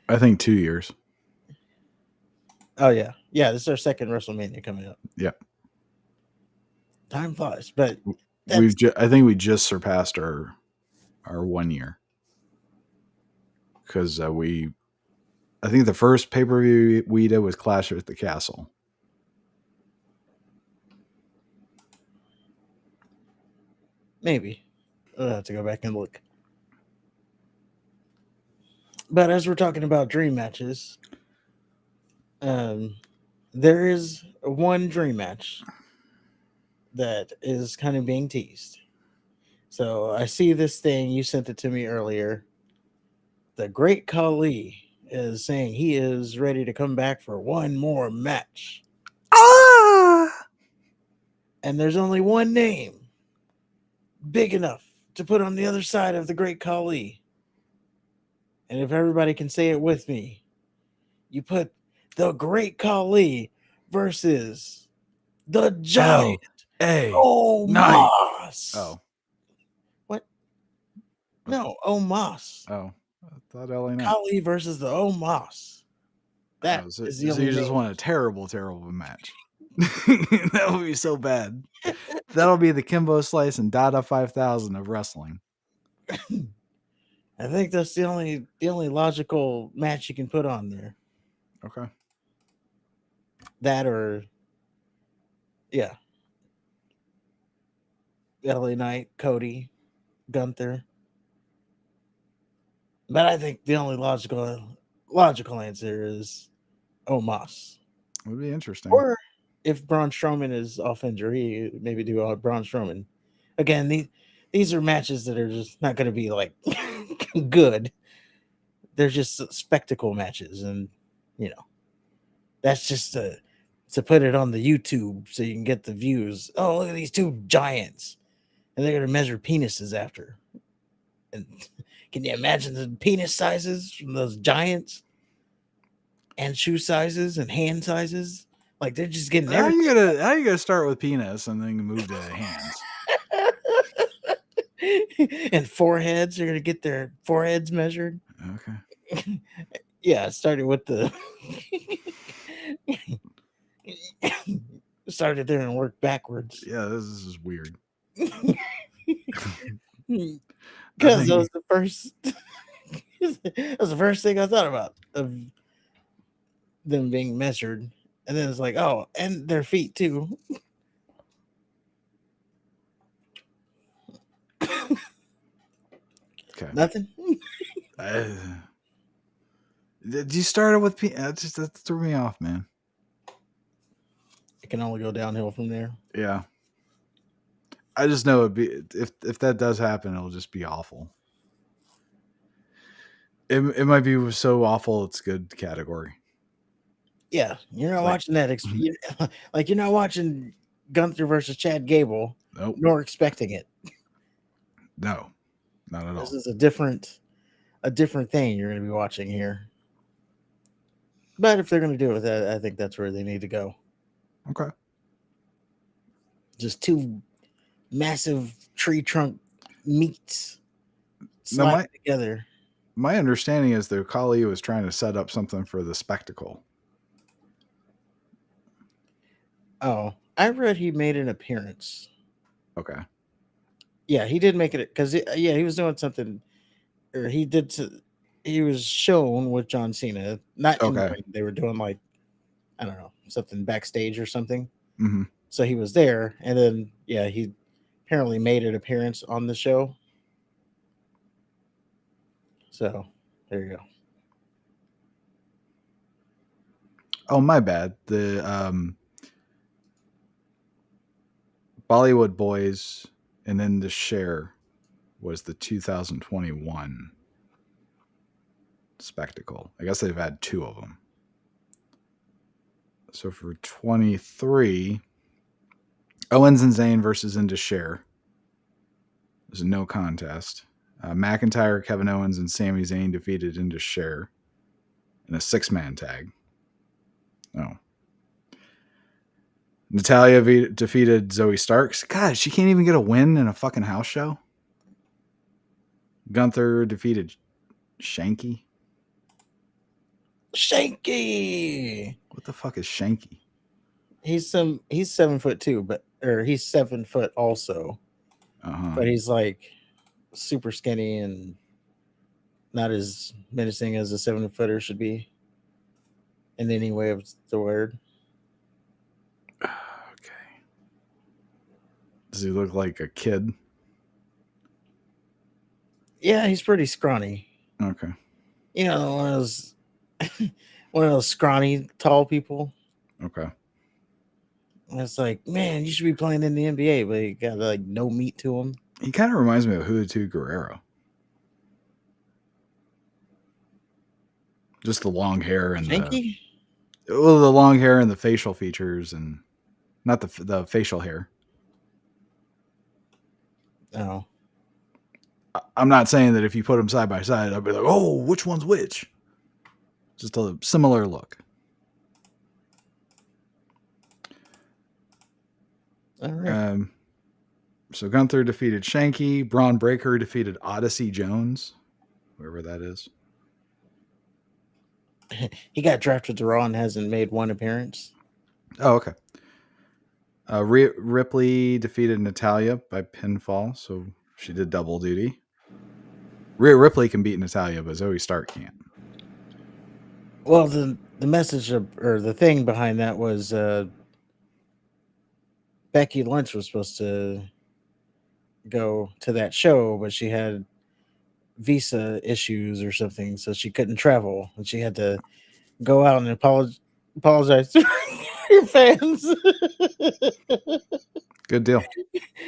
I think 2 years. Oh yeah, this is our second WrestleMania coming up. Yeah, time flies, but I think we just surpassed our 1 year because I think the first pay-per-view we did was Clash at the Castle. maybe I'll have to go back and look. But as we're talking about dream matches, there is one dream match that is kind of being teased. So I see this thing, you sent it to me earlier. The Great Khali is saying he is ready to come back for one more match. And there's only one name big enough to put on the other side of the Great Khali. And if everybody can say it with me, you put the Great Khali versus the Giant Omos. Oh. What? No, Omos. Oh. I thought LA Knight. Khali versus the Omos. That is the only you just want a terrible, terrible match. That would be so bad. That'll be the Kimbo Slice and Dada 5000 of wrestling. I think that's the only logical match you can put on there. Okay. That or LA Knight, Cody, Gunther. But I think the only logical answer is Omos. Would be interesting. Or if Braun Strowman is off injury, maybe do Braun Strowman. Again, these are matches that are just not going to be like good. They're just spectacle matches, and that's just to put it on the YouTube so you can get the views. Oh, look at these two giants, and they're going to measure penises after. And can you imagine the penis sizes from those giants, and shoe sizes and hand sizes? Like, they're just getting everything. How you gonna start with penis and then move to hands? And foreheads. They're gonna get their foreheads measured. Okay. Yeah, it started with the started there and worked backwards. Yeah, this is weird. I Because that think was the first that was the first thing I thought about of them being measured. And then it's like, oh, and their feet too. okay. Nothing. Uh, you started with just that threw me off, man. It can only go downhill from there. Yeah. I just know it'd be if that does happen, it'll just be awful. It might be so awful it's good category. Yeah, you're not Like watching that. Like you're not watching Gunther versus Chad Gable, nope, nor expecting it. no, not at This all. is a different thing you're going to be watching here. But if they're going to do it with that, I think that's where they need to go. Okay. Just two massive tree trunk meats Now slapped together. my understanding is that Kali was trying to set up something for the spectacle. Oh, I read he made an appearance. Okay. Yeah, he did make it because he was doing something, or he was shown with John Cena, not in the Okay. ring. They were doing like, I don't know, something backstage or something. Mm-hmm. So he was there, and then he apparently made an appearance on the show. So there you go. Oh, my bad. The Bollywood Boys and then the Share was the 2021 spectacle. I guess they've had two of them. So for 23, Owens and Zayn versus Into Share. There's a no contest. McIntyre, Kevin Owens, and Sami Zayn defeated Into Share in a 6-man tag. Oh. Natalia defeated Zoe Starks. God, she can't even get a win in a fucking house show. Gunther defeated Shanky. Shanky. What the fuck is Shanky? He's 7'2", or he's 7 foot also, but he's like super skinny and not as menacing as a 7-footer should be in any way of the word. Okay. Does he look like a kid? Yeah, he's pretty scrawny. Okay. You know, one of those scrawny tall people. Okay. And it's like, man, you should be playing in the NBA, but he got like no meat to him. He kind of reminds me of Hutu Guerrero. Just the long hair and Shanky? the long hair and the facial features, and not the facial hair. Oh. I'm not saying that if you put them side by side, I'd be like, oh, which one's which? Just a similar look. All right. So Gunther defeated Shanky. Braun Breaker defeated Odyssey Jones, whoever that is. He got drafted to Raw and hasn't made one appearance. Oh, okay. Ripley defeated Natalia by pinfall, so she did double duty. Rhea Ripley can beat Natalia, but Zoe Stark can't. Well, the message or the thing behind that was Becky Lynch was supposed to go to that show, but she had visa issues or something, so she couldn't travel, and she had to go out and apologize to your fans. Good deal.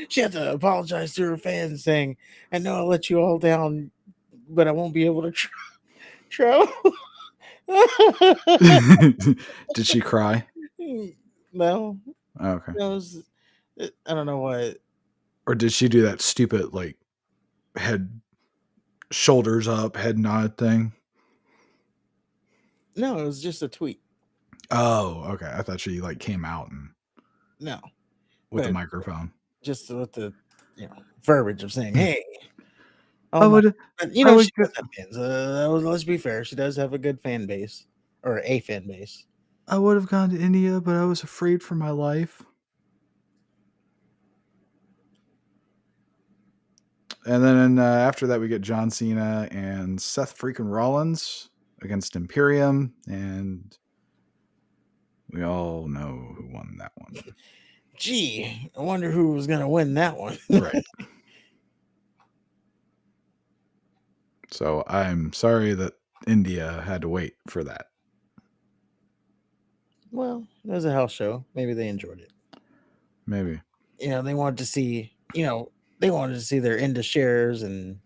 She had to apologize to her fans, saying, "I know I let you all down, but I won't be able to travel." Did she cry? No, Oh, okay. I don't know why. Or did she do that stupid like head, shoulders up, head nod thing? No, it was just a tweet. Oh, okay. I thought she like came out and No, with the but microphone. just with the verbiage of saying, "Hey, I oh my," would but I would she go, does have fans. Let's be fair, she does have a good fan base or a fan base. I would have gone to India, but I was afraid for my life. And then after that, we get John Cena and Seth freaking Rollins against Imperium, and we all know who won that one. Gee, I wonder who was gonna win that one. Right. So I'm sorry that India had to wait for that. Well, it was a house show. Maybe they enjoyed it. Maybe. They wanted to see. They wanted to see their Inda shares and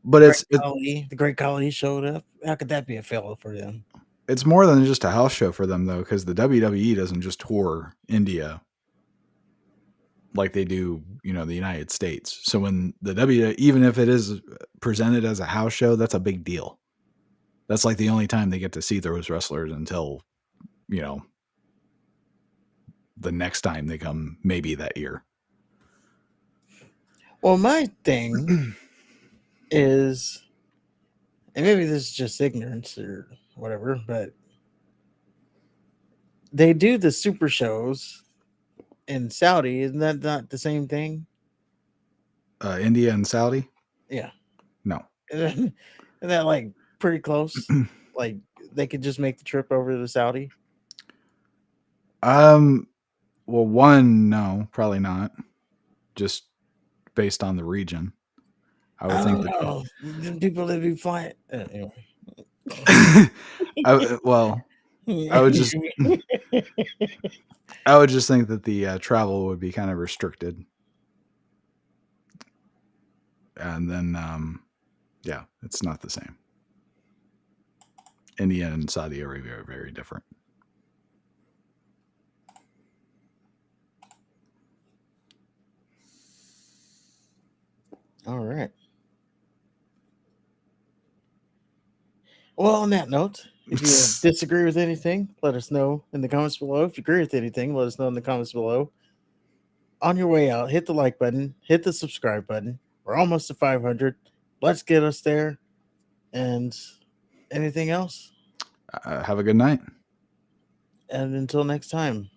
But the Great Khali showed up. How could that be a fail for them? it's more than just a house show for them, though, because the WWE doesn't just tour India like they do, the United States. So when the even if it is presented as a house show, that's a big deal. That's like the only time they get to see those wrestlers until, the next time they come, maybe that year. Well, my thing is, and maybe this is just ignorance or whatever, but they do the super shows in Saudi. Isn't that not the same thing? India and Saudi? Yeah. No. Isn't that like pretty close? Like they could just make the trip over to Saudi? Well, one, no, probably not. Just based on the region. I would I think don't know. People that be flying. Anyway. that I would just I would just think that the travel would be kind of restricted. And then yeah, it's not the same. India and Saudi Arabia are very different. All right. Well, on that note, if you disagree with anything, let us know in the comments below. If you agree with anything, let us know in the comments below. On your way out, hit the like button, hit the subscribe button. We're almost to 500. Let's get us there. And anything else? Have a good night. And until next time.